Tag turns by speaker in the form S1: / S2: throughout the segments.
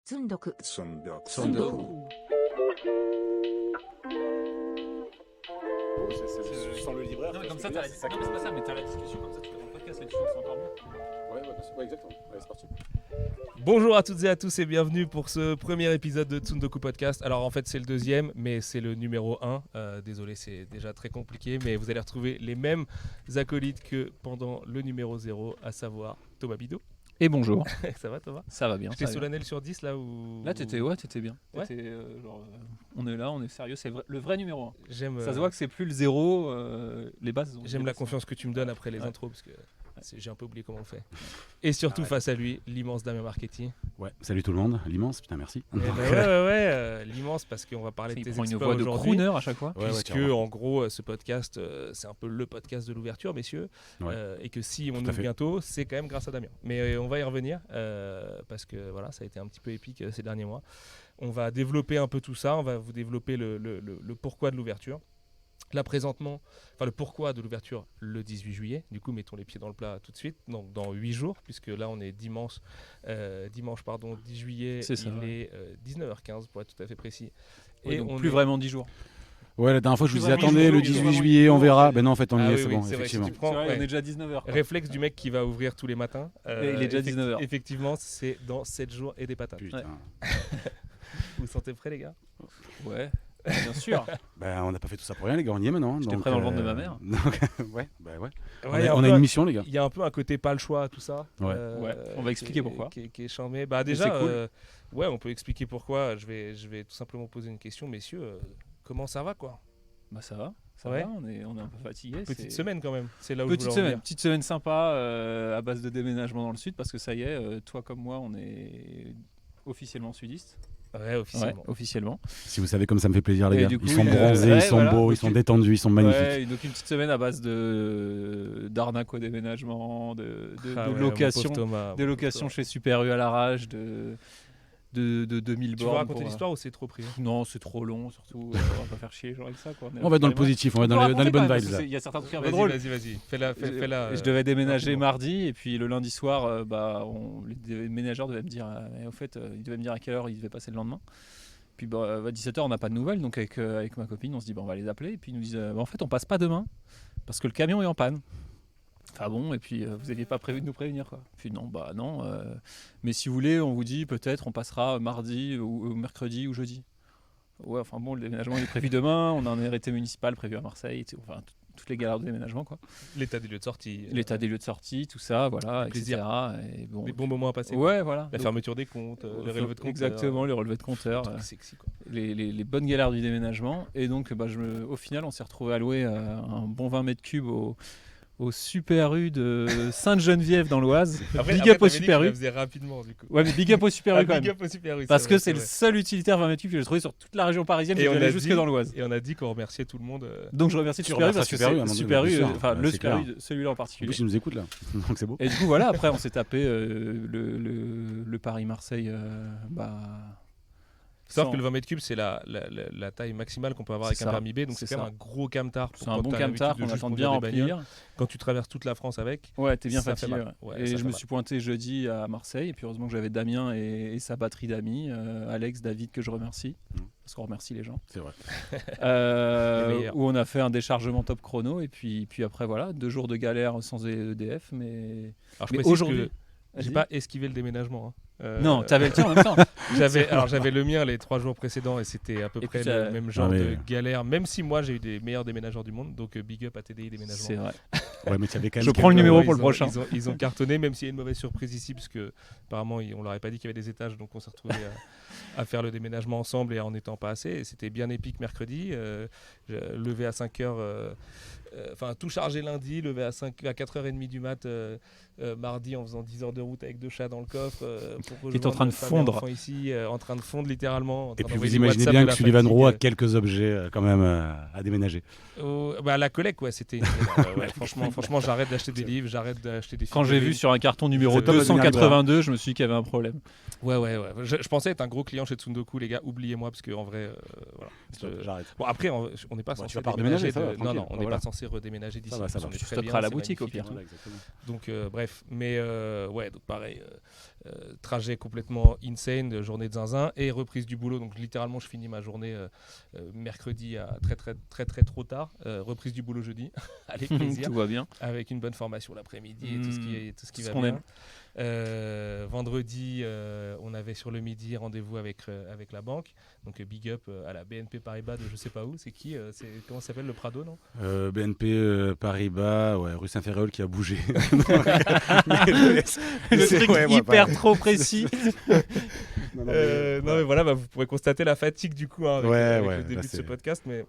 S1: Tsundoku.
S2: Tsundoku.
S3: Je sens le libraire.
S2: Non, mais comme ça, t'as la discussion. Non, mais c'est pas ça, mais t'as la discussion comme ça, tu fais dans le podcast, la discussion, c'est encore mieux.
S3: Ouais, exactement. Allez, c'est parti.
S4: Bonjour à toutes et à tous et bienvenue pour ce premier épisode de Tsundoku Podcast. Alors en fait c'est le deuxième mais c'est le numéro 1. Désolé, c'est déjà très compliqué, mais vous allez retrouver les mêmes acolytes que pendant le numéro 0, à savoir Thomas Bidot.
S2: Et bonjour.
S4: Ça va Thomas?
S2: Ça va bien.
S4: J'étais solennel sur 10 là où...
S2: Là t'étais bien.
S4: Ouais.
S2: On est là, on est sérieux, c'est le vrai numéro 1.
S4: J'aime,
S2: Ça se voit que c'est plus le 0, les bases.
S4: J'aime la confiance que tu me donnes après les intros parce que j'ai un peu oublié comment on fait. Et surtout
S2: Ouais.
S4: face à lui, l'immense Damien Marchetti.
S5: Ouais, salut tout le monde, l'immense, putain merci.
S4: L'immense parce qu'on va parler de
S2: Il
S4: tes
S2: prend une
S4: exploits
S2: voix de
S4: aujourd'hui.
S2: crooner à chaque fois.
S5: Ouais,
S4: Puisque
S5: carrément.
S4: en gros ce podcast c'est un peu le podcast de l'ouverture messieurs.
S5: Ouais.
S4: Et que si on
S5: Tout à
S4: ouvre
S5: fait.
S4: bientôt c'est quand même grâce à Damien, mais on va y revenir parce que voilà, ça a été un petit peu épique ces derniers mois. On va développer un peu tout ça, on va vous développer le pourquoi de l'ouverture. Là présentement, le pourquoi de l'ouverture le 18 juillet, du coup mettons les pieds dans le plat tout de suite, donc dans 8 jours, puisque là on est dimanche 10 juillet,
S2: C'est ça,
S4: il est 19h15 pour être tout à fait précis.
S2: Et donc
S4: on
S2: plus
S4: est-
S2: vraiment 10 jours.
S5: Ouais, la dernière fois je vous
S2: Plus
S5: disais
S2: vraiment
S5: attendez, le
S2: ils ont
S5: 18
S2: vraiment
S5: juillet
S2: une
S5: on verra.
S2: journée.
S5: Ben non, en fait on y
S4: Ah
S5: est,
S4: oui,
S5: c'est
S4: oui,
S5: bon,
S4: c'est vrai,
S5: effectivement.
S4: si tu prends-
S2: C'est vrai,
S4: ouais.
S2: on est déjà 19h.
S4: Réflexe du mec qui va ouvrir tous les matins.
S2: Et il est déjà 19h.
S4: Effectivement, c'est dans 7 jours et des patates.
S5: Putain.
S4: Vous vous sentez prêts, les gars?
S2: Ouais, bien sûr.
S5: Ben on n'a pas fait tout ça pour rien les gars, on y est maintenant.
S2: J'étais
S5: donc,
S2: prêt dans le ventre de ma mère.
S5: Donc, ouais, bah ouais.
S4: Ouais, il y a
S5: On
S4: un
S5: a
S4: peu
S5: une mission les gars.
S4: Il y a un peu un côté pas le choix, tout ça.
S5: Ouais.
S2: Ouais, on va expliquer pourquoi.
S4: Qui est charmé. Bah déjà,
S2: c'est cool.
S4: ouais, on peut expliquer pourquoi. Je vais tout simplement poser une question, messieurs. Comment ça va, quoi?
S2: Bah ça va,
S4: Ouais.
S2: on est un peu fatigué.
S4: Petite semaine quand même. C'est là où je voulais en venir.
S2: Petite semaine sympa à base de déménagement dans le sud parce que ça y est, toi comme moi, on est officiellement sudistes.
S4: Ouais, officiellement.
S2: Ouais, officiellement.
S5: Si vous savez comme ça me fait plaisir les
S2: Et
S5: gars.
S2: du coup,
S5: Ils sont bronzés,
S2: ouais,
S5: ils sont
S2: voilà.
S5: beaux, ils
S2: Donc
S5: sont détendus, ils sont magnifiques.
S2: Ouais, donc une petite semaine à base d'arnaque au déménagement, de
S4: Ah ouais,
S2: location,
S4: mon pauvre Thomas,
S2: des
S4: mon
S2: locations
S4: pauvre
S2: chez Super U à l'arrache, de 2000
S4: Thomas. Tu veux
S2: bornes.
S4: raconter
S2: pour,
S4: l'histoire ou c'est trop pris?
S2: Non, c'est trop long, surtout. On va pas faire chier les gens avec ça. Quoi.
S5: On va être dans le
S2: Vraiment-
S5: positif, on va être
S2: On
S5: dans
S2: peut
S5: les bonnes
S2: raconter,
S5: vibes là.
S2: Il y a certains trucs un peu
S4: Vas-y,
S2: drôles.
S4: vas-y. Fais-la.
S2: Je devais déménager
S4: rapidement.
S2: mardi et puis le lundi soir, les déménageurs devaient me dire, au fait, ils devaient me dire à quelle heure ils devaient passer le lendemain. Puis à 17h on n'a pas de nouvelles, donc avec ma copine on se dit on va les appeler et puis ils nous disent en fait on passe pas demain parce que le camion est en panne. Ah bon, et puis vous aviez pas prévu de nous prévenir quoi. Puis non, mais si vous voulez on vous dit peut-être on passera mardi ou mercredi ou jeudi. Ouais, enfin bon, le déménagement il est prévu demain, on a un arrêté municipal prévu à Marseille, enfin toutes les galères de déménagement quoi.
S4: L'état des lieux de sortie.
S2: L'état des lieux de sortie, tout ça, voilà,
S4: plaisir.
S2: etc. Et bon,
S4: Les bons moments à passer.
S2: ouais, voilà.
S4: La
S2: Donc,
S4: fermeture des comptes, les relevés de compte.
S2: exactement, les relevés de compteurs,
S4: Sexy, quoi.
S2: les bonnes galères du déménagement. Et donc, au final, on s'est retrouvé à louer un bon 20 mètres cubes au Super U de Sainte-Geneviève dans l'Oise. Big up au Super
S4: Tu
S2: U.
S4: la faisais rapidement, du coup.
S2: Ouais, mais big up au Super U quand
S4: Big
S2: même.
S4: up au Super U,
S2: Parce que
S4: vrai,
S2: c'est le
S4: vrai.
S2: seul utilitaire 20 mètres cubes que j'ai trouvé sur toute la région parisienne.
S4: Et
S2: J'ai
S4: on
S2: allé
S4: a
S2: jusque
S4: dit-
S2: dans l'Oise.
S4: Et on a dit qu'on remerciait tout le monde.
S2: Donc je remercie
S5: Tu
S2: Super U parce
S5: remercies
S2: que
S5: Super U, à un
S2: c'est
S5: moment
S2: Super
S5: donné,
S2: U,
S5: bien sûr.
S2: enfin
S5: Ouais,
S2: le
S5: c'est
S2: Super
S5: clair.
S2: U, celui-là en
S5: En
S2: particulier.
S5: plus ils nous écoutent là, donc c'est beau.
S2: Et du coup, voilà, après, on s'est tapé le Paris-Marseille.
S4: Sauf
S2: sans-
S4: que le 20 mètres cubes, c'est la taille maximale qu'on peut avoir avec
S2: C'est
S4: un
S2: ça,
S4: permis B. Donc
S2: c'est
S4: c'est quand même
S2: ça.
S4: un gros camtar. pour
S2: C'est un
S4: quand
S2: bon
S4: t'as l'habitude
S2: camtar
S4: de
S2: qu'on
S4: juste
S2: attend de
S4: conduire
S2: bien
S4: des bagnoles.
S2: remplir.
S4: Quand tu traverses toute la France avec.
S2: Ouais, t'es bien
S4: Ça fait
S2: fatigué.
S4: mal.
S2: Ouais.
S4: Ouais,
S2: Et
S4: ça
S2: je
S4: fait
S2: me
S4: mal.
S2: suis pointé jeudi à Marseille. Et puis heureusement que j'avais Damien et sa batterie d'amis, Alex, David, que je remercie. Parce qu'on remercie les gens.
S5: C'est vrai.
S4: Les meilleurs.
S2: Où on a fait un déchargement top chrono. Et puis après, voilà, 2 jours de galère sans EDF. Mais
S4: Alors je
S2: Mais
S4: précise
S2: aujourd'hui-
S4: que j'ai
S2: Vas-y.
S4: pas esquivé le déménagement.
S2: Non, t'avais le tien en même temps.
S4: J'avais le mien les 3 jours précédents et c'était à peu
S2: Et
S4: près
S2: puis,
S4: le même genre
S5: Ah, mais-
S4: de galère. Même si moi j'ai eu des meilleurs déménageurs du monde. Donc big up à TDI déménagement.
S2: C'est vrai.
S5: Ouais, mais tu avais quand même
S2: Je prends le
S5: quelques-
S2: numéro
S4: Ouais,
S2: pour le
S4: ils ont-
S2: prochain.
S4: Ils ont cartonné, même s'il y a une mauvaise surprise ici, parce que apparemment on leur avait pas dit qu'il y avait des étages, donc on s'est retrouvés à faire le déménagement ensemble et en n'étant pas assez. Et c'était bien épique mercredi. Levé à 5h, tout chargé lundi, levé à 4h30 du mat mardi en faisant 10 heures de route avec 2 chats dans le coffre. Pour
S2: Qui est en train de
S4: rejoindre femme et
S2: fondre.
S4: enfant ici, en train de fondre littéralement. en
S5: Et
S4: train
S5: puis
S4: d'envoyer
S5: vous
S4: des
S5: imaginez
S4: WhatsApp
S5: bien
S4: de
S5: que
S4: la
S5: Sullivan
S4: fatigue.
S5: Rowe a quelques objets quand même à déménager.
S4: La collecte, ouais, c'était. Franchement, j'arrête d'acheter des livres, j'arrête d'acheter des.
S2: Quand j'ai vu sur un carton numéro
S5: C'est top,
S2: 282, je me suis dit qu'il y avait un problème.
S4: Ouais. Je pensais être un gros client chez Tsundoku, les gars. Oubliez-moi parce que en vrai, voilà.
S5: J'arrête.
S4: Bon après, on n'est pas
S5: Bon,
S4: censé
S5: tu vas pas
S4: déménager.
S5: redéménager, ça va,
S4: Non,
S5: tranquille.
S4: on n'est
S5: Voilà.
S4: pas censé censé redéménager d'ici.
S5: Ça va, ça
S4: On
S5: va.
S4: est
S2: Tu
S4: très
S2: stockeras
S4: bien,
S2: à la
S4: c'est
S2: boutique, au
S4: magnifique.
S2: pire.
S5: Voilà, exactement.
S4: Donc bref, mais ouais, donc pareil, trajet complètement insane, journée de zinzin et reprise du boulot. Donc littéralement, je finis ma journée mercredi à très trop tard. Reprise du boulot jeudi, allez plaisir,
S2: Tout va bien.
S4: avec une bonne formation l'après-midi et tout ce qui
S2: C'est
S4: va
S2: ce qu'on
S4: bien.
S2: aime.
S4: Vendredi, on avait sur le midi rendez-vous avec la banque. Donc big up à la BNP Paribas de je sais pas où. C'est qui comment ça s'appelle, le Prado, non?
S5: BNP Paribas, ouais, rue Saint-Ferréol qui a bougé.
S2: Le truc hyper trop précis.
S5: Non,
S4: Non mais voilà, vous pourrez constater la fatigue du coup avec,
S5: Ouais,
S4: avec
S5: ouais,
S4: le début
S5: là,
S4: de ce
S5: c'est-
S4: podcast, mais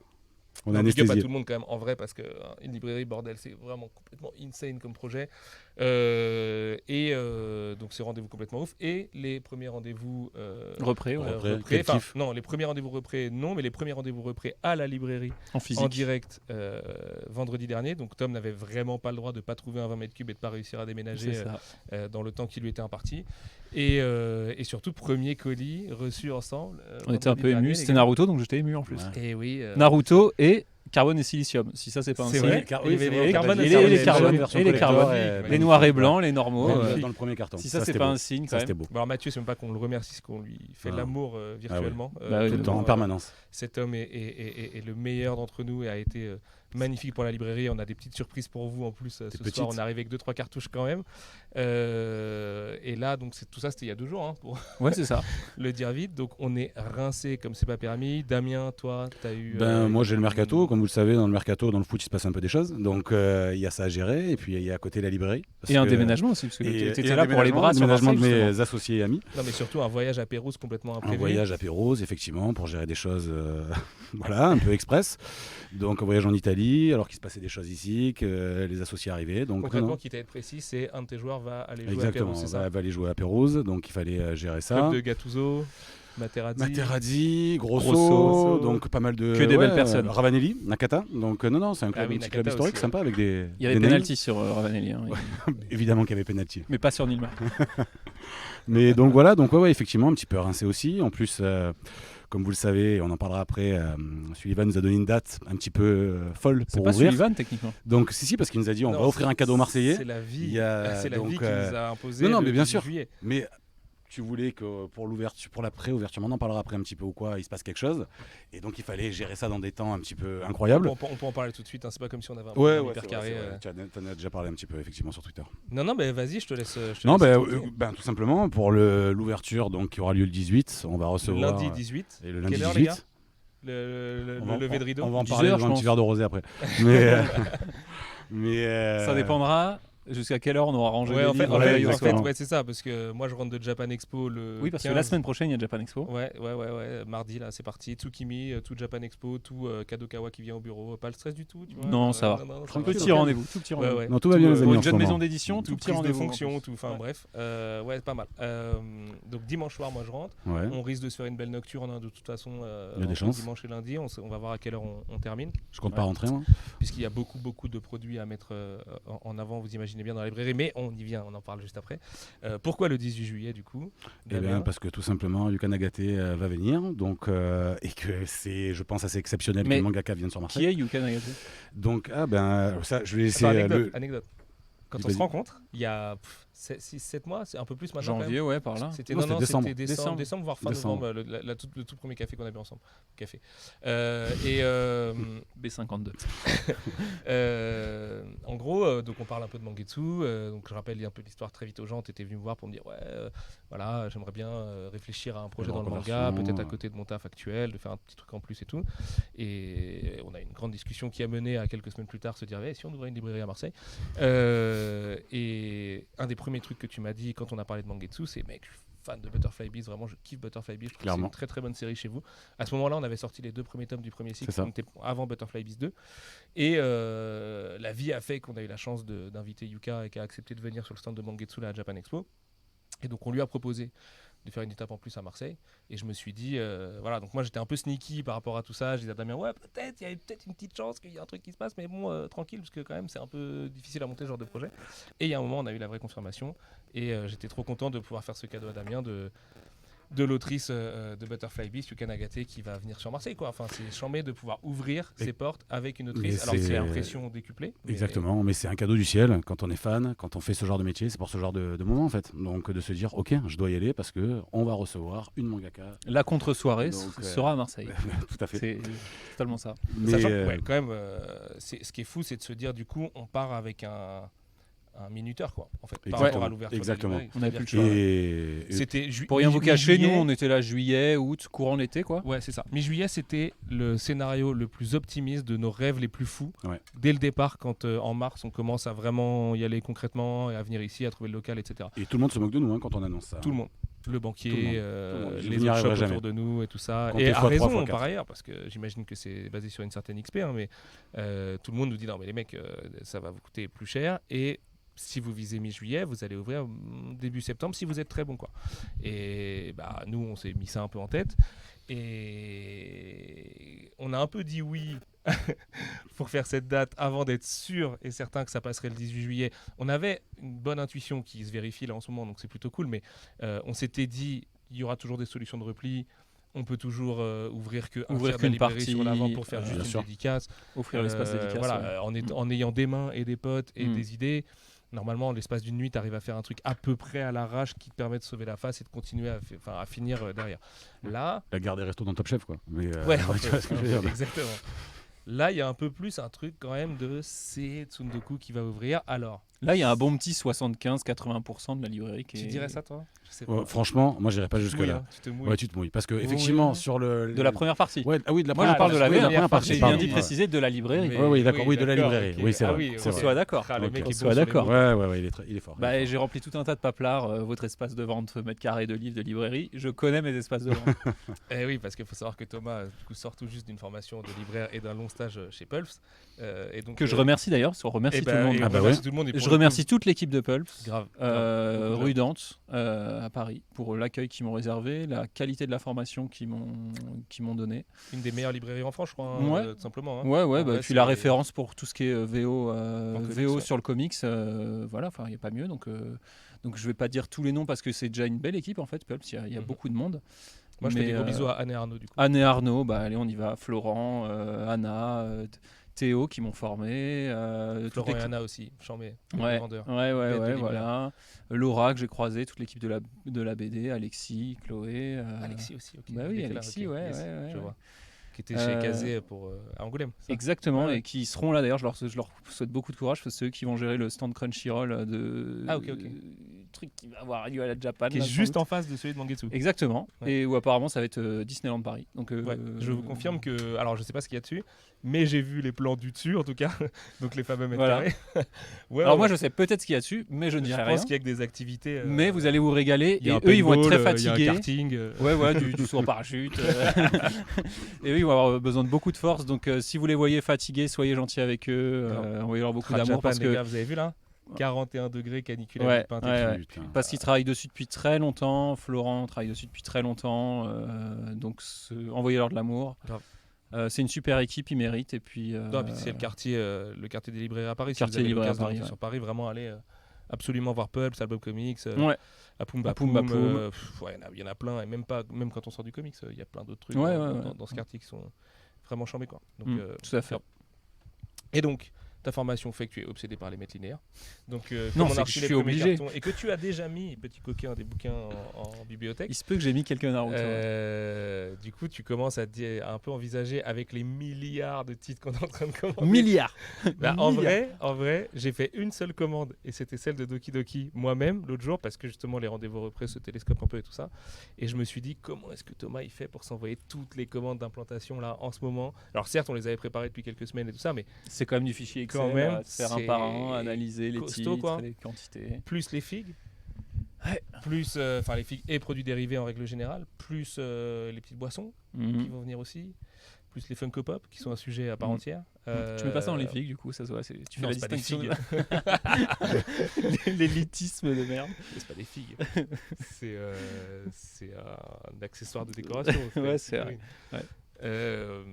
S5: On a
S4: big up à
S5: anesthésié.
S4: tout le monde quand même en vrai parce que une librairie bordel c'est vraiment complètement insane comme projet. Donc c'est rendez-vous complètement ouf et les premiers rendez-vous
S2: Repré, ouais.
S5: Repré,
S4: repré,
S5: quel
S4: enfin,
S5: kiff.
S4: non, les premiers rendez-vous repré non, mais les premiers rendez-vous repré à la librairie
S2: En
S4: en
S2: physique.
S4: direct vendredi dernier. Donc Tom n'avait vraiment pas le droit de pas trouver un 20 mètres cubes et de pas réussir à déménager
S2: C'est ça.
S4: dans le temps qui lui était imparti. Et surtout, premier colis reçu ensemble.
S2: On était un
S4: vendredi
S2: peu
S4: dernier,
S2: émus.
S4: les
S2: C'était
S4: gars.
S2: Naruto, donc j'étais ému en plus.
S5: Ouais.
S4: Et oui.
S2: Naruto et Carbone et Silicium. Si ça, c'est pas un
S4: C'est
S2: signe.
S4: vrai.
S5: Oui,
S4: Et
S5: c'est
S4: les
S5: vrai,
S4: carbones,
S5: t'as dit,
S2: et les
S5: c'est
S2: carbones,
S5: la version
S2: et les
S5: collector,
S2: carbones,
S5: ouais,
S2: les noirs et
S5: magnifique,
S2: blancs,
S5: ouais.
S2: les normaux.
S5: Dans le premier carton.
S2: Si ça, c'est
S5: c'était
S2: pas
S5: beau.
S2: un signe, quand
S5: Ça,
S2: même.
S5: c'était beau.
S4: Bon, alors Mathieu, c'est même pas qu'on le remercie, c'est qu'on lui fait
S5: Ah.
S4: l'amour virtuellement.
S2: Bah oui,
S5: Tout le temps, en
S4: vraiment,
S5: permanence.
S4: cet homme est le meilleur d'entre nous et a été magnifique pour la librairie. On a des petites surprises pour vous en plus ce
S5: petites.
S4: soir. On est arrivé avec 2-3 cartouches quand même. Et là, donc tout ça, c'était il y a 2 jours, hein, pour
S2: Ouais, c'est ça.
S4: le dire vite. Donc on est rincé comme c'est pas permis. Damien, toi, t'as eu.
S5: Moi j'ai le mercato, comme vous le savez, dans le mercato, dans le foot il se passe un peu des choses, donc il y a ça à gérer, et puis il y a à côté la librairie. Parce
S2: Et un
S5: que-
S2: déménagement aussi, parce que
S5: et
S2: t'étais
S5: un
S2: là pour les bras sur
S5: déménagement de
S2: Marseille,
S5: mes
S2: justement.
S5: associés et amis.
S4: Non, mais surtout un voyage à Pérouse complètement imprévu.
S5: Un voyage à Pérouse, effectivement, pour gérer des choses voilà, un peu express. Donc un voyage en Italie, alors qu'il se passait des choses ici, que les associés arrivaient. Donc,
S4: Concrètement,
S5: non.
S4: quitte à être précis, c'est un de tes joueurs va aller jouer
S5: Exactement,
S4: à Pérouse, c'est
S5: on
S4: ça?
S5: va aller jouer à Pérouse, donc il fallait gérer ça.
S4: Club de Gattuso, Materazzi.
S5: Materazzi, Grosso,
S4: Grosso.
S5: donc pas mal de...
S2: Que des belles personnes.
S5: Ravanelli, Nakata, donc non, c'est un club,
S4: Ah oui,
S5: un petit club
S4: Nakata
S5: historique,
S4: aussi,
S5: sympa, avec des...
S2: Il y avait
S5: des names.
S2: penalty sur Ravanelli, hein.
S5: Évidemment qu'il y avait penalty.
S2: Mais pas sur Nilma.
S5: Mais donc voilà, donc ouais, effectivement, un petit peu rincé aussi. En plus, comme vous le savez, on en parlera après, Sullivan nous a donné une date un petit peu folle
S2: C'est
S5: pour
S2: pas
S5: ouvrir.
S2: Sullivan, techniquement.
S5: Donc si, parce qu'il nous a dit on
S4: Non,
S5: va offrir un cadeau aux Marseillais.
S4: C'est la vie.
S5: Il y a
S4: C'est la
S5: donc,
S4: vie qui nous a imposé.
S5: non,
S4: le
S5: mais bien
S4: 18
S5: sûr.
S4: juillet.
S5: Mais tu voulais que pour l'ouverture, pour la pré-ouverture, on en parlera après un petit peu ou quoi, il se passe quelque chose. Et donc il fallait gérer ça dans des temps un petit peu incroyables.
S4: On peut en parler tout de suite. Hein, c'est pas comme si on avait un
S5: Ouais,
S4: programme
S5: ouais,
S4: hyper
S5: c'est
S4: carré.
S5: vrai, c'est vrai. Tu en as déjà parlé un petit peu effectivement sur Twitter.
S4: Non, mais vas-y, je te laisse.
S5: Non,
S4: expliquer.
S5: tout simplement pour l'ouverture donc qui aura lieu le 18, on va
S4: Le
S5: recevoir
S4: lundi 18.
S5: et le lundi
S4: Quelle heure,
S5: 18.
S4: les gars Le
S5: On va-
S4: lever de rideau.
S5: On va en
S2: 10
S5: parler
S2: heures,
S5: dans
S2: je
S5: un petit
S2: pense.
S5: verre de rosé après. Mais, mais
S2: Ça dépendra jusqu'à quelle heure on aura rangé
S4: Ouais,
S2: les
S4: en fait,
S2: livres
S4: en
S2: la
S4: fait,
S2: veille au
S4: en
S2: soir.
S4: fait, ouais, c'est ça, parce que moi je rentre de Japan Expo le.
S2: Oui, parce que
S4: 15.
S2: la semaine prochaine, il y a Japan Expo.
S4: Ouais. Mardi, là, c'est parti. Tsukimi, tout Japan Expo, tout Kadokawa qui vient au bureau. Pas le stress du tout, tu vois.
S2: Non, ça va.
S4: ça
S5: Tranquille,
S2: Petit
S5: ok.
S2: rendez-vous, tout petit
S4: Ouais,
S2: rendez-vous.
S4: ouais.
S5: non, tout va bien les
S2: Pour
S5: amis.
S2: une
S5: en ce
S2: jeune
S5: moment.
S2: maison d'édition,
S4: Tout
S2: tout petit
S4: prise de
S2: rendez-vous.
S4: fonction, tout. Enfin
S2: Ouais.
S4: bref, ouais, pas mal. Donc dimanche soir, moi je rentre.
S5: Ouais.
S4: On risque de se faire une belle nocturne, hein, de toute façon.
S5: Il y a des
S4: entre
S5: chances.
S4: Dimanche et lundi, on va voir à quelle heure on termine.
S5: Je compte pas rentrer moi.
S4: Puisqu'il y a beaucoup de produits à mettre en avant, vous imaginez bien, dans la librairie, mais on y vient, on en parle juste après. Pourquoi le 18 juillet du coup,
S5: Eh
S4: Damien?
S5: bien parce que tout simplement Yuka Nagate va venir, donc et que c'est, je pense, assez exceptionnel
S2: Mais
S5: que le mangaka vienne sur
S2: Qui
S5: Marseille.
S2: est Yuka Nagate?
S5: Donc ça, je vais laisser
S4: Attends, anecdote. Quand on
S5: Vas-y.
S4: se rencontre, il y a 6-7 mois, c'est un peu plus maintenant. quand même.
S2: Janvier, ouais, par là.
S4: C'était
S5: Non, c'était décembre.
S4: c'était décembre, voire fin
S5: Décembre.
S4: novembre, le tout premier café qu'on a bu ensemble. Café.
S2: B52.
S4: En gros, donc on parle un peu de Mangetsu. Donc je rappelle un peu l'histoire très vite aux gens. Tu étais venu me voir pour me dire voilà, j'aimerais bien réfléchir à un projet
S5: Une
S4: dans le manga,
S5: reconversion,
S4: peut-être à côté de mon taf actuel, de faire un petit truc en plus et tout. Et on a eu une grande discussion qui a mené à quelques semaines plus tard se dire si on ouvrait une librairie à Marseille. Et un des premiers trucs que tu m'as dit quand on a parlé de Mangetsu, c'est mec, je suis fan de Butterfly Beast, vraiment je kiffe Butterfly Beast, je trouve que c'est
S5: Clairement.
S4: une très très bonne série chez vous. À ce moment-là, on avait sorti les 2 premiers tomes du premier cycle,
S5: C'est ça.
S4: on était avant Butterfly Beast 2. Et la vie a fait qu'on a eu la chance d'inviter Yuka et qui a accepté de venir sur le stand de Mangetsu là, à Japan Expo. Et donc on lui a proposé de faire une étape en plus à Marseille. Et je me suis dit, voilà, donc moi j'étais un peu sneaky par rapport à tout ça. Je disais à Damien, ouais, peut-être, il y a peut-être une petite chance qu'il y ait un truc qui se passe, mais bon, tranquille, parce que quand même c'est un peu difficile à monter ce genre de projet. Et il y a un moment, on a eu la vraie confirmation. Et j'étais trop content de pouvoir faire ce cadeau à Damien, de l'autrice de Butterfly Beast, Yuka Nagate, qui va venir sur Marseille, quoi. Enfin, c'est chambé de pouvoir ouvrir ses portes avec une autrice. Alors, c'est impression décuplée.
S5: Exactement, mais c'est un cadeau du ciel quand on est fan, quand on fait ce genre de métier, c'est pour ce genre de moment en fait. Donc de se dire, ok, je dois y aller parce que on va recevoir une mangaka.
S2: La contre-soirée
S5: Donc,
S2: sera à Marseille.
S5: Tout à fait.
S2: C'est totalement ça.
S5: Mais,
S4: Sachant que, quand même, ce qui est fou, c'est de se dire, du coup, on part avec un minuteur, quoi, en fait, par rapport à l'ouverture.
S5: Exactement.
S2: On n'avait plus le choix.
S5: Et
S4: C'était
S2: Pour rien vous cacher, nous,
S4: mi-juillet.
S2: on était là juillet, août, courant l'été, quoi.
S4: Ouais, c'est ça. Mi-juillet, c'était le scénario le plus optimiste de nos rêves les plus fous.
S5: Ouais.
S4: Dès le départ, quand en mars, on commence à vraiment y aller concrètement et à venir ici, à trouver le local, etc.
S5: et tout le monde se moque de nous hein, quand on annonce ça.
S4: Tout le monde. Le banquier,
S5: Tout le monde. Je
S4: les
S5: n'y
S4: autres
S5: arriverai
S4: shops
S5: jamais.
S4: autour de nous et tout ça.
S5: Comptez
S4: Et à
S5: fois 3,
S4: raison,
S5: fois 4.
S4: par ailleurs, parce que j'imagine que c'est basé sur une certaine XP, hein, mais tout le monde nous dit non, mais les mecs, ça va vous coûter plus cher. Et si vous visez mi-juillet, vous allez ouvrir début septembre si vous êtes très bon, quoi. Et bah, nous, on s'est mis ça un peu en tête. Et on a un peu dit oui pour faire cette date avant d'être sûr et certain que ça passerait le 18 juillet. On avait une bonne intuition qui se vérifie là en ce moment, donc c'est plutôt cool. Mais on s'était dit, il y aura toujours des solutions de repli. On peut toujours ouvrir qu'une
S2: qu'une
S4: partie sur l'avant
S2: partie,
S4: pour faire
S5: bien
S4: juste
S5: sûr.
S4: une dédicace.
S2: Offrir l'espace dédicace.
S4: Voilà,
S2: ouais.
S4: en ayant des mains et des potes et
S2: Mm.
S4: des idées. Normalement, en l'espace d'une nuit, tu arrives à faire un truc à peu près à l'arrache qui te permet de sauver la face et de continuer à finir derrière. Là,
S5: La gare des restos dans Top Chef quoi. Mais,
S4: ouais,
S5: tu vois ce que je veux dire.
S4: exactement. Là, il y a un peu plus un truc quand même de c'est Tsundoku qui va ouvrir. Alors,
S2: Là, il y a un bon petit 75-80% de la librairie qui
S4: tu
S2: est...
S4: dirais ça, toi? Je sais
S5: Ouais, franchement, moi j'irais pas jusque
S4: mouilles,
S5: là.
S4: hein, tu te mouilles.
S5: Ouais, tu te mouilles parce que
S4: Oui,
S5: effectivement
S4: oui.
S5: sur le
S2: De la première partie.
S5: Ouais, ah oui, de la
S2: Moi, je
S5: première
S2: parle de la
S5: partie. Oui,
S2: première
S5: partie,
S2: partie. J'ai
S5: pardon.
S2: bien dit préciser de la librairie.
S4: Mais-
S5: Oui, d'accord, oui, de la
S4: d'accord,
S5: librairie.
S4: ok.
S5: Oui, c'est
S4: Ah
S5: vrai.
S4: oui,
S5: c'est
S2: Qu'on
S5: vrai.
S2: soit d'accord.
S4: Ah, le
S5: Ok.
S4: mec
S2: Qu'on
S4: est
S2: soit
S4: bon sur les
S2: d'accord.
S4: mots.
S5: Ouais, il est fort.
S2: Bah, j'ai rempli tout un tas de paplards, votre espace de vente mètres carrés de livres de librairie. Je connais mes espaces de vente.
S4: Eh oui, parce qu'il faut savoir que Thomas du coup, sort tout juste d'une formation de libraire et d'un long stage chez Pulse. Et donc,
S2: Que je remercie d'ailleurs, parce qu'on remercie
S4: eh
S2: tout
S4: ben,
S2: le monde.
S4: et on
S5: Ah bah
S4: remercie
S5: ouais.
S4: tout le monde. Et pour
S2: Je
S4: le coup,
S2: remercie toute l'équipe de Pulps,
S4: Grave.
S2: rue
S4: Beaucoup,
S2: Dante, à Paris, pour l'accueil qu'ils m'ont réservé, la qualité de la formation qu'ils m'ont donné.
S4: une des meilleures librairies en France, je crois,
S2: Ouais.
S4: tout simplement. Hein.
S2: Ouais,
S4: En
S2: bah,
S4: vrai,
S2: puis la
S4: c'est-
S2: référence pour tout ce qui est VO,
S4: comics,
S2: VO
S4: ouais.
S2: sur le comics, voilà, enfin, il n'y a pas mieux. Donc je vais pas dire tous les noms parce que c'est déjà une belle équipe en fait, Pulps, il y a
S4: Mhm.
S2: beaucoup de monde.
S4: Moi, je fais
S2: Mais,
S4: des gros bisous à Anne et Arnaud, du coup.
S2: Anne et Arnaud, bah allez, on y va. Florent, Anna, Théo qui m'ont formé. toutes
S4: Florent et
S2: les-
S4: Anna aussi, chambé.
S2: Ouais,
S4: vendeurs.
S2: ouais,
S4: Bête de libraire.
S2: voilà. Laura que j'ai croisé, toute l'équipe de la BD, Alexis, Chloé.
S4: Alexis aussi, ok.
S2: Bah
S4: Il
S2: oui,
S4: était là,
S2: Alexis,
S4: ok,
S2: ouais,
S4: yes,
S2: ouais,
S4: je
S2: ouais.
S4: vois. Qui était chez
S2: Euh,
S4: Kazé à Angoulême. ça
S2: Exactement,
S4: Ouais, ouais.
S2: et qui seront là d'ailleurs. Je leur souhaite beaucoup de courage, parce que c'est eux qui vont gérer le stand Crunchyroll de
S4: Ah, ok.
S2: truc qui va avoir lieu à la Japan.
S4: Qui est
S2: là, sans
S4: juste
S2: doute.
S4: en face de celui de Mangetsu.
S2: Exactement,
S4: Ouais.
S2: et où apparemment ça va être Disneyland Paris. Donc,
S4: Ouais, je vous confirme que. Alors, je sais pas ce qu'il y a dessus, mais j'ai vu les plans du dessus, en tout cas. Donc, les fameux mètres
S2: Voilà.
S4: carrés. Ouais,
S2: Alors
S4: ouais,
S2: moi je sais peut-être ce qu'il y a dessus, mais je ne
S4: je
S2: dirai
S4: pense
S2: rien.
S4: qu'il y a que des activités.
S2: Mais vous allez vous régaler,
S4: il y
S2: et
S4: a un
S2: eux ils vont être très
S4: paintball, il y a un
S2: fatigués.
S4: karting.
S2: Ouais, voilà, du saut en parachute. Et eux, ils vont avoir besoin de beaucoup de force. Donc, si vous les voyez fatigués, soyez gentils avec eux. Envoyez-leur beaucoup
S4: Trad
S2: d'amour.
S4: Japan,
S2: Parce
S4: les
S2: que
S4: gars, vous avez vu là 41 degrés caniculaire.
S2: Ouais,
S4: peint et
S2: ouais,
S4: tout.
S2: ouais.
S5: Putain.
S2: parce qu'ils travaillent dessus depuis très longtemps. Florent travaille dessus depuis très longtemps. Donc, envoyez-leur de l'amour.
S4: Grave.
S2: C'est une super équipe, ils méritent. Et puis,
S4: Non, puis c'est le quartier des librairies à Paris. Si
S2: Quartier
S4: vous avez
S2: libraire à
S4: l'occasion de
S2: Paris,
S4: monter
S2: ouais.
S4: sur Paris, vraiment allez absolument voir Pulps, Album Comics,
S2: Ouais.
S4: Apum
S2: Apum
S4: Bapum.
S2: Bapum.
S4: Il y en a plein, et même quand on sort du comics, il y a plein d'autres trucs
S2: Ouais,
S4: dans,
S2: ouais,
S4: dans-
S2: ouais.
S4: dans ce quartier qui sont vraiment chambés, quoi. Donc,
S2: Tout à fait.
S4: Et donc, ta formation fait que tu es obsédé par les mètres linéaires. Donc,
S2: Non,
S4: comme on
S2: c'est
S4: a
S2: que
S4: reçu
S2: je
S4: les
S2: suis
S4: premiers
S2: obligé.
S4: cartons et que tu as déjà mis, petit coquin, des bouquins en bibliothèque.
S2: Il se peut que j'ai mis quelques Naruto.
S4: Du coup, tu commences à un peu envisager avec les milliards de titres qu'on est en train de commander.
S2: Milliards.
S4: Bah, en
S2: Milliards.
S4: vrai, j'ai fait une seule commande et c'était celle de Doki Doki moi-même l'autre jour parce que justement les rendez-vous représ se télescopent un peu et tout ça. Et je me suis dit comment est-ce que Thomas il fait pour s'envoyer toutes les commandes d'implantation là en ce moment. Alors certes, on les avait préparées depuis quelques semaines et tout ça, mais
S2: C'est quand même du fichier Excel.
S4: Quand même,
S2: à faire un
S4: c'est
S2: par un, analyser les
S4: costaud,
S2: titres,
S4: quoi.
S2: les quantités.
S4: plus les figues,
S2: Ouais.
S4: plus les figues et produits dérivés en règle générale, plus les petites boissons qui
S2: Mhm.
S4: vont venir aussi, plus les Funko Pop qui sont un sujet à part
S2: Mhm.
S4: entière.
S2: Tu mets pas ça dans les figues, du coup, ça se voit. Tu fais
S4: Non,
S2: la
S4: c'est pas des
S2: distinction.
S4: figues.
S2: L'élitisme de merde.
S4: C'est pas des figues. c'est un accessoire de décoration.
S2: Ouais, c'est vrai.
S4: oui.
S2: Ouais.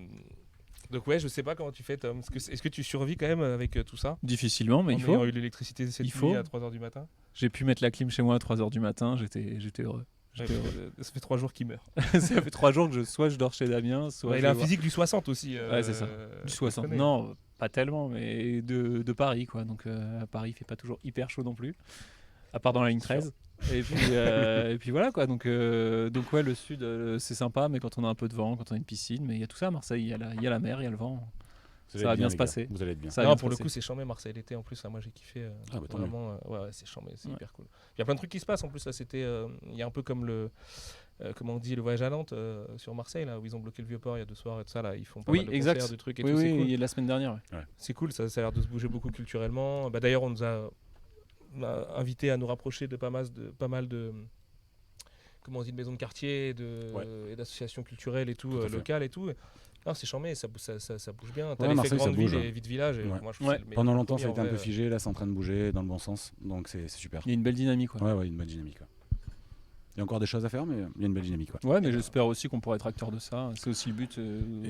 S4: Donc ouais, je sais pas comment tu fais, Tom. Est-ce que tu survis quand même avec tout ça?
S2: Difficilement, mais
S4: En
S2: il faut.
S4: ayant eu l'électricité cette
S2: Il
S4: nuit
S2: faut.
S4: à 3h du matin.
S2: J'ai pu mettre la clim chez moi à 3h du matin, j'étais heureux.
S4: Ça fait 3 jours qu'il meurt.
S2: Ça fait 3 jours que soit je dors chez Damien, soit
S4: Ouais,
S2: je
S4: il a un
S2: vais voir-
S4: physique du 60 aussi.
S2: Ouais, c'est ça. Du 60. Non, pas tellement, mais de Paris, quoi. Donc à Paris, il fait pas toujours hyper chaud non plus, à part dans la ligne 13. Et puis voilà, quoi. Donc ouais, le sud, c'est sympa, mais quand on a un peu de vent, quand on a une piscine, mais il y a tout ça à Marseille. Il y a la mer, il y a le vent.
S5: Vous
S2: Ça
S5: allez
S2: va
S5: être
S2: bien
S5: les
S2: se
S5: gars.
S2: passer.
S5: Vous allez être bien.
S2: Ça va
S4: Non,
S2: bien se
S4: pour le
S2: passer.
S4: coup, c'est chambé Marseille l'été. En plus, là, moi j'ai kiffé.
S5: Ah, bah, tant mieux.
S4: vraiment, ouais, c'est chambé, c'est
S2: Ouais.
S4: hyper cool. Il y a plein de trucs qui se passent. En plus, là, c'était. Il y a un peu comme comment on dit, le voyage à Nantes sur Marseille, là, où ils ont bloqué le Vieux-Port il y a 2 soirs et tout ça. Là, ils font pas
S2: Oui,
S4: mal de
S2: exact.
S4: concerts, de trucs et
S2: Oui,
S4: tout. C'est
S2: oui,
S4: cool.
S2: il y a la semaine dernière. Ouais.
S4: C'est cool, ça a l'air de se bouger beaucoup culturellement. Bah, d'ailleurs, on nous a invité à nous rapprocher de pas mal de comment on dit, de maisons de quartier et d'associations culturelles et tout,
S5: Tout à fait.
S4: locales et tout. Non, c'est charmé, ça bouge bien. T'as
S5: Ouais,
S4: l'effet
S5: Marseille, ça
S4: grande ville
S5: bouge.
S4: et vite village. Et
S5: Ouais.
S4: moi, je trouve
S2: Ouais.
S4: que c'est le
S5: Pendant
S4: meilleur
S5: longtemps, ça a
S4: compromis,
S5: été un
S4: en
S5: peu
S4: vrai.
S5: figé. Là, c'est en train de bouger dans le bon sens. Donc, c'est super.
S2: Il y a une belle dynamique, quoi.
S5: Ouais, une bonne dynamique. Ouais. Il y a encore des choses à faire, mais il y a une belle dynamique.
S2: Ouais, mais j'espère aussi qu'on pourra être acteur de ça. C'est aussi le but.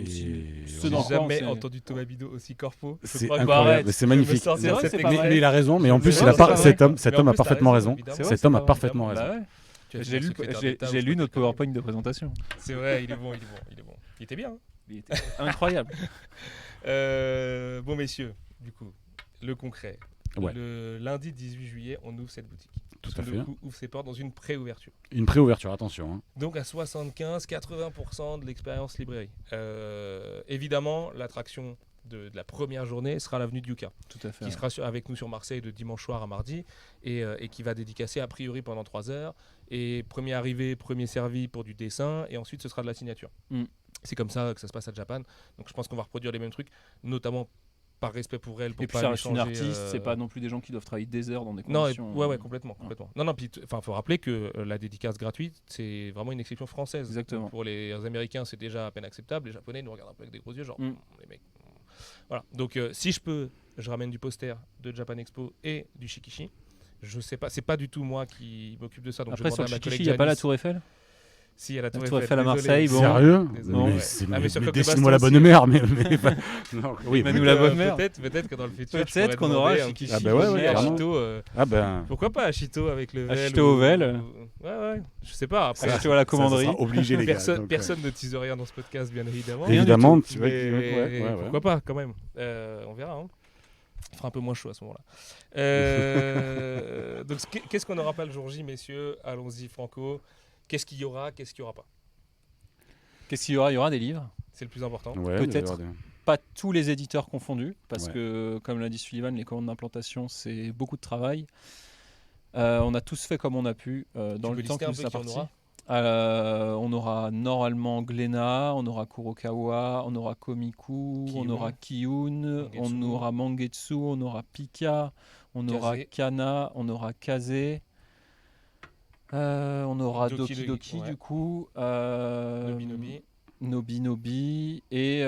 S2: Aussi.
S5: Et
S2: Ce
S4: J'ai
S2: dans quoi on
S4: jamais
S2: s'est-
S4: entendu Thomas Bidot aussi corpo. Je
S5: c'est
S4: crois que-
S5: incroyable,
S2: arrête,
S5: mais c'est
S4: je vais me
S5: magnifique.
S4: sortir
S2: C'est vrai,
S4: cet
S2: c'est pas
S4: extrait.
S2: vrai.
S5: Mais il a raison, mais en
S4: C'est
S5: plus,
S4: vrai,
S5: il a
S4: c'est
S5: pas-
S4: pas
S5: cet
S4: vrai.
S5: homme, cet
S4: Mais en
S5: homme a
S4: plus, t'as
S5: parfaitement
S4: raison,
S5: raison.
S4: évidemment,
S5: Cet
S4: c'est
S5: homme a
S4: pas vrai.
S5: parfaitement
S2: Bah
S5: raison.
S2: ouais.
S4: Tu as
S2: J'ai
S4: dit
S2: lu,
S4: secrétaire
S2: j'ai-
S4: d'État,
S2: j'ai
S4: je
S2: lu
S4: sais
S2: notre
S4: pas quoi.
S2: PowerPoint de présentation.
S4: C'est vrai, il est bon. Il était bien. Hein.
S2: Il était incroyable.
S4: Bon, messieurs, du coup, le concret.
S5: Ouais.
S4: Le lundi 18 juillet, on ouvre cette boutique.
S5: Tout à fait.
S4: Le coup, ouvre ses portes dans une pré-ouverture.
S5: Une préouverture, attention. Hein.
S4: Donc à 75-80% de l'expérience librairie. Évidemment, l'attraction de la première journée sera l'avenue de Yucca,
S2: Tout à fait.
S4: qui sera avec nous sur Marseille de dimanche soir à mardi et qui va dédicacer a priori pendant 3 heures. Et premier arrivé, premier servi pour du dessin et ensuite ce sera de la signature.
S2: Mm.
S4: C'est comme ça que ça se passe à Japan. Donc je pense qu'on va reproduire les mêmes trucs, notamment par respect pour elle. Pour
S2: Et puis
S4: pas
S2: ça
S4: lui
S2: reste une
S4: changer,
S2: artiste, c'est pas non plus des gens qui doivent travailler des heures dans des
S4: non,
S2: conditions.
S4: ouais, complètement. Non, puis faut rappeler que la dédicace gratuite, c'est vraiment une exception française.
S2: Exactement.
S4: Donc, pour les Américains, c'est déjà à peine acceptable. Les Japonais nous regardent un peu avec des gros yeux, genre les mecs. Voilà. Donc si je peux, je ramène du poster de Japan Expo et du Shikishi. Je sais pas, c'est pas du tout moi qui m'occupe de ça. Donc
S2: Après,
S4: je
S2: sur
S4: demande
S2: le
S4: à ma collègue
S2: Shikishi, il n'y a pas la
S4: Janice.
S2: Tour Eiffel
S4: Si, il y a la
S2: La
S4: Tour
S2: Tour
S4: Eiffel.
S2: Eiffel à
S4: désolé.
S2: Marseille, bon.
S5: Sérieux
S4: Désolé.
S5: Mais
S4: Ouais.
S5: c'est-
S4: Ah, mais sur
S5: mais
S4: Coq de
S5: dessine-moi la
S4: Baston
S5: bonne
S4: aussi.
S5: mère. Non, oui,
S2: Manu
S5: mais-
S2: la bonne mère.
S4: Peut-être que dans le futur, je
S2: Peut-être
S4: pourrais
S2: qu'on aura
S4: demander
S2: un
S4: un
S2: Shikishi.
S5: Ah bah ouais,
S4: Shikishi,
S5: carrément.
S4: Ashito,
S5: Ah ben,
S4: pourquoi pas Ashito avec le Vel
S2: Ashito au Vel.
S4: Ouais, je sais pas. Après,
S2: Ashito à la
S5: ça
S2: commanderie.
S5: sera obligé les gars. donc,
S4: personne ne tease rien dans ce podcast, bien évidemment.
S2: Rien du
S5: Évidemment,
S2: tout.
S5: tu vois
S4: Mais
S5: ouais.
S4: pourquoi pas, quand même. On verra. Hein. Il fera un peu moins chaud à ce moment-là. Donc, qu'est-ce qu'on n'aura pas le jour J, messieurs? Allons-y, Franco. Qu'est-ce qu'il y aura? Qu'est-ce qu'il n'y aura pas?
S2: Qu'est-ce qu'il y aura? Il y aura des livres.
S4: C'est le plus important.
S5: Ouais,
S2: Peut-être.
S5: mais
S2: Pas tous les éditeurs confondus, parce
S5: Ouais.
S2: que, comme l'a dit Sullivan, les commandes d'implantation, c'est beaucoup de travail. On a tous fait comme on a pu dans
S4: Tu peux
S2: le temps
S4: lister
S2: qui
S4: un
S2: nous
S4: peu
S2: est
S4: qui en
S2: imparti.
S4: aura
S2: On aura normalement Glénat, on aura Kurokawa, on aura Komiku,
S4: Kiyun.
S2: on aura Kiyun,
S4: Mangetsu.
S2: on aura Mangetsu, on aura Pika, on aura
S4: Kaze.
S2: Kana, on aura Kaze, on aura
S4: Doki
S2: Doki Doki
S4: ouais.
S2: du coup,
S4: Nobi
S2: Nobi et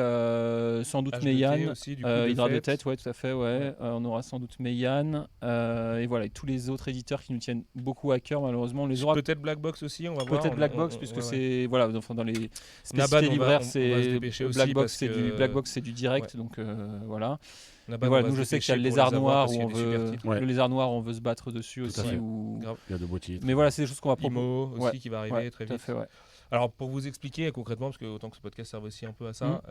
S2: sans doute
S4: H2T
S2: Meian.
S4: aussi, du coup,
S2: Hydra de
S4: Fête.
S2: tête, ouais, tout à fait, ouais.
S4: Ouais.
S2: On aura sans doute Meian. Et voilà, et tous les autres éditeurs qui nous tiennent beaucoup à cœur, malheureusement, on les aura
S4: Peut-être Black Box aussi, on va voir.
S2: peut-être Black Box, puisque c'est voilà, enfin, dans les
S4: Naban,
S2: spécificités
S4: on
S2: libraires,
S4: va se
S2: c'est
S4: dépêcher aussi
S2: Black Box,
S4: parce
S2: c'est
S4: que-
S2: du Black Box, c'est du direct, donc voilà.
S4: Naban,
S2: Et voilà,
S4: on va
S2: nous
S4: se
S2: je sais qu'il y a le
S4: dépêcher pour
S2: lézard
S4: les avoir
S2: noir
S4: parce
S2: où
S4: qu'il y
S2: on
S4: a des super
S2: veut
S4: titres.
S5: Ouais.
S2: le lézard noir, on veut se battre dessus
S5: Tout à
S2: aussi.
S5: fait.
S2: Ou...
S4: Grave.
S5: il y a de beaux titres.
S2: Mais voilà, c'est des choses qu'on va proposer.
S4: Imo aussi
S2: Ouais.
S4: qui va arriver
S2: Ouais,
S4: très
S2: tout à
S4: vite.
S2: fait, ouais.
S4: Alors pour vous expliquer concrètement, parce que autant que ce podcast serve aussi un peu à ça,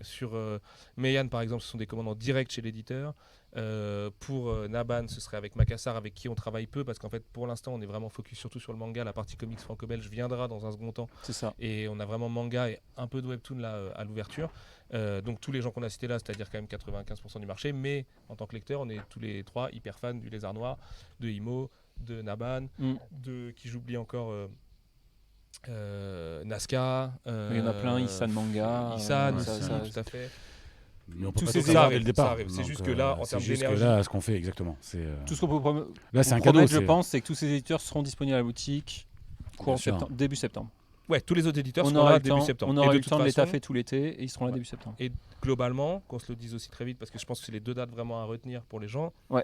S4: sur Meian par exemple, ce sont des commandes en direct chez l'éditeur. Pour Naban, ce serait avec Makassar, avec qui on travaille peu, parce qu'en fait pour l'instant on est vraiment focus surtout sur le manga. La partie comics franco-belge viendra dans un second temps,
S2: C'est ça.
S4: et on a vraiment manga et un peu de webtoon là à l'ouverture. Donc tous les gens qu'on a cités là, c'est-à-dire quand même 95% du marché, mais en tant que lecteur, on est tous les trois hyper fans du Lézard Noir, de Imo, de Naban, de qui j'oublie encore. Nazca,
S2: Il y en a plein, Issan Manga.
S4: Issan,
S5: ça,
S4: aussi,
S5: ça-
S4: tout à fait.
S5: Mais on peut
S2: tous
S5: pas
S2: ces
S5: tout savoir dès
S4: arrive,
S5: le départ.
S4: ça arrive. C'est
S5: Donc,
S4: juste que là, en
S5: c'est
S4: termes
S5: juste que
S4: d'énergie-
S5: là, ce qu'on fait exactement. C'est
S2: Tout ce qu'on peut
S5: là, c'est un
S2: vous
S5: cadeau.
S2: promettre, je
S5: c'est-
S2: pense, c'est que tous ces éditeurs seront disponibles à la boutique courant
S5: sûr.
S2: septembre, début septembre.
S4: Ouais, tous les autres éditeurs
S2: On
S4: seront
S2: aura
S4: là
S2: eu le
S4: début
S2: temps,
S4: septembre.
S2: on
S4: Et
S2: aura
S4: de
S2: eu le
S4: toute
S2: temps de les
S4: façon,
S2: taffer tout l'été et ils seront là
S4: Ouais.
S2: début septembre.
S4: Et globalement, qu'on se le dise aussi très vite, parce que je pense que c'est les deux dates vraiment à retenir pour les gens.
S2: Ouais.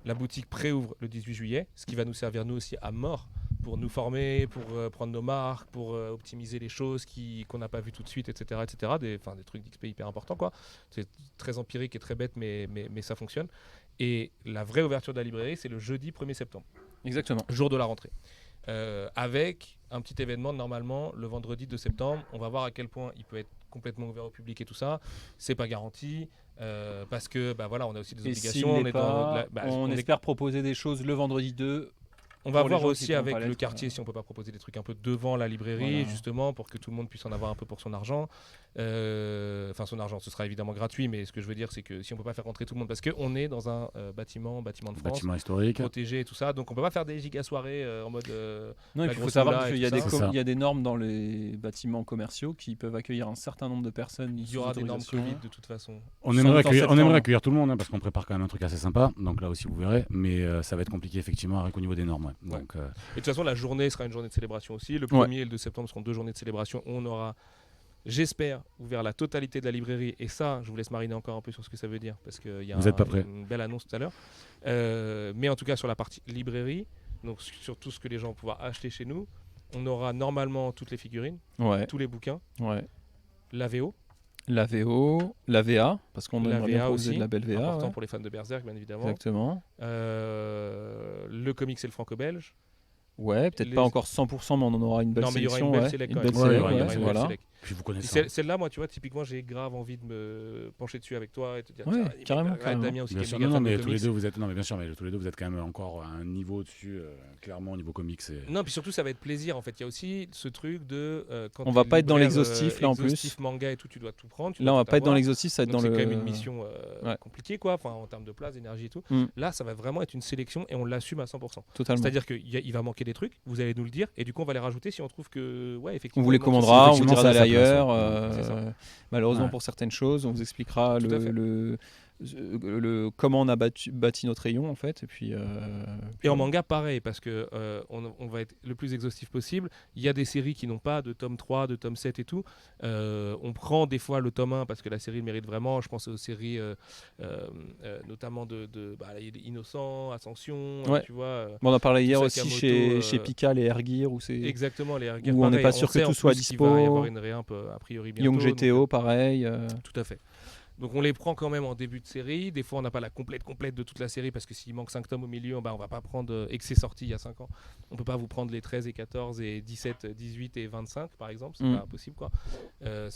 S4: La boutique préouvre le 18 juillet, ce qui va nous servir nous aussi à mort pour nous former, pour prendre nos marques, pour optimiser les choses qu'on n'a pas vues tout de suite, etc. etc. Des trucs d'XP hyper importants, quoi. C'est très empirique et très bête, mais ça fonctionne. Et la vraie ouverture de la librairie, c'est le jeudi 1er septembre,
S2: Exactement.
S4: jour de la rentrée. avec un petit événement normalement le vendredi 2 septembre. On va voir à quel point il peut être complètement ouvert au public et tout ça. C'est pas garanti parce que voilà, on a aussi des
S2: Et
S4: obligations.
S2: s'il l'est pas,
S4: On est-
S2: espère proposer des choses le vendredi 2.
S4: On va
S2: pour les
S4: voir
S2: gens qui
S4: aussi
S2: pourront
S4: avec
S2: pas
S4: le
S2: l'être,
S4: quartier si on peut pas proposer des trucs un peu devant la librairie,
S2: Voilà.
S4: justement, pour que tout le monde puisse en avoir un peu pour son argent. Enfin, son argent, ce sera évidemment gratuit, mais ce que je veux dire, c'est que si on peut pas faire rentrer tout le monde, parce qu'on est dans un bâtiment de France,
S5: Bâtiment historique.
S4: protégé et tout ça, donc on peut pas faire des giga soirées en mode.
S2: Non,
S4: la
S2: il faut
S4: grosse
S2: savoir
S4: moula et
S2: qu'il y a
S4: tout
S2: des
S4: ça.
S5: C'est ça.
S2: il y a des normes dans les bâtiments commerciaux qui peuvent accueillir un certain nombre de personnes.
S4: Il y aura des normes
S2: sous
S4: Covid
S2: autorisation.
S4: de toute façon.
S5: On
S2: Sans
S5: aimerait,
S2: doute en
S5: accueillir, on
S2: septembre.
S5: aimerait accueillir tout le monde parce qu'on prépare quand même un truc assez sympa. Donc là aussi, vous verrez. Mais ça va être compliqué, effectivement, avec au niveau des normes.
S4: Ouais.
S5: Donc,
S4: Et de toute façon, la journée sera une journée de célébration aussi. Le 1er et le 2 septembre seront 2 journées de célébration. On aura, j'espère, ouvert la totalité de la librairie. Et ça, je vous laisse mariner encore un peu sur ce que ça veut dire, parce qu'il y a
S5: Vous êtes pas prêts.
S4: une belle annonce tout à l'heure. Mais en tout cas, sur la partie librairie, donc sur tout ce que les gens vont pouvoir acheter chez nous, on aura normalement toutes les figurines,
S2: Ouais,
S4: tous les bouquins,
S2: ouais.
S4: la VO,
S2: La VO, la VA, parce qu'on
S4: la
S2: aimerait bien
S4: VA
S2: proposer
S4: aussi,
S2: de la belle VA.
S4: important
S2: ouais.
S4: pour les fans de Berserk, bien évidemment.
S2: Exactement.
S4: Le comics et le franco-belge.
S2: Ouais, peut-être
S4: Les-
S2: pas encore 100%, mais on en aura une belle
S4: Non, mais il y aura
S2: sélection.
S4: une belle
S2: ouais.
S4: sélection.
S2: Une
S4: quand
S2: belle
S4: même.
S5: Ouais,
S2: sélection,
S5: il y aura
S2: ouais,
S5: une
S2: voilà.
S4: sélection.
S5: puis vous connaissez.
S4: Celle-là, moi, tu vois, typiquement, j'ai grave envie de me pencher dessus avec toi et te dire,
S2: Ouais,
S4: tiens,
S2: carrément,
S4: regarde
S2: carrément.
S4: Damien aussi
S5: Bien
S4: qui est
S5: sûr,
S4: méga
S5: non,
S4: fan
S5: mais
S4: de
S5: tous les
S4: comics.
S5: deux, vous êtes, non, mais bien sûr, mais tous les deux, vous êtes quand même encore à un niveau dessus, clairement au niveau comics.
S4: Non, puis surtout, ça va être plaisir en fait. Il y a aussi ce truc de quand
S2: On
S4: t'es
S2: va pas être dans
S4: libraire,
S2: l'exhaustif, là, en plus.
S4: exhaustif manga et tout, tu dois tout prendre. tu
S2: Là,
S4: dois
S2: on va
S4: tout
S2: pas être dans
S4: avoir.
S2: l'exhaustif, ça va être
S4: Donc
S2: dans
S4: c'est
S2: le.
S4: quand même une mission
S2: ouais.
S4: compliquée, quoi, enfin, en termes de place, d'énergie et tout.
S2: Mm.
S4: Là, ça va vraiment être une sélection et on l'assume à 100%.
S2: Totalement.
S4: C'est-à-dire qu'il va manquer des trucs, vous allez nous le dire, et du coup, on va les rajouter si on trouve que, ouais,
S2: On
S4: effectivement.
S2: vous les
S4: il manque
S2: commandera, on vous
S5: effectivement,
S2: dira
S5: ça
S2: d'aller
S5: a sa place,
S2: ailleurs.
S5: ouais.
S4: C'est ça.
S2: Malheureusement
S5: Ouais.
S2: pour certaines choses, on vous expliquera
S4: Tout à fait.
S2: comment on a bâti notre rayon en fait. Et puis.
S4: Et en manga, pareil, parce que on va être le plus exhaustif possible. Il y a des séries qui n'ont pas de tome 3, de tome 7 et tout. On prend des fois le tome 1 parce que la série le mérite vraiment. Je pense aux séries notamment de Innocent, Ascension,
S2: Ouais.
S4: tu vois.
S2: Bon, on en parlait hier
S4: Tout
S2: aussi
S4: Sakamoto,
S2: chez Pika, les Air Gear, où c'est
S4: Exactement, les
S2: Où on n'est pas sûr que tout soit
S4: Il va y
S2: dispo.
S4: avoir une réimp a priori bientôt.
S2: Young
S4: donc,
S2: GTO, pareil.
S4: tout à fait. Donc on les prend quand même en début de série. Des fois on n'a pas la complète de toute la série parce que s'il manque 5 tomes au milieu, on va pas prendre, et que c'est sorti il y a 5 ans, on peut pas vous prendre les 13 et 14 et 17, 18 et 25 par exemple, c'est
S2: Mm.
S4: pas impossible quoi.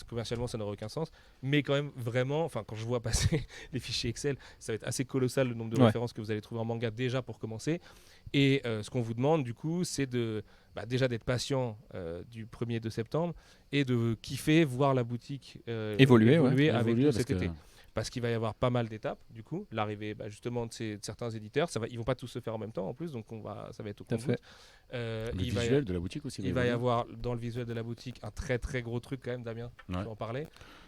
S4: Commercialement ça n'aurait aucun sens. Mais quand même vraiment, enfin quand je vois passer les fichiers Excel, ça va être assez colossal le nombre de
S2: Ouais.
S4: références que vous allez trouver en manga déjà pour commencer. Et ce qu'on vous demande du coup c'est de déjà d'être patient du 1er de septembre et de kiffer, voir la boutique
S2: Évoluer, ouais.
S4: avec
S5: Évoluer,
S4: nous
S5: parce
S4: cet
S5: que-
S4: été. Parce qu'il va y avoir pas mal d'étapes, du coup, l'arrivée justement de certains éditeurs. Ils vont pas tous se faire en même temps en plus, donc ça va être au
S2: Tout à
S4: compte-gouttes.
S5: Le
S4: Il va y
S5: visuel de la boutique aussi.
S4: il va y avoir dans le visuel de la boutique un très très gros truc quand même, Damien, tu
S5: Ouais.
S4: peux en parler,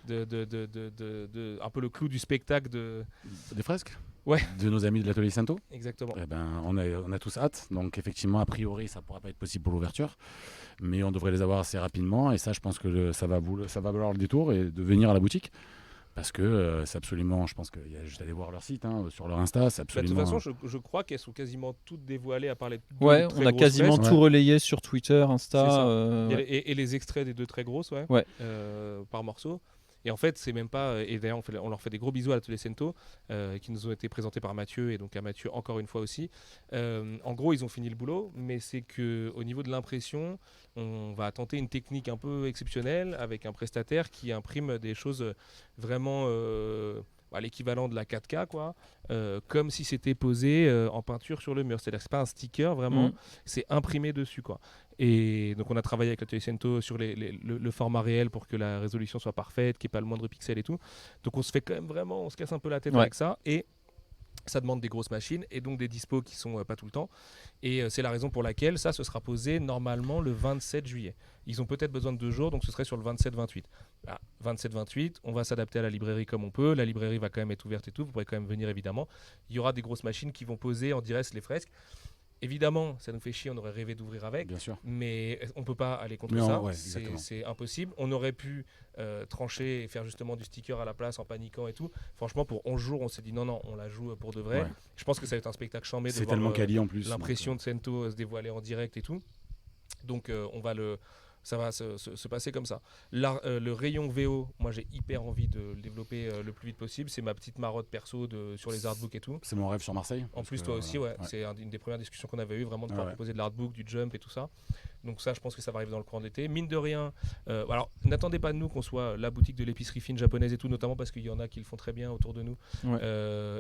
S4: un peu le clou du spectacle
S5: Des fresques.
S4: Ouais.
S5: De nos amis de l'atelier Santo.
S4: exactement.
S5: Eh ben, on a tous hâte. Donc effectivement, a priori, ça pourra pas être possible pour l'ouverture, mais on devrait les avoir assez rapidement. Et ça, je pense que ça va valoir le détour et de venir à la boutique. Parce que c'est absolument, je pense qu'il y a juste à aller voir leur site, sur leur Insta, c'est
S4: De toute
S5: absolument.
S4: façon, je crois qu'elles sont quasiment toutes dévoilées à part les deux
S2: Ouais,
S4: très
S2: on a
S4: grosses
S2: quasiment
S4: fresques.
S2: tout relayé sur Twitter, Insta.
S4: C'est ça.
S2: ouais.
S4: Et les extraits des deux très grosses,
S2: Ouais.
S4: par morceau. Et en fait, c'est même pas. Et d'ailleurs, on leur fait des gros bisous à l'atelier Sento, qui nous ont été présentés par Mathieu, et donc à Mathieu encore une fois aussi. En gros, ils ont fini le boulot, mais c'est que au niveau de l'impression, on va tenter une technique un peu exceptionnelle avec un prestataire qui imprime des choses vraiment. L'équivalent de la 4K, quoi, comme si c'était posé en peinture sur le mur. C'est-à-dire que c'est pas un sticker vraiment,
S2: Mm.
S4: c'est imprimé dessus, quoi. Et donc on a travaillé avec l'atelier Sento sur le format réel pour que la résolution soit parfaite, qu'il n'y ait pas le moindre pixel et tout. Donc on se fait quand même vraiment, on se casse un peu la tête
S2: Ouais.
S4: avec ça, et ça demande des grosses machines et donc des dispos qui sont pas tout le temps. Et c'est la raison pour laquelle ça se sera posé normalement le 27 juillet. Ils ont peut-être besoin de 2 jours, donc ce serait sur le 27-28. 27-28, on va s'adapter à la librairie comme on peut. La librairie va quand même être ouverte et tout, vous pourrez quand même venir évidemment. Il y aura des grosses machines qui vont poser en direct les fresques. Évidemment, ça nous fait chier, on aurait rêvé d'ouvrir avec.
S5: Bien sûr.
S4: Mais on peut pas aller contre
S5: Mais
S4: ça,
S5: ouais, exactement.
S4: c'est impossible. On aurait pu trancher et faire justement du sticker à la place en paniquant et tout. Franchement, pour 11 jours, on s'est dit non, on la joue pour de vrai.
S5: Ouais.
S4: Je pense que ça va être un spectacle chambé de
S5: C'est
S4: voir
S5: tellement quali en plus.
S4: l'impression de Sento se dévoiler en direct et tout. Donc on va le ça va se passer comme ça. Le rayon VO, moi j'ai hyper envie de le développer le plus vite possible. C'est ma petite marotte perso sur les artbooks et tout.
S5: C'est mon rêve sur Marseille.
S4: En plus, toi aussi, ouais. C'est une des premières discussions qu'on avait eues, vraiment de pouvoir proposer de l'artbook, du jump et tout ça. Donc ça, je pense que ça va arriver dans le courant de l'été. Mine de rien, alors n'attendez pas de nous qu'on soit la boutique de l'épicerie fine japonaise et tout, notamment parce qu'il y en a qui le font très bien autour de nous.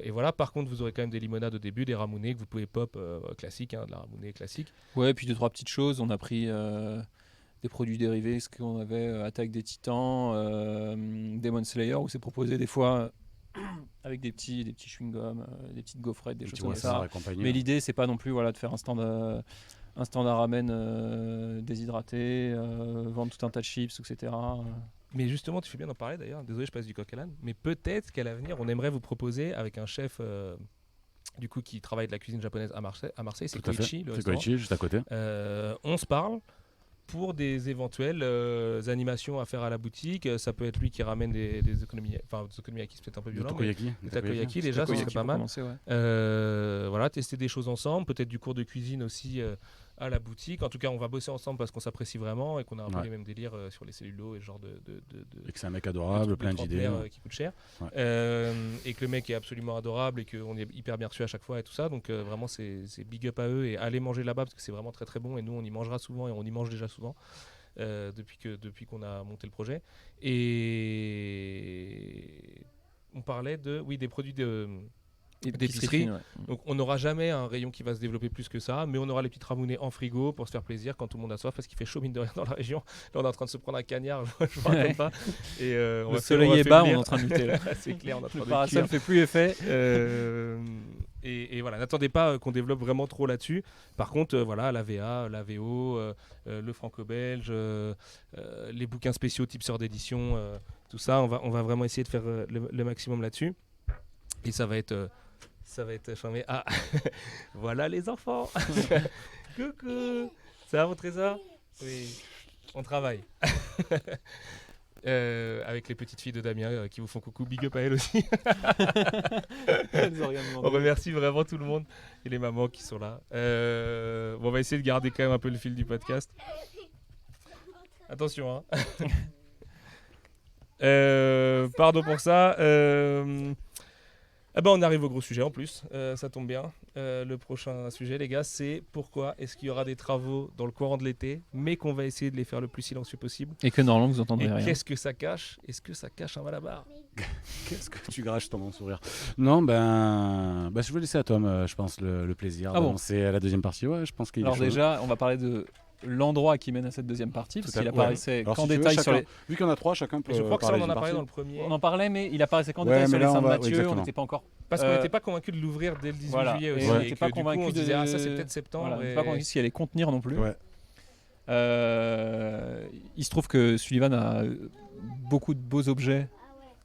S4: Et voilà, par contre, vous aurez quand même des limonades au début, des ramounés que vous pouvez pop classique, de la ramounée classique.
S2: Ouais, et puis 2-3 petites choses. On a pris des produits dérivés, ce qu'on avait, Attaque des Titans, Demon Slayer, où c'est proposé des fois avec des petits chewing-gums, des petites gaufrettes, des choses comme ça. Mais l'idée, c'est pas non plus de faire un stand à ramen déshydraté, vendre tout un tas de chips, etc.
S4: Mais justement, tu fais bien d'en parler d'ailleurs. Désolé, je passe du coq à l'âne. Mais peut-être qu'à l'avenir, on aimerait vous proposer avec un chef du coup qui travaille de la cuisine japonaise à Marseille, c'est Koichi, le restaurant.
S5: Koichi, juste à côté.
S4: On se parle pour des éventuelles animations à faire à la boutique. Ça peut être lui qui ramène des okonomiyaki, c'est peut-être un peu violent. Des takoyaki déjà, ça serait pas mal. Voilà, tester des choses ensemble, peut-être du cours de cuisine aussi à la boutique. En tout cas, on va bosser ensemble parce qu'on s'apprécie vraiment et qu'on a un peu les mêmes délires sur les cellulos et ce genre
S5: et que c'est un mec adorable, plein d'idées.
S4: Qui coûte cher. Et que le mec est absolument adorable et qu'on est hyper bien reçu à chaque fois et tout ça. Donc vraiment, c'est big up à eux et allez manger là-bas parce que c'est vraiment très très bon et nous, on y mangera souvent et on y mange déjà souvent. Depuis qu'on a monté le projet. Et on parlait des produits d'épicerie. Donc on n'aura jamais un rayon qui va se développer plus que ça, mais on aura les petites ramounées en frigo pour se faire plaisir quand tout le monde a soif parce qu'il fait chaud mine de rien dans la région. Là on est en train de se prendre un cagnard, je ne raconte pas. Et,
S2: le soleil est bas, on est en train de lutter là.
S4: C'est clair, on est en train
S2: le parasol ne fait plus effet.
S4: Et voilà, n'attendez pas qu'on développe vraiment trop là-dessus. Par contre, la VA, la VO, le franco-belge, les bouquins spéciaux type sœur d'édition, tout ça, on va vraiment essayer de faire le maximum là-dessus. Et ça va être charmé. Ah, voilà les enfants. Coucou. Ça va mon trésor? Oui, on travaille. Avec les petites filles de Damien qui vous font coucou, big up à elles aussi. On remercie vraiment tout le monde et les mamans qui sont là. On va essayer de garder quand même un peu le fil du podcast. Attention, hein. Pardon pour ça. On arrive au gros sujet en plus, ça tombe bien. Le prochain sujet, les gars, c'est pourquoi est-ce qu'il y aura des travaux dans le courant de l'été, mais qu'on va essayer de les faire le plus silencieux possible.
S2: Et que normalement, vous entendrez rien.
S4: Qu'est-ce que ça cache? Est-ce que ça cache un malabar?
S5: Qu'est-ce que tu gâches ton sourire? Non, je vais laisser à Tom, je pense, le plaisir d'avancer à la deuxième partie. Ouais, je pense qu'il y a
S2: Alors déjà, on va parler de l'endroit qui mène à cette deuxième partie, parce qu'il apparaissait qu'en détail sur les...
S5: Vu qu'il y en a trois, chacun peut.
S4: Je crois que ça, on en a parlé dans le premier.
S2: On en parlait, mais il apparaissait qu'en détail sur les Saints de Mathieu. On n'était pas encore.
S4: Parce qu'on n'était pas convenu de l'ouvrir dès le 18 juillet aussi.
S2: On n'était pas convaincu
S4: de dire ça, c'est peut-être septembre.
S2: On n'était pas convaincu s'il allait contenir non plus.
S5: Ouais.
S2: Il se trouve que Sullivan a beaucoup de beaux objets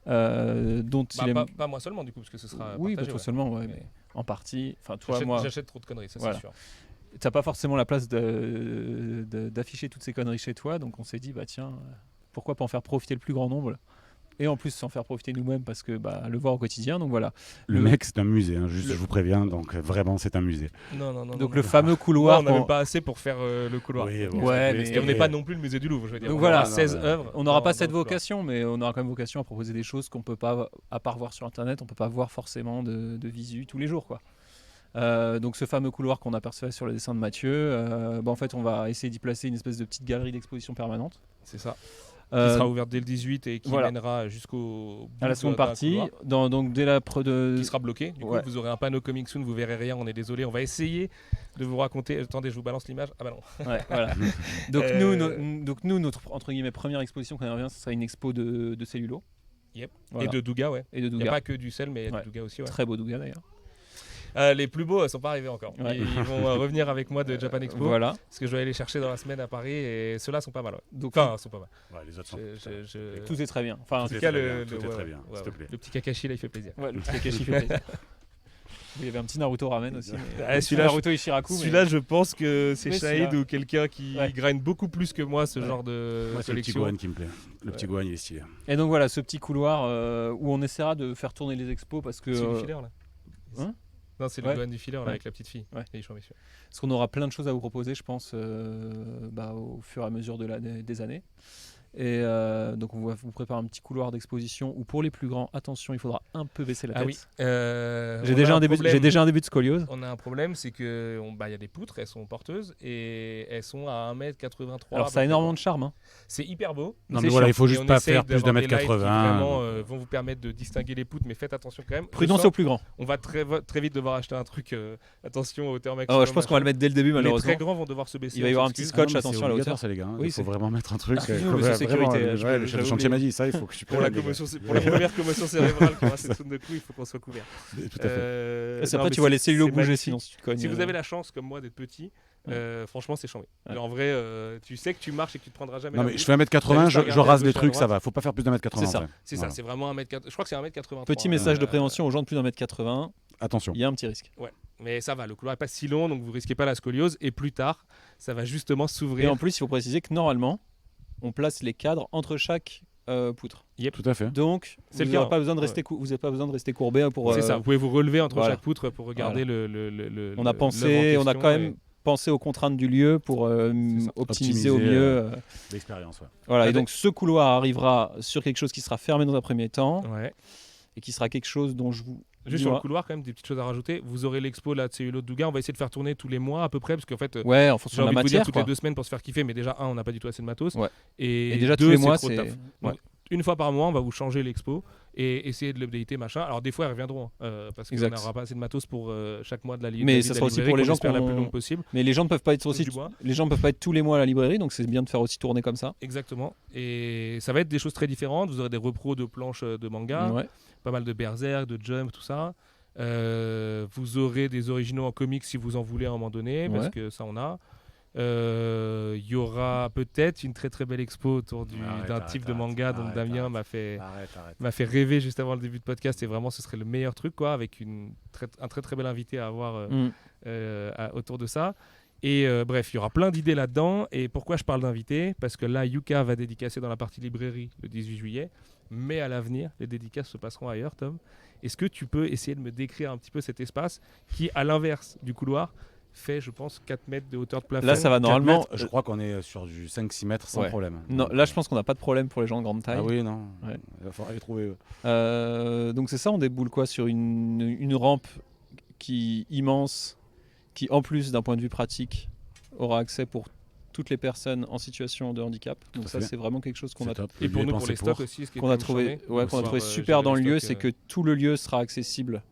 S2: dont il aime.
S4: Pas moi seulement, du coup, parce que ce sera.
S2: Oui, pas toi seulement, mais en partie. Enfin, toi, moi.
S4: J'achète trop de conneries, ça c'est sûr.
S2: T'as pas forcément la place d'afficher toutes ces conneries chez toi, donc on s'est dit tiens, pourquoi pas en faire profiter le plus grand nombre, et en plus s'en faire profiter nous-mêmes parce que le voir au quotidien, donc voilà.
S5: Le mec c'est un musée, hein, juste je vous préviens, donc vraiment c'est un musée.
S4: Non.
S2: Donc le fameux couloir.
S4: On n'a même pas assez pour faire le couloir.
S5: Oui,
S4: mais on n'est pas non plus le musée du Louvre, je veux dire.
S2: Donc voilà,
S4: 16 œuvres.
S2: On n'aura pas cette vocation, mais on aura quand même vocation à proposer des choses qu'on peut pas, à part voir sur internet, on peut pas voir forcément de visu tous les jours, quoi. Donc ce fameux couloir qu'on apercevait sur le dessin de Mathieu, en fait on va essayer d'y placer une espèce de petite galerie d'exposition permanente.
S4: C'est ça. Qui sera ouverte dès le 18 et qui mènera
S2: à la seconde partie.
S4: Qui sera bloqué. Du coup, vous aurez un panneau coming soon, vous verrez rien, on est désolé. On va essayer de vous raconter. Attendez, je vous balance l'image. Ah bah non.
S2: Ouais, voilà. Donc nous, notre entre guillemets première exposition quand on revient, ce sera une expo de cellulo.
S4: Yep. Voilà. Et de Douga, ouais.
S2: Et de Douga.
S4: Il n'y a pas que du sel, mais il y a du Douga aussi. Ouais.
S2: Très beau Douga d'ailleurs.
S4: Les plus beaux ne sont pas arrivés encore. Ouais. Ils vont revenir avec moi de Japan Expo.
S2: Voilà.
S4: Parce que je dois aller les chercher dans la semaine à Paris et ceux-là sont pas mal. Ouais.
S2: Donc,
S4: sont pas mal.
S5: Ouais, les autres sont.
S2: Tout est très bien. Enfin,
S5: en tout cas, tout est très bien. S'il te plaît.
S4: Le petit Kakashi là, il fait plaisir.
S2: Ouais, le petit Kakashi fait plaisir. Il y avait un petit Naruto ramen aussi.
S4: Celui-là,
S2: Naruto Ishiraku.
S4: Celui-là, je pense que c'est Shahid ou quelqu'un qui grind beaucoup plus que moi ce genre de
S5: collection. C'est le petit Gohan qui me plaît. Le petit Gohan, il est stylé.
S2: Et donc voilà, ce petit couloir où on essaiera de faire tourner les expos parce que.
S4: C'est du filaire là.
S2: Hein?
S4: Non, c'est le
S2: Ouais.
S4: Gohan du filer
S2: Ouais.
S4: avec la petite fille.
S2: Ouais.
S4: Et messieurs.
S2: Parce qu'on aura plein de choses à vous proposer, je pense, au fur et à mesure des années. Et donc on va vous préparer un petit couloir d'exposition où pour les plus grands, attention, il faudra un peu baisser la tête.
S4: Ah oui.
S2: J'ai déjà un début de scoliose.
S4: On a un problème, c'est que y a des poutres, elles sont porteuses et elles sont à 1m83.
S2: Alors ça a énormément de charme. Hein.
S4: C'est hyper beau.
S5: Non,
S2: C'est
S5: mais voilà,
S2: chiant.
S5: il faut
S4: Et
S5: juste
S4: on
S5: pas
S4: essaye
S5: faire plus
S4: d'avoir
S5: d'un
S4: des
S5: mètre
S4: lights qui
S5: 80.
S4: vraiment vont vous permettre de distinguer les poutres, mais faites attention quand même.
S2: Prudence
S4: Je sens-
S2: aux plus grands.
S4: On va très vite devoir acheter un truc. Attention à hauteur
S2: Ah
S4: maximum.
S2: ouais, je pense qu'on va le mettre dès le début,
S4: Les
S2: malheureusement.
S4: très grands vont devoir se baisser.
S2: Il va y avoir un petit scotch, attention à la hauteur.
S5: C'est les gars, hein.
S2: Oui,
S5: Il faut
S2: c'est-
S5: vraiment mettre un truc.
S2: Ah, oui, mais c'est sécurité,
S5: le
S2: j'avais
S5: chef de chantier
S2: oublié.
S5: m'a dit ça, il faut que je
S4: Pour la,
S5: les gars.
S4: pour la première commotion cérébrale qui aura cette zone de cou, il faut qu'on soit couvert.
S5: Tout à fait.
S2: Et après, tu vois les cellules bouger
S4: magnifique.
S2: sinon si tu te cognes.
S4: Si vous avez la chance, comme moi, d'être petit, franchement, c'est chambé.
S2: Ouais.
S4: En vrai, tu sais que tu marches et que tu te prendras jamais
S5: Non,
S4: la
S5: mais
S4: route.
S5: je fais 1m80,
S4: T'as juste à
S5: je
S4: regarder
S5: rase
S4: à
S5: des
S4: gauche, à
S5: trucs, ça
S4: droite.
S5: va. Faut pas faire plus d'1m80.
S2: C'est
S5: en
S2: ça.
S5: vrai.
S4: C'est
S5: Voilà.
S4: ça, c'est vraiment 1m80. Je crois que c'est 1m83.
S2: Petit message de prévention aux gens de plus d'1m80,
S5: Attention.
S2: il y a un petit risque.
S4: Mais ça va, le couloir est pas si long, donc vous risquez pas la scoliose. Et plus tard, ça va justement
S2: Et
S4: s'ouvrir.
S2: en plus, il faut préciser que normalement, on place les cadres entre chaque poutre.
S5: Tout à fait.
S2: Donc,
S4: C'est
S2: vous
S4: le cas,
S2: n'avez pas
S4: hein.
S2: besoin de rester vous n'avez pas besoin de rester courbé pour.
S4: C'est ça, vous pouvez vous relever entre
S2: voilà.
S4: chaque poutre pour regarder le.
S2: On a pensé, on a quand même pensé aux contraintes du lieu pour
S4: C'est ça.
S2: optimiser au
S5: Optimiser,
S2: mieux.
S5: L'expérience, ouais.
S2: Voilà. Et
S4: Avec-
S2: donc, ce couloir arrivera sur quelque chose qui sera fermé dans un premier temps
S4: Ouais.
S2: et qui sera quelque chose dont je vous.
S4: Juste sur le
S2: Dis-moi.
S4: couloir, quand même, des petites choses à rajouter. Vous aurez l'expo là de Cellulo de Douga. On va essayer de faire tourner tous les mois à peu près, parce qu'en fait,
S2: Ouais, en
S4: j'ai
S2: fonction de
S4: envie
S2: la
S4: de vous dire
S2: matière.
S4: toutes
S2: Quoi.
S4: les 2 semaines pour se faire kiffer, mais déjà, on n'a pas du tout assez de matos.
S2: Ouais.
S4: Et
S2: Et déjà, tous
S4: deux,
S2: les mois,
S4: trop
S2: c'est.
S4: taf.
S2: Ouais.
S4: Donc, une fois par mois, on va vous changer l'expo et essayer de l'updater, machin. Alors, des fois, elles reviendront, parce qu'on
S2: Exact.
S4: n'aura pas assez de matos pour chaque mois de la
S2: Mais ça sera aussi pour les gens
S4: qu'on la plus
S2: qu'on-
S4: longue possible.
S2: Mais les gens ne peuvent pas être aussi.
S4: Du bois.
S2: Les gens peuvent pas être tous les mois à la librairie, donc c'est bien de faire aussi tourner comme ça.
S4: Exactement. Et ça va être des choses très différentes. Vous aurez des repros de planches de manga,
S2: Ouais.
S4: pas mal de Berserk, de Jump, tout ça. Vous aurez des originaux en comics si vous en voulez à un moment donné, parce
S2: Ouais.
S4: que ça on a. Il y aura peut-être une très très belle expo autour d'un type de manga dont Damien m'a fait rêver juste avant le début de podcast, et vraiment ce serait le meilleur truc, quoi, avec un très très bel invité à avoir
S2: Mm.
S4: autour de ça. Et bref, il y aura plein d'idées là-dedans. Et pourquoi je parle d'invités? Parce que là, Yuka va dédicacer dans la partie librairie le 18 juillet. Mais à l'avenir, les dédicaces se passeront ailleurs, Tom. Est-ce que tu peux essayer de me décrire un petit peu cet espace qui, à l'inverse du couloir, fait, je pense, 4 mètres de hauteur de plafond?
S2: Là, ça va normalement.
S5: Je crois qu'on est sur du 5-6 mètres sans
S2: Ouais.
S5: problème.
S2: Non, là, je pense qu'on n'a pas de problème pour les gens de grande taille.
S5: Ah oui, non.
S2: Ouais.
S5: Il va falloir les trouver.
S2: Donc c'est ça, on déboule quoi sur une rampe qui immense, qui en plus d'un point de vue pratique aura accès pour toutes les personnes en situation de handicap. Donc
S5: à
S2: ça
S5: fait.
S2: c'est vraiment quelque chose qu'on
S5: C'est
S2: a,
S5: top.
S4: Et
S5: Le
S4: pour
S5: lieu est
S4: nous, pour
S5: pensé
S4: les stocks aussi, ce qui est
S2: qu'on a
S4: quand même
S2: trouvé,
S4: chambé,
S2: ouais,
S4: de
S2: qu'on a
S4: pouvoir,
S2: trouvé
S4: gérer
S2: super dans le lieu,
S4: stock,
S2: c'est que tout le lieu sera accessible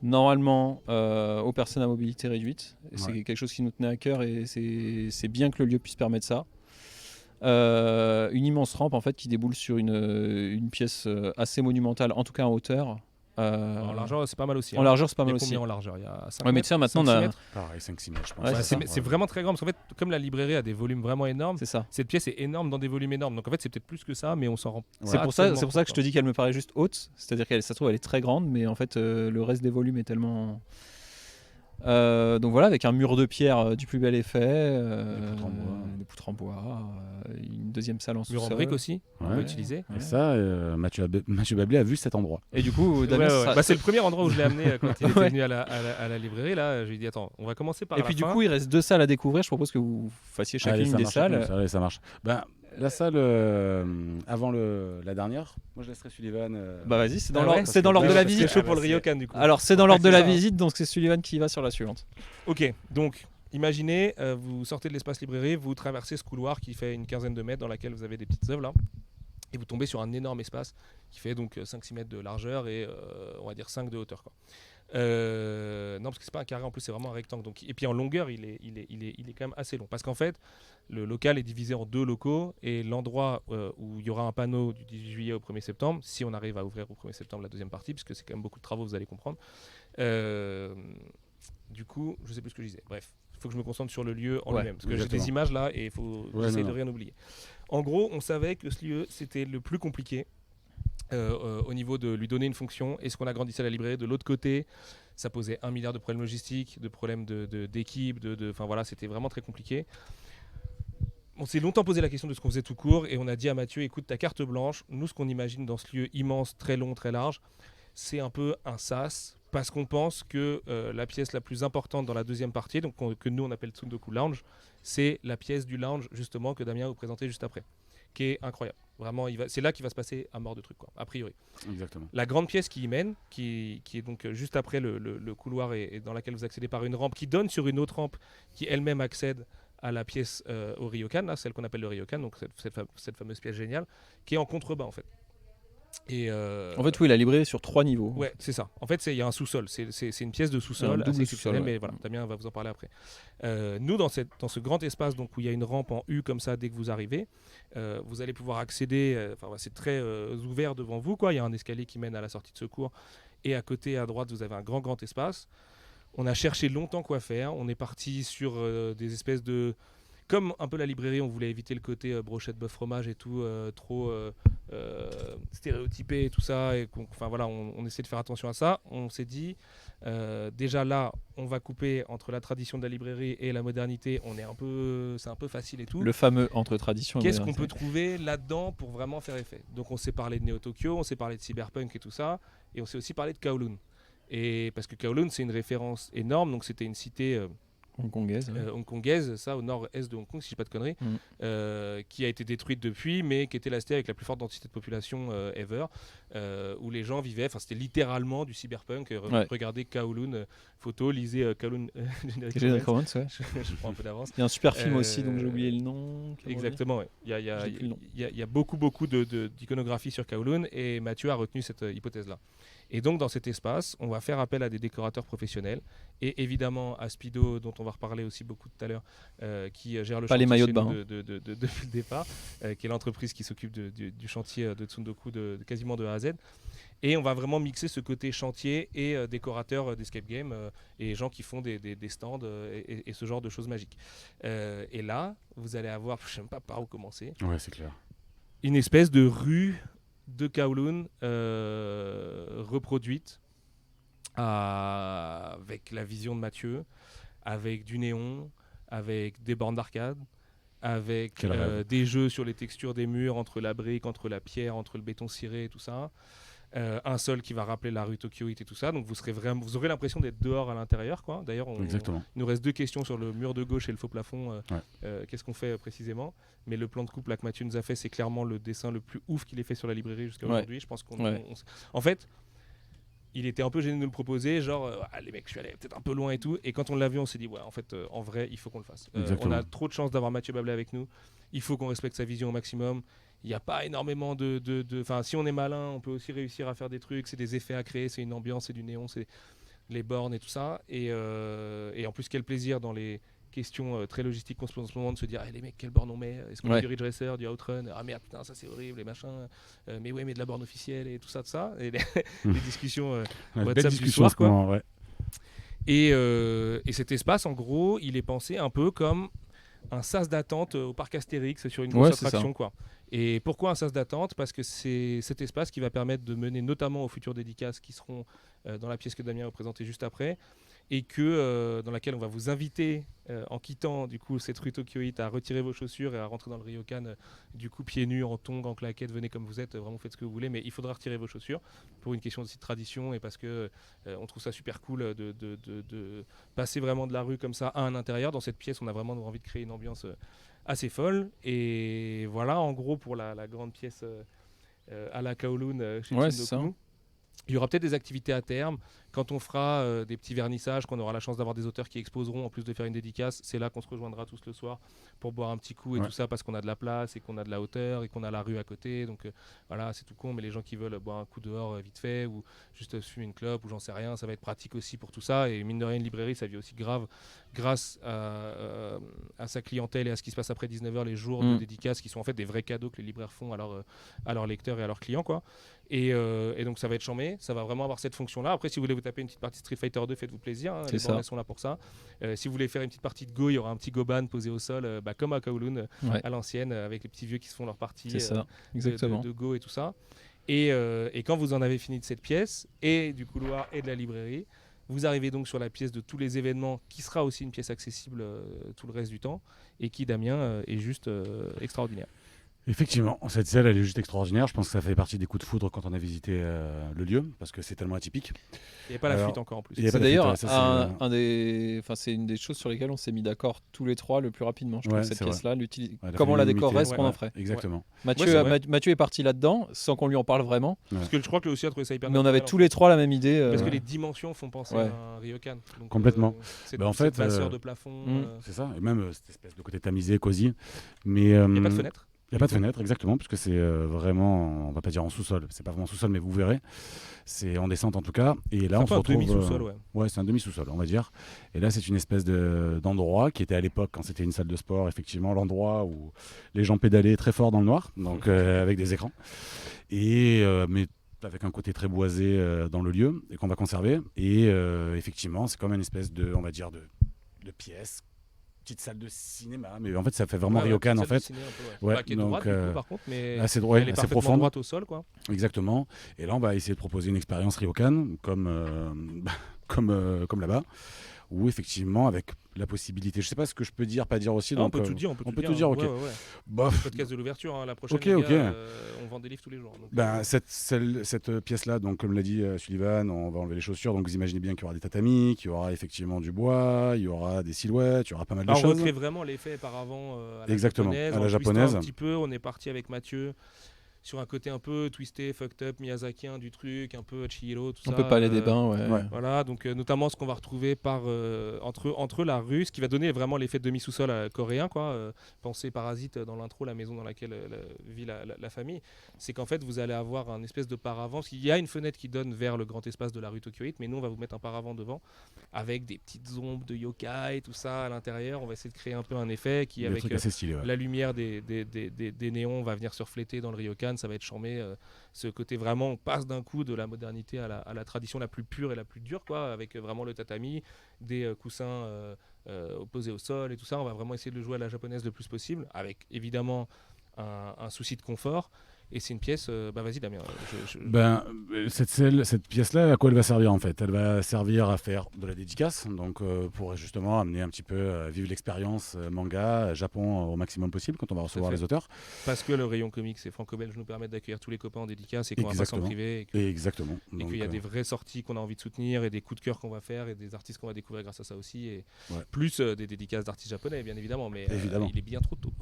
S2: normalement aux personnes à mobilité réduite. Et c'est
S5: Ouais.
S2: quelque chose qui nous tenait à cœur et c'est bien que le lieu puisse permettre ça. Une immense rampe en fait qui déboule sur une pièce assez monumentale, en tout cas en hauteur.
S4: En largeur, c'est pas mal aussi.
S2: En largeur, c'est pas
S4: Il y
S2: mal
S4: a
S2: aussi.
S4: combien en largeur? Il y a 5
S2: Ouais, mais
S4: mètres,
S2: tiens, maintenant,
S4: 5-6
S2: on a-
S4: mètres.
S5: Pareil, 5-6 mètres, je pense.
S2: Ouais,
S4: Ouais,
S2: c'est ça.
S4: c'est vraiment très grand, parce qu'en fait, comme la librairie a des volumes vraiment énormes,
S2: C'est ça.
S4: cette pièce est énorme dans des volumes énormes. Donc en fait, c'est peut-être plus que ça, mais on s'en rend
S2: C'est
S4: pas
S2: pour ça,
S4: tellement
S2: c'est pour ça que je te
S4: compte,
S2: dis qu'elle me paraît juste haute. C'est-à-dire qu'elle, ça se trouve, elle est très grande, mais en fait, le reste des volumes est tellement. Donc voilà, avec un mur de pierre du plus bel effet, des poutres en bois, une deuxième salle en
S4: quoi. Mur en
S2: sous-sol.
S4: briques aussi, on peut
S5: Ouais.
S4: utiliser.
S2: Ouais.
S5: Et ça, Mathieu Bablé a vu cet endroit.
S2: Et du coup,
S4: Ouais,
S2: Damien,
S4: ouais,
S2: ça
S4: ouais.
S2: sera-
S4: Bah, c'est le premier endroit où je l'ai amené quand il était
S2: Ouais.
S4: venu à la librairie. Là, je lui ai dit attends, on va commencer par
S2: Et
S4: la
S2: puis du
S4: fin.
S2: coup, il reste 2 salles à découvrir. Je propose que vous fassiez chacune
S5: Allez, ça
S2: des
S5: marche,
S2: salles.
S5: Allez, ça marche. Ben, la salle avant la dernière, moi je laisserai Sullivan.
S2: Bah vas-y, c'est dans
S4: Ah
S2: l'ordre
S4: ouais,
S2: c'est dans l'ordre de la
S5: parce que-
S2: visite.
S4: C'est chaud pour le
S5: Ah, bah,
S4: Ryokan du coup.
S2: Alors c'est dans l'ordre de
S4: c'est
S2: la
S4: ça.
S2: visite, donc c'est Sullivan qui va sur la suivante.
S4: Ok, donc imaginez, vous sortez de l'espace librairie, vous traversez ce couloir qui fait une quinzaine de mètres dans laquelle vous avez des petites œuvres là, et vous tombez sur un énorme espace qui fait donc 5-6 mètres de largeur et on va dire 5 de hauteur, quoi. Non, parce que c'est pas un carré, en plus c'est vraiment un rectangle. Donc, et puis en longueur, il est quand même assez long. Parce qu'en fait, le local est divisé en 2 locaux et l'endroit où il y aura un panneau du 18 juillet au 1er septembre, si on arrive à ouvrir au 1er septembre la deuxième partie, puisque c'est quand même beaucoup de travaux, vous allez comprendre. Du coup, je sais plus ce que je disais. Bref, il faut que je me concentre sur le lieu en
S5: Ouais,
S4: lui-même. Parce que j'ai
S5: exactement.
S4: des images là et il faut essayer de rien oublier. En gros, on savait que ce lieu, c'était le plus compliqué. Au niveau de lui donner une fonction. Est-ce qu'on agrandissait la librairie? De l'autre côté, ça posait 1 milliard de problèmes logistiques, de problèmes d'équipe, enfin voilà, c'était vraiment très compliqué. On s'est longtemps posé la question de ce qu'on faisait tout court et on a dit à Mathieu, écoute, ta carte blanche, nous ce qu'on imagine dans ce lieu immense, très long, très large, c'est un peu un sas parce qu'on pense que la pièce la plus importante dans la deuxième partie, donc que nous on appelle Tsundoku Lounge, c'est la pièce du lounge justement que Damien vous présentait juste après, qui est incroyable. Vraiment, c'est là qu'il va se passer à mort de trucs, quoi, a priori.
S5: Exactement.
S4: La grande pièce qui y mène, qui est donc juste après le couloir et dans laquelle vous accédez par une rampe qui donne sur une autre rampe qui elle-même accède à la pièce au ryokan, là, celle qu'on appelle le ryokan, donc cette fameuse pièce géniale, qui est en contrebas en fait. Et
S2: En fait, oui, la librairie est sur 3 niveaux.
S4: ouais, c'est ça. En fait, il y a un sous-sol. C'est une pièce de
S2: Un
S4: sous-sol
S2: double
S4: assez
S2: sous-sol,
S4: exceptionnelle,
S2: ouais.
S4: mais voilà, Damien va vous en parler après. Nous, dans ce grand espace donc, où il y a une rampe en U comme ça, dès que vous arrivez, vous allez pouvoir accéder, c'est très ouvert devant vous, quoi. Il y a un escalier qui mène à la sortie de secours, et à côté, à droite, vous avez un grand espace. On a cherché longtemps quoi faire. On est parti sur des espèces de... Comme un peu la librairie, on voulait éviter le côté brochette bœuf fromage et tout, trop stéréotypé et tout ça. Et on essaie de faire attention à ça. On s'est dit, déjà là, on va couper entre la tradition de la librairie et la modernité. C'est un peu facile et tout.
S2: Le fameux entre tradition et
S4: Qu'est-ce qu'on
S2: modernité.
S4: peut trouver là-dedans pour vraiment faire effet? Donc on s'est parlé de Neo Tokyo, on s'est parlé de Cyberpunk et tout ça, et on s'est aussi parlé de Kowloon. Et parce que Kowloon, c'est une référence énorme, donc c'était une cité
S2: Hongkongaise. Ouais.
S4: hongkongaise, ça au nord-est de Hong Kong, si je dis pas de conneries, qui a été détruite depuis, mais qui était la cité avec la plus forte densité de population ever, où les gens vivaient. Enfin, c'était littéralement du cyberpunk. Regardez Kowloon, photo, lisez Kowloon.
S2: Generic Romance, ouais.
S4: Je prends un peu d'avance.
S2: Il y a un super film aussi, donc j'ai oublié le nom.
S4: Exactement, ouais. Il
S2: J'ai plus le nom.
S4: y a beaucoup d'iconographie sur Kowloon, et Mathieu a retenu cette hypothèse-là. Et donc dans cet espace, on va faire appel à des décorateurs professionnels, et évidemment à Speedo, dont on va reparler aussi beaucoup tout à l'heure, qui gère le
S2: Pas les
S4: chantier
S2: maillots
S4: chez
S2: de
S4: nous
S2: bain.
S4: depuis le départ, qui est l'entreprise qui s'occupe du chantier de Tsundoku quasiment de A à Z. Et on va vraiment mixer ce côté chantier et décorateur d'escape game, et gens qui font des stands et ce genre de choses magiques. Et là, vous allez avoir, je ne sais même pas par où commencer,
S5: Ouais, c'est clair.
S4: une espèce de rue de Kowloon reproduite avec la vision de Mathieu, avec du néon, avec des bornes d'arcade, avec
S5: Quel rêve.
S4: des jeux sur les textures des murs, entre la brique, entre la pierre, entre le béton ciré et tout ça. Un sol qui va rappeler la rue Tokyoite et tout ça, donc vous aurez l'impression d'être dehors à l'intérieur, quoi. D'ailleurs,
S5: Exactement.
S4: il nous reste 2 questions sur le mur de gauche et le faux plafond. Qu'est-ce qu'on fait précisément? Mais le plan de coupe là, que Mathieu nous a fait, c'est clairement le dessin le plus ouf qu'il ait fait sur la librairie jusqu'à aujourd'hui. Je pense en fait, il était un peu gêné de nous le proposer, genre les mecs, je suis allé peut-être un peu loin et tout. Et quand on l'a vu, on s'est dit ouais, en fait, en vrai, il faut qu'on le fasse. On a trop de chance d'avoir Mathieu Bablé avec nous. Il faut qu'on respecte sa vision au maximum. Il n'y a pas énormément Enfin, si on est malin, on peut aussi réussir à faire des trucs. C'est des effets à créer, c'est une ambiance, c'est du néon, c'est les bornes et tout ça. Et en plus, quel plaisir dans les questions très logistiques qu'on se pose en ce moment de se dire les mecs, quelle borne on met? Est-ce qu'on met du Ridge Racer, du Outrun? Ah merde, putain, ça c'est horrible, et machin. Mais ouais, mais de la borne officielle et tout ça, Et les discussions WhatsApp du soir, quoi.
S5: Ouais.
S4: Et cet espace, en gros, il est pensé un peu comme un sas d'attente au parc Astérix sur une grosse attraction, quoi. Et pourquoi un sas d'attente? Parce que c'est cet espace qui va permettre de mener notamment aux futures dédicaces qui seront dans la pièce que Damien va présenter juste après, et dans laquelle on va vous inviter en quittant du coup cette rue Tokyoite à retirer vos chaussures et à rentrer dans le ryokan du coup pieds nus, en tongs, en claquettes, venez comme vous êtes, vraiment faites ce que vous voulez, mais il faudra retirer vos chaussures pour une question aussi de tradition, et parce que on trouve ça super cool de passer vraiment de la rue comme ça à un intérieur. Dans cette pièce, on a vraiment envie de créer une ambiance assez folle, et voilà en gros pour la grande pièce à la Kowloon chez Tsundoku. Il y aura peut-être des activités à terme. Quand on fera des petits vernissages, qu'on aura la chance d'avoir des auteurs qui exposeront, en plus de faire une dédicace, c'est là qu'on se rejoindra tous le soir pour boire un petit coup et tout ça, parce qu'on a de la place et qu'on a de la hauteur et qu'on a la rue à côté. Donc voilà, c'est tout con, mais les gens qui veulent boire un coup dehors vite fait, ou juste fumer une clope, ou j'en sais rien, ça va être pratique aussi pour tout ça. Et mine de rien, une librairie, ça vit aussi grâce à sa clientèle et à ce qui se passe après 19h, les jours de dédicaces, qui sont en fait des vrais cadeaux que les libraires font à leurs lecteurs et à leurs clients, quoi. Et donc ça va être charmé, ça va vraiment avoir cette fonction-là. Après, si vous voulez vous taper une petite partie de Street Fighter 2, faites-vous plaisir, hein, les bornes sont là pour ça. Si vous voulez faire une petite partie de Go, il y aura un petit Goban posé au sol, comme à Kowloon, à l'ancienne, avec les petits vieux qui se font leur partie de Go et tout ça. Et quand vous en avez fini de cette pièce, et du couloir et de la librairie, vous arrivez donc sur la pièce de tous les événements, qui sera aussi une pièce accessible tout le reste du temps, et qui, Damien, est juste extraordinaire.
S5: Effectivement, cette selle, elle est juste extraordinaire. Je pense que ça fait partie des coups de foudre quand on a visité le lieu, parce que c'est tellement atypique.
S4: Il n'y a pas la
S5: Alors,
S4: fuite encore en plus.
S5: il y a pas
S2: C'est
S5: de
S2: d'ailleurs
S5: fuite, ouais, ça,
S2: c'est une des choses sur lesquelles on s'est mis d'accord tous les trois le plus rapidement. Je trouve
S5: Ouais,
S2: cette
S5: c'est vrai.
S2: pièce-là,
S5: Ouais,
S2: comment on la
S5: famille
S2: décorerait,
S5: limitée,
S2: ce qu'on en
S5: ouais,
S2: ferait.
S5: Exactement.
S2: Mathieu,
S4: Ouais, c'est vrai.
S2: Mathieu est parti là-dedans sans qu'on lui en parle vraiment,
S4: Parce que je crois que lui aussi a trouvé ça hyper
S2: mais on
S4: naturel,
S2: avait
S4: en
S2: tous
S4: fait.
S2: les trois la même idée.
S4: Parce que les dimensions font penser
S2: Ouais.
S4: à un ryokan. Donc,
S5: Complètement.
S4: Cette,
S5: Bah, en
S4: cette
S5: fait,
S4: basseur de plafond.
S5: C'est ça, et même cette espèce de côté tamisé, cosy. Mais
S4: Il n'y a pas de fenêtre.
S5: il n'y a pas de fenêtre, exactement, puisque c'est vraiment, on va pas dire en sous-sol, c'est pas vraiment sous-sol, mais vous verrez, c'est en descente en tout cas. Et là,
S4: C'est
S5: on se
S4: un
S5: retrouve.
S4: demi-sous-sol, ouais.
S5: Ouais, c'est un demi-sous-sol, on va dire. Et là, c'est une espèce d'endroit qui était à l'époque, quand c'était une salle de sport, effectivement, l'endroit où les gens pédalaient très fort dans le noir, donc avec des écrans. Mais avec un côté très boisé dans le lieu, et qu'on va conserver. Et effectivement, c'est comme une espèce de, on va dire, de pièce. Petite salle de cinéma, mais en fait ça fait vraiment
S4: Ouais,
S5: ryokan
S4: petite
S5: en
S4: salle de
S5: fait.
S4: ciné un peu,
S5: Ouais,
S4: Bah, qui est
S5: donc,
S4: droite du coup, par contre, mais
S5: assez
S4: elle est
S5: assez
S4: parfaitement
S5: profonde.
S4: droite au sol, quoi.
S5: Exactement. Et là on va essayer de proposer une expérience ryokan comme là-bas, où effectivement avec la possibilité, je sais pas ce que je peux dire, pas dire aussi.
S4: Ah, on
S5: Donc,
S4: peut tout dire,
S5: on peut tout dire, ok.
S4: Ouais, ouais, ouais.
S5: Bof.
S4: Le podcast de l'ouverture, hein, la prochaine,
S5: Ok,
S4: les
S5: ok.
S4: gars, on vend des livres tous les jours. Donc,
S5: Cette pièce-là, donc comme l'a dit Sullivan, on va enlever les chaussures. Donc vous imaginez bien qu'il y aura des tatamis, qu'il y aura effectivement du bois, il y aura des silhouettes, il y aura pas mal de
S4: on
S5: choses.
S4: recrée vraiment l'effet par avant à la
S5: Exactement,
S4: japonaise.
S5: à la
S4: en twistant
S5: japonaise.
S4: un petit peu, on est parti avec Mathieu sur un côté un peu twisté, fucked up, miyazakien du truc, un peu Chihiro, tout
S2: On
S4: ça.
S2: peut pas aller des bains, ouais.
S5: ouais.
S4: Voilà, donc notamment ce qu'on va retrouver entre la rue, ce qui va donner vraiment l'effet de demi-sous-sol coréen, quoi. Pensez Parasite dans l'intro, la maison dans laquelle vit la famille. C'est qu'en fait, vous allez avoir un espèce de paravent. Parce qu'il y a une fenêtre qui donne vers le grand espace de la rue Tokyo 8, mais nous, on va vous mettre un paravent devant avec des petites ombres de yokai, tout ça à l'intérieur. On va essayer de créer un peu un effet qui,
S5: Des
S4: avec
S5: trucs assez stylés. Ouais.
S4: la lumière des néons va venir se refléter dans le ryokan, ça va être charmé. Ce côté vraiment, on passe d'un coup de la modernité à la tradition la plus pure et la plus dure, quoi, avec vraiment le tatami, des coussins opposés au sol et tout ça. On va vraiment essayer de le jouer à la japonaise le plus possible, avec évidemment un souci de confort. Et c'est une pièce, vas-y Damien.
S5: Cette pièce-là, à quoi elle va servir en fait? Elle va servir à faire de la dédicace, donc pour justement amener un petit peu, vivre l'expérience manga, Japon au maximum possible quand on va recevoir les auteurs.
S4: Parce que le rayon comics et franco-belge nous permettent d'accueillir tous les copains en dédicace et qu'on va pas s'en priver.
S5: Exactement.
S4: Et qu'il y a des vraies sorties qu'on a envie de soutenir et des coups de cœur qu'on va faire et des artistes qu'on va découvrir grâce à ça aussi. Et plus des dédicaces d'artistes japonais, bien évidemment, mais il est bien trop tôt.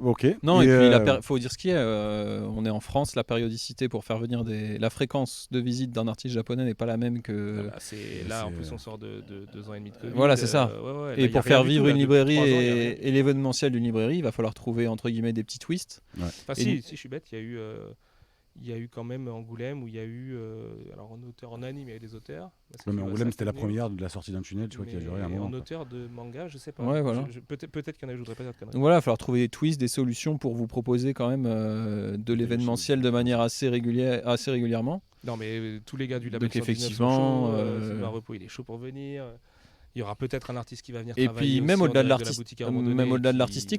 S5: Ok.
S2: Non, et puis faut dire ce qui est. On est en France, la périodicité pour faire venir la fréquence de visite d'un artiste japonais n'est pas la même que.
S4: Là, en plus, on sort de 2 ans et demi de Covid.
S2: Voilà, c'est ça.
S4: Là,
S2: et pour faire vivre une librairie et l'événementiel d'une librairie, il va falloir trouver entre guillemets des petits twists.
S4: Enfin, si je suis bête, il y a eu quand même Angoulême où il y a eu alors en auteur en anime il y a eu des auteurs.
S5: Mais Angoulême c'était la première de la sortie d'un tunnel, tu vois, qui a duré un moment.
S4: En auteur de manga, je sais pas.
S2: Ouais, voilà.
S4: Peut-être qu'il y en a, je voudrais pas dire de conneries.
S2: Donc voilà, il va falloir trouver des twists, des solutions pour vous proposer quand même de l'événementiel de manière assez régulièrement.
S4: Non mais tous les gars du label
S2: donc effectivement,
S4: Sylvain Repos, il est chaud pour venir. Il y aura peut-être un artiste qui va venir
S2: et
S4: travailler.
S2: Et puis même au-delà de
S4: l'artistique,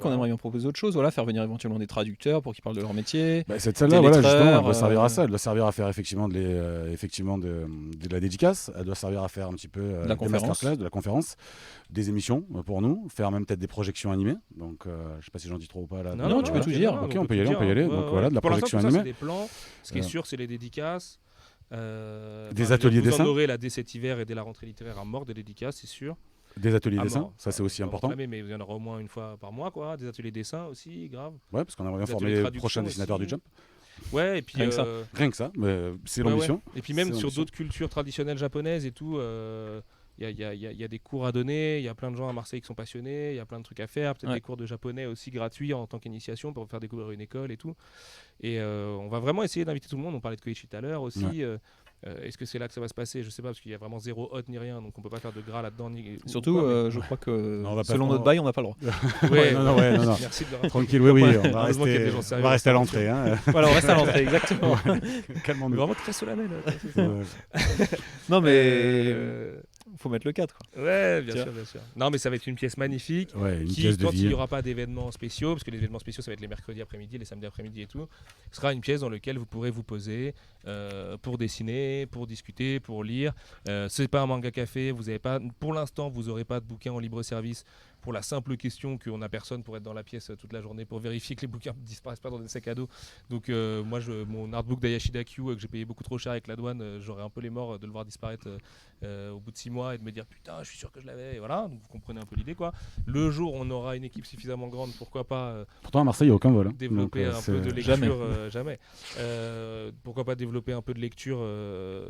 S2: on aimerait bien proposer autre chose. Voilà, faire venir éventuellement des traducteurs pour qu'ils parlent de leur métier.
S5: Cette salle-là, voilà, justement, elle doit servir à ça. Elle doit servir à faire effectivement de la dédicace. Elle doit servir à faire un petit peu
S2: de la
S5: masterclass, de la conférence, des émissions pour nous, faire même peut-être des projections animées. Donc, je sais pas si j'en dis trop ou pas là.
S2: Non, tu peux tout dire.
S5: Ok, on peut y aller. Donc voilà, de la projection animée.
S4: C'est des plans. Ce qui est sûr, c'est les dédicaces.
S5: Des ateliers dessin.
S4: Vous en aurez là dès cet hiver et dès la rentrée littéraire à mort des dédicaces, c'est sûr.
S5: Des ateliers dessin, ça c'est aussi important.
S4: Mais il y en aura au moins une fois par mois, quoi. Des ateliers dessin aussi, grave.
S5: Ouais, parce qu'on aimerait bien former les prochains dessinateurs du Jump.
S4: Ouais, et puis
S5: rien que ça, c'est l'ambition.
S4: Et puis même sur d'autres cultures traditionnelles japonaises et tout. Il y a des cours à donner, il y a plein de gens à Marseille qui sont passionnés, il y a plein de trucs à faire, peut-être des cours de japonais aussi gratuits en tant qu'initiation pour faire découvrir une école et tout. Et on va vraiment essayer d'inviter tout le monde. On parlait de Koichi tout à l'heure aussi. Est-ce que c'est là que ça va se passer? Je sais pas, parce qu'il y a vraiment zéro hôte ni rien, donc on peut pas faire de gras là-dedans.
S2: Surtout, je crois que selon notre bail, on n'a pas le droit.
S5: Non.
S4: Merci de le
S5: tranquille, oui, on va rester à l'entrée.
S2: Voilà, on reste à l'entrée, exactement.
S5: Calmons-nous.
S4: Vraiment très solennel.
S2: Non, mais faut mettre le 4, quoi.
S4: Ouais, bien sûr. Non, mais ça va être une pièce magnifique.
S5: Une pièce de
S4: quand
S5: vie.
S4: il n'y aura pas d'événements spéciaux, parce que les événements spéciaux, ça va être les mercredis après-midi, les samedis après-midi et tout, ce sera une pièce dans laquelle vous pourrez vous poser pour dessiner, pour discuter, pour lire. C'est pas un manga café. Pour l'instant, vous n'aurez pas de bouquin en libre service pour la simple question qu'on n'a personne pour être dans la pièce toute la journée pour vérifier que les bouquins ne disparaissent pas dans des sacs à dos. Donc moi, mon artbook d'Ayashida Q que j'ai payé beaucoup trop cher avec la douane, j'aurais un peu les morts de le voir disparaître au bout de 6 mois et de me dire putain, je suis sûr que je l'avais. Et voilà, donc vous comprenez un peu l'idée, quoi. Le jour où on aura une équipe suffisamment grande, pourquoi pas
S5: Pourtant, à Marseille, il n'y a aucun vol.
S4: développer
S5: Donc,
S4: un peu de lecture.
S2: Jamais.
S4: Jamais. Pourquoi pas développer un peu de lecture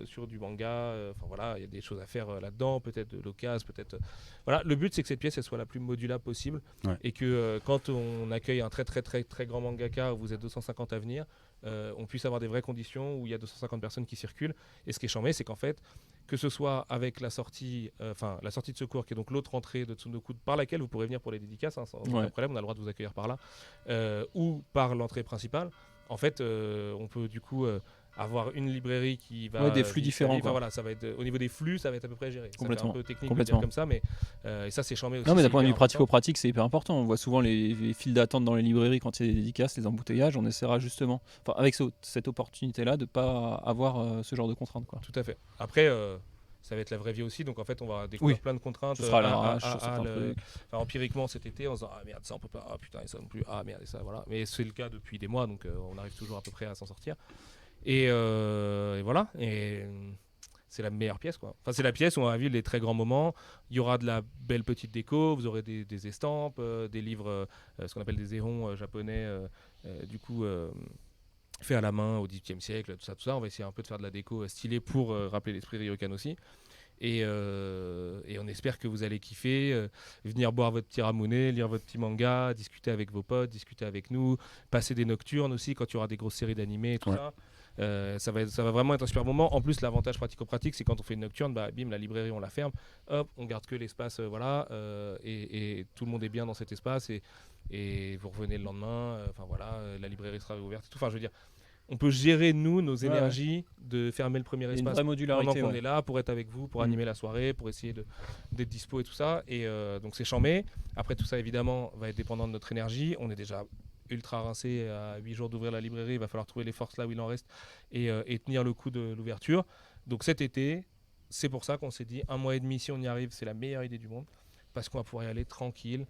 S4: sur du manga. Enfin voilà, il y a des choses à faire là-dedans, peut-être de l'occasion, peut-être. Voilà, le but c'est que cette pièce elle soit la plus modulable possible et que quand on accueille un très très très très grand mangaka où vous êtes 250 à venir, on puisse avoir des vraies conditions où il y a 250 personnes qui circulent. Et ce qui est charmé, c'est qu'en fait, que ce soit avec la sortie de secours, qui est donc l'autre entrée de Tsunoku, par laquelle vous pourrez venir pour les dédicaces, sans aucun problème, on a le droit de vous accueillir par là, ou par l'entrée principale. En fait, on peut du coup avoir une librairie qui va
S2: des flux différents,
S4: enfin, voilà, ça va être au niveau des flux, ça va être à peu près géré.
S2: Complètement.
S4: Ça fait un peu technique de
S2: Complètement.
S4: dire comme ça, mais et ça c'est charmé aussi.
S2: Non, mais d'un
S4: c'est
S2: point de vue
S4: hyper important.
S2: pratico-pratique, c'est hyper important. On voit souvent les files d'attente dans les librairies quand il y a des dédicaces, les embouteillages. On essaiera justement, avec cette opportunité-là, de ne pas avoir ce genre de contraintes, quoi.
S4: Tout à fait. Après, ça va être la vraie vie aussi, donc en fait, on va découvrir plein de contraintes.
S2: Ce sera à l'arrache sur certains trucs.
S4: Enfin, empiriquement cet été, en se disant ah merde, ça on peut pas, ah putain, et ça non plus, ah merde, et ça, voilà. Mais c'est le cas depuis des mois, donc on arrive toujours à peu près à s'en sortir. Et voilà. Et c'est la meilleure pièce, quoi. Enfin, c'est la pièce où on va vivre les très grands moments. Il y aura de la belle petite déco, vous aurez des estampes, des livres, ce qu'on appelle des érons japonais, du coup fait à la main au XVIIIe siècle, tout ça. On va essayer un peu de faire de la déco stylée pour rappeler l'esprit Ryokan aussi. Et on espère que vous allez kiffer, venir boire votre petit ramune, lire votre petit manga, discuter avec vos potes, discuter avec nous, passer des nocturnes aussi quand il y aura des grosses séries d'animés et tout ça. Ça va vraiment être un super moment. En plus, l'avantage pratico-pratique, c'est quand on fait une nocturne, bah, bim, la librairie, on la ferme. Hop, on garde que l'espace, voilà, et tout le monde est bien dans cet espace. Et vous revenez le lendemain. Enfin voilà, la librairie sera ouverte et tout. Enfin, je veux dire, on peut gérer, nous, nos énergies de fermer le premier
S2: Il y a une
S4: espace
S2: vraie modularité.
S4: pendant qu'on est là pour être avec vous, pour animer la soirée, pour essayer d'être dispo et tout ça. Et donc, c'est charmé. Après, tout ça, évidemment, va être dépendant de notre énergie. On est déjà ultra rincé à 8 jours d'ouvrir la librairie. Il va falloir trouver les forces là où il en reste et tenir le coup de l'ouverture. Donc, cet été, c'est pour ça qu'on s'est dit 1 mois et demi, si on y arrive, c'est la meilleure idée du monde. Parce qu'on va pouvoir y aller tranquille,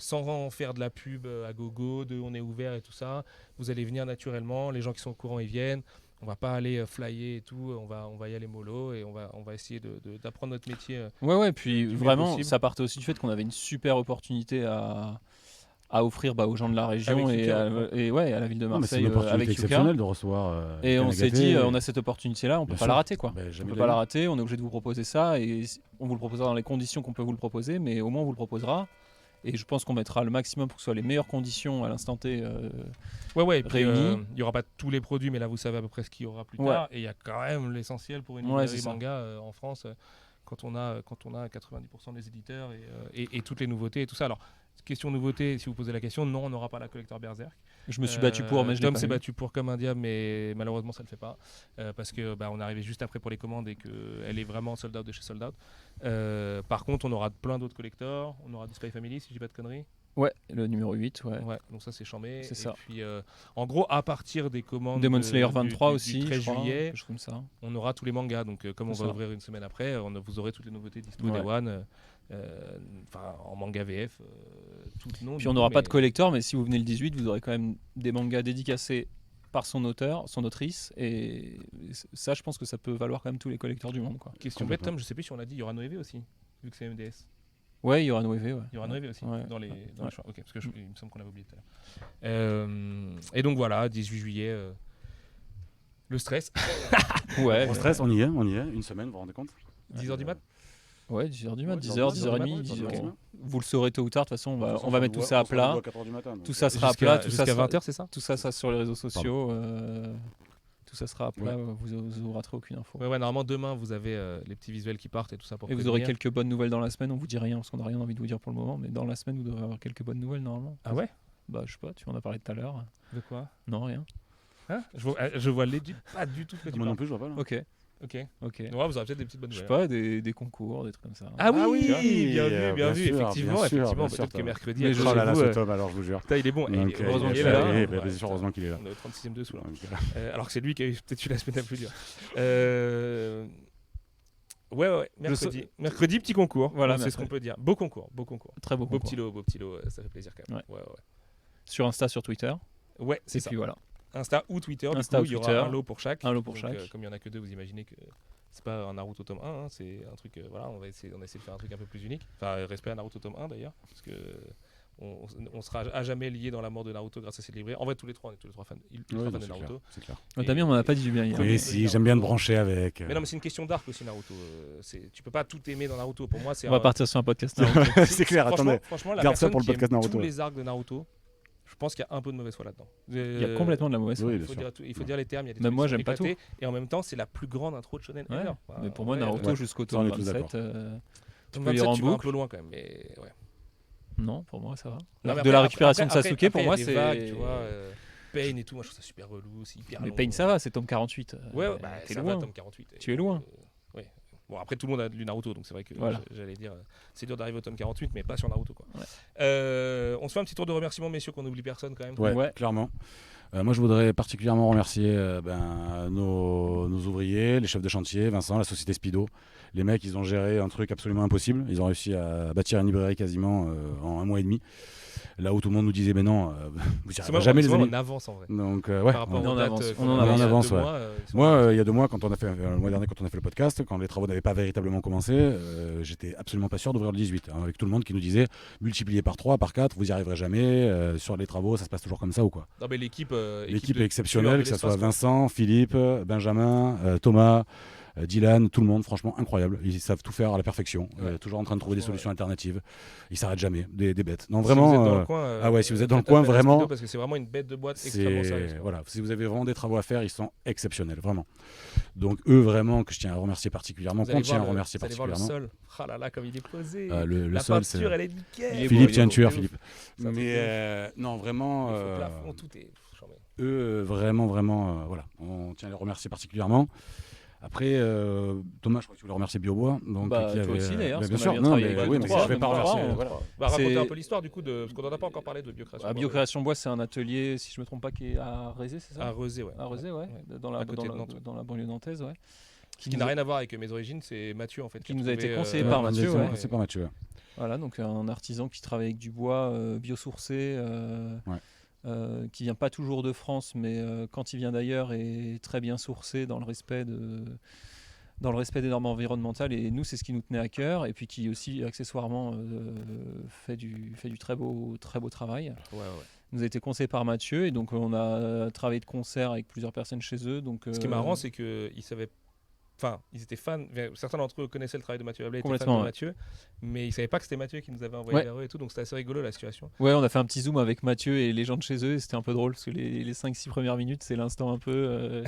S4: sans faire de la pub à gogo, on est ouvert et tout ça. Vous allez venir naturellement, les gens qui sont au courant, ils viennent. On va pas aller flyer et tout, on va y aller mollo et on va essayer d'apprendre notre métier.
S2: Puis
S4: du mieux
S2: vraiment,
S4: possible.
S2: ça partait aussi du fait qu'on avait une super opportunité à offrir aux gens de la région
S4: Avec
S2: et
S4: Yuka,
S2: à la ville de
S5: Non, mais c'est
S2: Marseille
S5: une opportunité
S2: avec Yuka.
S5: exceptionnelle de recevoir.
S2: Et on s'est
S5: Kanagaté.
S2: dit, on a cette opportunité-là, on peut
S5: Bien
S2: pas
S5: sûr.
S2: la rater, quoi.
S5: Ben,
S2: On
S5: jamais
S2: peut
S5: de
S2: pas
S5: la
S2: la
S5: vie.
S2: rater, on est obligé de vous proposer ça et on vous le proposera dans les conditions qu'on peut vous le proposer, mais au moins on vous le proposera. Et je pense qu'on mettra le maximum pour que ce soit les meilleures conditions à l'instant T.
S4: Et puis
S2: réunis.
S4: il y aura pas tous les produits, mais là vous savez à peu près ce qu'il y aura plus tard. Et il y a quand même l'essentiel pour une librairie
S2: c'est ça.
S4: manga en France, quand on a 90% des éditeurs et toutes les nouveautés et tout ça. Alors, question nouveauté, si vous posez la question, non, on n'aura pas la collector Berserk.
S2: Je me suis battu pour, mais je l'ai
S4: Tom
S2: pas
S4: s'est
S2: eu.
S4: battu pour comme un diable, mais malheureusement ça le fait pas parce que on est arrivé juste après pour les commandes et qu'elle est vraiment sold out de chez sold out. Par contre, on aura plein d'autres collectors, on aura du Spy Family si je dis pas de conneries.
S2: Ouais, le numéro 8, ouais.
S4: Ouais, donc ça c'est chambé.
S2: C'est
S4: et
S2: ça.
S4: puis en gros, à partir des commandes
S2: Demon Slayer 23
S4: du
S2: aussi,
S4: 13
S2: je crois,
S4: juillet,
S2: quelque chose comme ça.
S4: on aura tous les mangas. Donc comme on
S2: C'est
S4: va
S2: ça.
S4: ouvrir une semaine après, vous aurez toutes les nouveautés dispo
S2: Ouais.
S4: Day One, en manga VF, toutes non.
S2: Puis on n'aura pas de collector, mais si vous venez le 18, vous aurez quand même des mangas dédicacés par son auteur, son autrice, et ça, je pense que ça peut valoir quand même tous les collecteurs du monde, quoi.
S4: Question bête, Tom, je sais plus si on l'a dit, il y aura Noévé aussi, vu que c'est MDS.
S2: Ouais, il y aura Noévé, ouais.
S4: Il y aura Noévé aussi
S2: Ouais.
S4: dans les
S2: Ouais.
S4: choix. Ok, parce que il me semble qu'on l'avait oublié tout à l'heure. Et donc voilà, 18 juillet, le stress.
S2: Ouais,
S5: On stresse, on y est, une semaine, vous vous rendez compte
S4: 10h du mat.
S2: Ouais, 10h du mat,
S5: Ouais,
S2: 10h,
S5: dans le mat,
S2: 10h30,
S5: ouais,
S2: 10h.
S5: dans le mat.
S2: Vous le saurez tôt ou tard, de toute façon,
S5: De toute façon,
S2: on va mettre tout ça à plat.
S5: à 4h du matin, donc,
S2: Tout ça sera à plat, tout ça
S4: Jusqu'à
S2: sera
S4: 20h, c'est ça?
S2: tout ça sur les réseaux sociaux. Tout ça sera à plat, vous raterez aucune info.
S4: Ouais, normalement demain vous avez les petits visuels qui partent et tout ça pour
S2: Et vous aurez
S4: prévenir.
S2: quelques bonnes nouvelles dans la semaine, on vous dit rien parce qu'on n'a rien envie de vous dire pour le moment, mais dans la semaine vous devrez avoir quelques bonnes nouvelles normalement.
S4: Ah ouais?
S2: Bah je sais pas, tu m'en as parlé tout à l'heure.
S4: De quoi?
S2: Non, rien.
S4: Hein? Je vois pas du tout ce que tu
S5: Moi non
S4: parles.
S5: plus, je vois pas là.
S2: Ok.
S4: Ok.
S2: Ok.
S4: Ouais, vous aurez peut-être des petites bonnes
S2: Je sais
S4: nouvelles.
S2: pas, des concours, des trucs comme ça.
S4: Ah oui,
S5: tu vois.
S4: bien vu,
S5: sûr,
S4: effectivement,
S5: bien sûr,
S4: peut-être que
S5: Thomas.
S4: mercredi,
S2: Mais
S4: à
S2: je-
S5: Oh là là,
S4: chez vous,
S5: ce Tom, alors je vous jure.
S4: putain, il est bon.
S5: Donc,
S2: heureusement
S5: il
S2: qu'il
S5: est
S2: est là.
S5: là.
S4: Ouais,
S5: Bien sûr, heureusement qu'il est là.
S4: On est au 36e dessous là.
S5: Donc,
S4: Alors que c'est lui qui a eu peut-être eu la semaine la plus dure. Ouais, mercredi, petit concours.
S2: Voilà,
S4: c'est ce qu'on peut dire. Beau concours.
S2: Très beau
S4: Beau
S2: concours.
S4: petit lot, ça fait plaisir quand même. Ouais.
S2: Sur Insta, sur Twitter.
S4: Ouais, c'est
S2: Et
S4: ça.
S2: puis voilà.
S4: Insta ou Twitter,
S2: Insta
S4: du
S2: ou
S4: coup, il y
S2: Twitter.
S4: aura un lot pour chaque.
S2: Un lot pour
S4: Donc,
S2: chaque.
S4: comme il n'y en a que 2, vous imaginez que c'est pas un Naruto tome 1, hein, c'est un truc, voilà, on a essayé de faire un truc un peu plus unique. Enfin, respect à Naruto tome 1 d'ailleurs, parce que on sera à jamais liés dans la mort de Naruto grâce à cette librairie. En vrai, tous les trois, on est tous les trois fans, ultra fans de Naruto.
S5: C'est clair.
S4: Et-
S2: Damien, on m'en a pas dit du bien hier.
S5: Oui, si, j'aime bien te brancher avec.
S4: Mais non, mais c'est une question d'arc aussi, Naruto. Tu peux pas tout aimer dans Naruto. Pour moi, c'est
S2: On va partir sur un podcast. Naruto.
S5: C'est clair, attendez.
S4: Franchement, la
S5: Garde ça
S4: personne
S5: pour le
S4: qui
S5: podcast
S4: aime
S5: Naruto.
S4: tous les arcs de Naruto, je pense qu'il y a un peu de mauvaise foi là-dedans.
S2: Il y a complètement de la mauvaise foi.
S5: Oui, bien sûr.
S4: Il faut dire les termes. Il y a des
S2: Même
S4: trucs
S2: moi,
S4: qui sont
S2: j'aime pas
S4: éclatés, et en même temps, c'est la plus grande intro de shonen
S2: Ouais.
S4: ever.
S2: Mais pour
S4: En
S2: moi,
S4: vrai,
S2: Naruto
S5: ouais.
S2: jusqu'au
S5: Ça, on
S2: tome
S5: est tous
S2: 27,
S5: d'accord.
S2: tu
S4: tome
S2: peux lire
S4: 27,
S2: en
S4: tu vas un
S2: boucle.
S4: peu loin quand même. Mais ouais.
S2: Non, pour moi, ça va.
S4: Non, mais
S2: De
S4: après-
S2: la récupération
S4: après-
S2: de Sasuke, pour
S4: après,
S2: moi,
S4: il y a des
S2: c'est.
S4: vagues, tu vois, Pain et tout, moi je trouve ça super relou, c'est hyper
S2: Mais
S4: long.
S2: Pain, ça va, c'est tome 48.
S4: Ouais,
S2: t'es
S4: ça
S2: loin.
S4: va, tome 48.
S2: Tu es loin.
S4: Ouais. Bon, après tout le monde a lu Naruto, donc c'est vrai que
S2: Voilà.
S4: j'allais dire, c'est dur d'arriver au tome 48, mais pas sur Naruto quoi.
S2: Ouais.
S4: On se fait un petit tour de remerciements, messieurs, qu'on n'oublie personne quand même.
S5: Ouais, clairement. Moi, je voudrais particulièrement remercier nos ouvriers, les chefs de chantier, Vincent, la société Speedo. Les mecs, ils ont géré un truc absolument impossible. Ils ont réussi à bâtir une librairie quasiment en 1 mois et demi. Là où tout le monde nous disait, mais non, vous n'y
S4: C'est
S5: arriverez jamais, les
S4: on
S5: amis.
S4: avance en vrai.
S5: Donc, ouais.
S4: Par rapport
S2: on est
S4: aux
S2: en
S4: dates,
S2: avance.
S4: qu'on
S2: On est en
S4: avait il y a
S5: avance,
S4: 2
S5: ouais.
S4: mois, ils sont
S5: Moi, il y a 2 mois, quand on a fait le mois dernier, quand on a fait le podcast, quand les travaux n'avaient pas véritablement commencé, j'étais absolument pas sûr d'ouvrir le 18. Hein, avec tout le monde qui nous disait, multipliez par 3, par 4, vous n'y arriverez jamais. Sur les travaux, ça se passe toujours comme ça ou quoi.
S4: Non, mais l'équipe
S5: L'équipe
S4: de
S5: est exceptionnelle,
S4: tueurs
S5: que
S4: de
S5: ce soit
S4: l'espace, quoi.
S5: Vincent, Philippe, Benjamin, Thomas, Dylan, tout le monde, franchement incroyable. Ils savent tout faire à la perfection,
S4: Ouais.
S5: toujours en train de trouver des
S4: Franchement,
S5: solutions alternatives. Ils s'arrêtent jamais, des bêtes. Non,
S4: Si
S5: vraiment.
S4: vous êtes dans le coin,
S5: ah ouais, si vous êtes dans le
S4: faites
S5: coin,
S4: appel à
S5: vraiment,
S4: Speedo, parce que c'est vraiment une bête de boîte extrêmement sérieuse.
S5: voilà, si vous avez vraiment des travaux à faire, ils sont exceptionnels, vraiment. Donc eux, vraiment, que je tiens à remercier particulièrement,
S4: Vous allez
S5: qu'on tient à
S4: voir
S5: remercier
S4: vous allez voir le
S5: particulièrement.
S4: sol. Ah là là, comme il est posé.
S5: Le
S4: La
S5: sol,
S4: peinture,
S5: c'est.
S4: elle est nickel.
S2: Il est
S5: Philippe,
S2: beau,
S5: tiens,
S2: il est
S5: tueur,
S2: beau.
S5: Philippe.
S4: C'est un truc
S5: Mais non, vraiment.
S4: Il faut le plafond, tout est.
S5: Eux, vraiment, voilà. On tient à les remercier particulièrement. Après, Thomas, je crois que tu voulais remercier Biobois. Donc,
S2: Bah,
S5: qui
S2: toi
S5: avait,
S2: aussi, d'ailleurs,
S5: bien
S2: parce
S5: sûr.
S2: qu'on a bien
S5: Non,
S2: travaillé
S5: mais
S2: avec
S5: oui,
S2: les
S5: mais
S2: trois,
S5: je vais
S2: même
S5: pas
S2: trois,
S5: remercier.
S2: on-
S5: Voilà.
S4: Bah, racontez
S2: C'est-
S4: un peu l'histoire du coup, parce qu'on n'en a pas encore parlé de Biocréation.
S2: Biocréation Bois, c'est un atelier, si je me trompe pas, qui est à Rezé, c'est ça
S4: À Rezé, ouais.
S2: À Rezé, ouais. Dans
S4: À
S2: la,
S4: côté
S2: dans,
S4: de
S2: la,
S4: Nantes.
S2: dans la banlieue nantaise, ouais.
S4: Qui n'a rien à voir avec mes origines, c'est Mathieu en fait.
S2: Qui nous a été
S4: trouvé,
S2: conseillé
S5: Ouais,
S2: par
S5: on a
S2: Mathieu,
S5: été
S2: ouais.
S5: conseillé par Mathieu.
S2: Voilà, donc un artisan qui travaille avec du bois biosourcé, qui vient pas toujours de France, mais quand il vient d'ailleurs est très bien sourcé dans le respect des normes environnementales. Et nous, c'est ce qui nous tenait à cœur, et puis qui aussi accessoirement fait du très beau travail.
S4: Ouais.
S2: Nous a été conseillé par Mathieu, et donc on a travaillé de concert avec plusieurs personnes chez eux. Donc,
S4: Ce qui est marrant, c'est qu'ils savaient. Enfin, ils étaient fans. Certains d'entre eux connaissaient le travail de Mathieu Ablay, étaient fans
S2: Complètement,
S4: de
S2: ouais.
S4: Mathieu, mais ils savaient pas que c'était Mathieu qui nous avait envoyé
S2: Ouais.
S4: vers eux et tout, donc c'était assez rigolo la situation.
S2: Ouais, on a fait un petit zoom avec Mathieu et les gens de chez eux, et c'était un peu drôle parce que les 5-6 premières minutes, c'est l'instant un peu.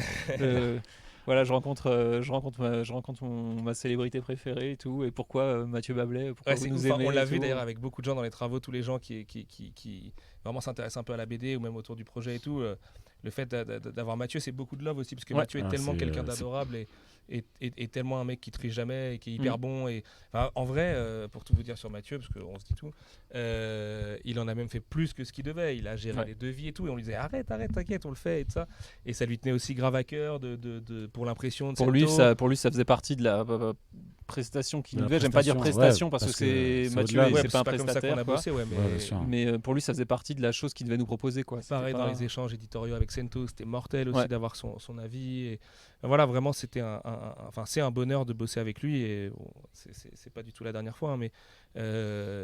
S2: Voilà, je rencontre ma célébrité préférée et tout, et pourquoi Mathieu Bablet, pourquoi
S4: Ouais,
S2: vous
S4: c'est
S2: nous
S4: ouf, hein.
S2: aimez.
S4: On l'a
S2: et
S4: vu
S2: tout.
S4: d'ailleurs avec beaucoup de gens dans les travaux, tous les gens qui vraiment s'intéressent un peu à la BD ou même autour du projet et tout. Le fait d'avoir Mathieu, c'est beaucoup de love aussi, parce que
S2: Ouais.
S4: Mathieu est
S5: Ah,
S4: tellement
S5: c'est,
S4: quelqu'un
S5: c'est-
S4: d'adorable et tellement un mec qui triche jamais et qui est hyper bon. Et, enfin, en vrai, pour tout vous dire sur Mathieu, parce qu'on se dit tout, il en a même fait plus que ce qu'il devait. Il a géré
S2: Ouais.
S4: les devis et tout, et on lui disait arrête, t'inquiète, on le fait et tout ça. Et ça lui tenait aussi grave à cœur pour l'impression de
S2: Pour lui,
S4: Cento.
S2: ça faisait partie de la prestation qu'il
S5: De
S2: nous
S5: la
S2: devait. J'aime pas dire
S5: prestation,
S2: prestation
S5: ouais,
S2: parce que
S5: parce que
S2: c'est
S5: c'est
S2: Mathieu,
S5: au-delà,
S2: et
S5: ouais,
S2: c'est pas un
S4: comme ça qu'on
S2: prestataire.
S4: a
S2: quoi.
S4: bossé, ouais,
S5: Ouais, bien sûr.
S2: Mais pour lui, ça faisait partie de la chose qu'il devait nous proposer, quoi. C'était
S4: Pareil
S2: pas-
S4: dans les échanges éditoriaux avec Cento, c'était mortel aussi
S2: Ouais.
S4: d'avoir son avis. Et voilà, vraiment, c'était c'est un bonheur de bosser avec lui. Et bon, c'est pas du tout la dernière fois, hein, mais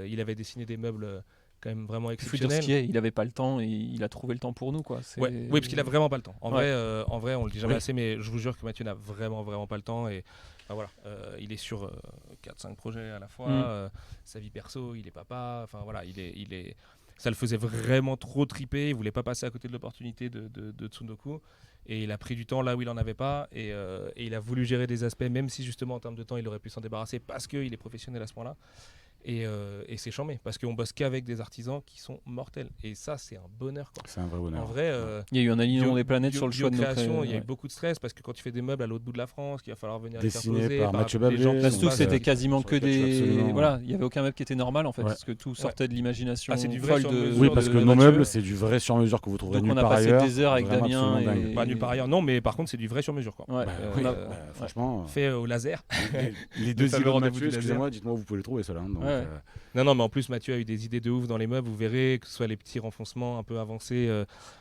S4: il avait dessiné des meubles quand même vraiment
S2: Il faut dire ce
S4: exceptionnels.
S2: qui est, il avait pas le temps et il a trouvé le temps pour nous, quoi.
S4: Ouais. Oui, parce qu'il a vraiment pas le temps. En
S2: Ouais.
S4: vrai, on le dit jamais
S5: Oui.
S4: assez, mais je vous jure que Mathieu n'a vraiment pas le temps. Et voilà, il est sur 4-5 projets à la fois. Sa vie perso, il est papa. Enfin voilà, il est. Ça le faisait vraiment trop triper. Il voulait pas passer à côté de l'opportunité de Tsundoku. Et il a pris du temps là où il en avait pas. Et il a voulu gérer des aspects, même si justement en termes de temps, il aurait pu s'en débarrasser parce qu'il est professionnel à ce point-là. Et c'est chambé parce qu'on bosse qu'avec des artisans qui sont mortels. Et ça, c'est un bonheur, quoi.
S5: C'est un vrai bonheur.
S4: En vrai,
S2: Il y a eu un alignement des planètes sur le choix de nos
S4: création. Il y a eu
S2: ouais.
S4: beaucoup de stress parce que quand tu fais des meubles à l'autre bout de la France, qu'il va falloir venir
S5: Dessiné
S4: les faire poser
S5: par Mathieu
S4: les gens
S5: Bablé.
S4: qui
S2: Là,
S4: sont
S2: surtout
S4: pas-
S2: que c'était
S5: sur
S2: quasiment
S5: le
S2: que
S5: catch-up,
S2: des.
S5: absolument.
S2: Voilà, il y avait aucun meuble qui était normal en fait,
S5: Ouais.
S2: parce que tout sortait de l'imagination
S4: Ah, c'est du vrai
S2: folle
S4: sur
S2: de.
S4: mesure
S5: Oui,
S2: de
S5: parce que nos
S2: Mathieu.
S5: meubles, c'est du vrai sur mesure que vous trouverez
S2: Donc
S5: nulle
S2: on a
S5: part
S2: passé
S5: ailleurs.
S2: des heures avec
S5: Vraiment
S2: Damien
S5: absolument dingue.
S2: et.
S4: Pas nulle part ailleurs. Non, mais par contre, c'est du vrai sur mesure, quoi.
S2: Ouais.
S5: Bah,
S4: Euh,
S5: oui,
S4: euh,
S5: bah, franchement,
S4: Fait au laser.
S5: les deux
S4: fameux
S5: îlots de
S4: rendez-vous
S5: Mathieu,
S4: du laser.
S5: excusez-moi, dites-moi où vous pouvez les trouver, ceux-là. Hein, donc,
S2: Ouais.
S4: Non, mais en plus, Mathieu a eu des idées de ouf dans les meubles. Vous verrez que ce soit les petits renfoncements un peu avancés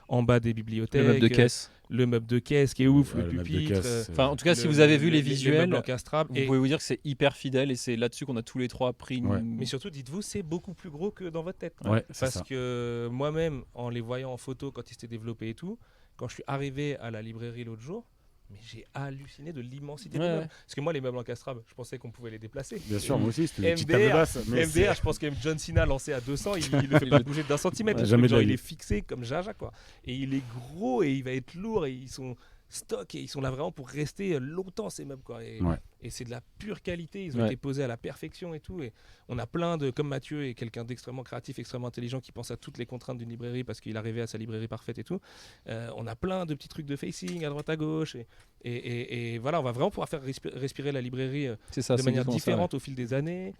S4: en bas des bibliothèques.
S2: Le meuble de caisse.
S4: Le meuble de caisse qui est ouf,
S5: ouais,
S4: le
S5: meuble de
S4: pupitre.
S5: caisse,
S2: Enfin, en tout cas, si
S4: le-
S2: vous avez vu les
S4: meubles
S2: visuels,
S4: encastrables.
S2: vous
S4: Et-
S2: pouvez vous dire que c'est hyper fidèle et c'est là-dessus qu'on a tous les trois pris une.
S5: Ouais.
S4: Mais surtout, dites-vous, c'est beaucoup plus gros que dans votre tête.
S5: Ouais, c'est
S4: Parce
S5: ça.
S4: que moi-même, en les voyant en photo quand ils s'étaient développés et tout, quand je suis arrivé à la librairie l'autre jour, mais j'ai halluciné de l'immensité des
S2: Ouais,
S4: meubles.
S2: ouais.
S4: Parce que moi, les meubles encastrables, je pensais qu'on pouvait les déplacer.
S5: Bien sûr, moi aussi, c'était des petites
S4: MDR,
S5: tables basses. Mais
S4: MDR, je pense que John Cena lancé à 200, il le fait pas bouger d'un centimètre.
S5: Ouais,
S4: Le
S5: jamais
S4: truc,
S5: de la
S4: genre, il
S5: vie.
S4: est fixé comme Jaja, quoi. Et il est gros et il va être lourd et ils sont stock et ils sont là vraiment pour rester longtemps, ces meubles, quoi.
S5: Ouais.
S4: Et c'est de la pure qualité, ils ont
S2: Ouais.
S4: été posés à la perfection et tout. Et on a plein de, comme Mathieu est quelqu'un d'extrêmement créatif, extrêmement intelligent, qui pense à toutes les contraintes d'une librairie parce qu'il arrivait à sa librairie parfaite et tout. On a plein de petits trucs de facing à droite à gauche. Et voilà, on va vraiment pouvoir faire respirer la librairie
S2: C'est ça,
S4: de
S2: c'est
S4: manière
S2: exactement ça, ouais.
S4: différente au fil des années.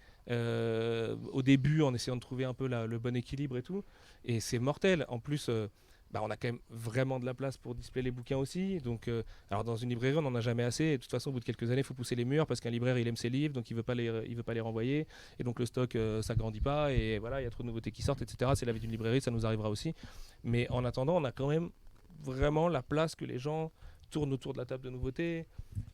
S4: Au début, en essayant de trouver un peu le bon équilibre et tout. Et c'est mortel. En plus, on a quand même vraiment de la place pour displayer les bouquins aussi. Donc, alors dans une librairie, on n'en a jamais assez. Et de toute façon, au bout de quelques années, il faut pousser les murs parce qu'un libraire, il aime ses livres, donc il veut pas les renvoyer. Et donc le stock, ça grandit pas. Et voilà, il y a trop de nouveautés qui sortent, etc. C'est la vie d'une librairie, ça nous arrivera aussi. Mais en attendant, on a quand même vraiment la place que les gens tournent autour de la table de nouveautés,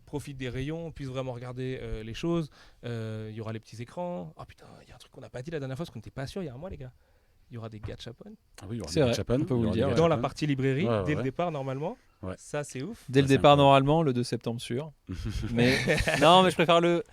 S4: profitent des rayons, puissent vraiment regarder les choses. Il y aura les petits écrans. Oh putain, il y a un truc qu'on n'a pas dit la dernière fois parce qu'on n'était pas sûr il y a un mois, les gars. Il y aura des gachapon
S5: Ah oui, il y aura
S2: C'est
S5: des
S2: vrai,
S5: gachapon,
S2: on peut
S5: il y
S2: vous le
S5: aura des
S2: dire, ouais.
S4: dans la
S5: gachapon.
S4: partie librairie,
S5: Ouais,
S4: dès
S5: ouais.
S4: le départ normalement.
S5: Ouais.
S4: Ça, c'est ouf.
S2: Dès le
S5: Ça, c'est
S2: départ,
S5: incroyable.
S2: normalement, le 2 septembre sûr. Mais non, mais je préfère le.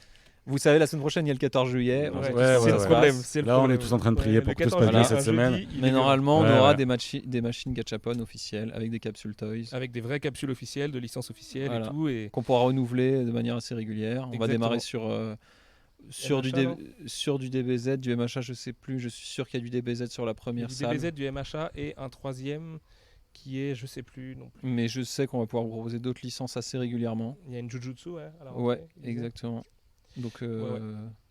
S2: Vous savez, la semaine prochaine, il y a le 14 juillet. On
S4: Ouais,
S2: sait tous
S5: ouais,
S2: comment
S4: c'est
S2: ça
S4: le
S2: se
S4: problème.
S2: passe.
S4: C'est le
S5: Là, on est
S4: problème.
S5: tous en train de prier pour
S4: le
S5: que tout se
S4: 14
S5: passe bien
S4: juillet,
S5: cette
S4: un
S5: semaine.
S4: jeudi, il
S2: Mais
S4: est
S2: normalement,
S5: Ouais,
S2: on aura
S5: ouais.
S2: des machines gachapon officielles avec des capsules toys
S4: avec des vraies capsules officielles, de licences officielles
S2: Voilà.
S4: et tout. Et
S2: qu'on pourra renouveler de manière assez régulière. On va
S4: Exactement.
S2: démarrer sur du,
S4: MHA, non
S2: sur du DBZ, du MHA, je sais plus. Je suis sûr qu'il y a du DBZ sur la
S4: il y a
S2: première
S4: du
S2: salle.
S4: DBZ, du MHA et un troisième qui est, je sais plus non plus.
S2: Mais je sais qu'on va pouvoir vous proposer d'autres licences assez régulièrement.
S4: Il y a une Jujutsu, ouais. à la rentrée,
S2: Ouais,
S4: il disait.
S2: exactement. Donc,
S4: Ouais.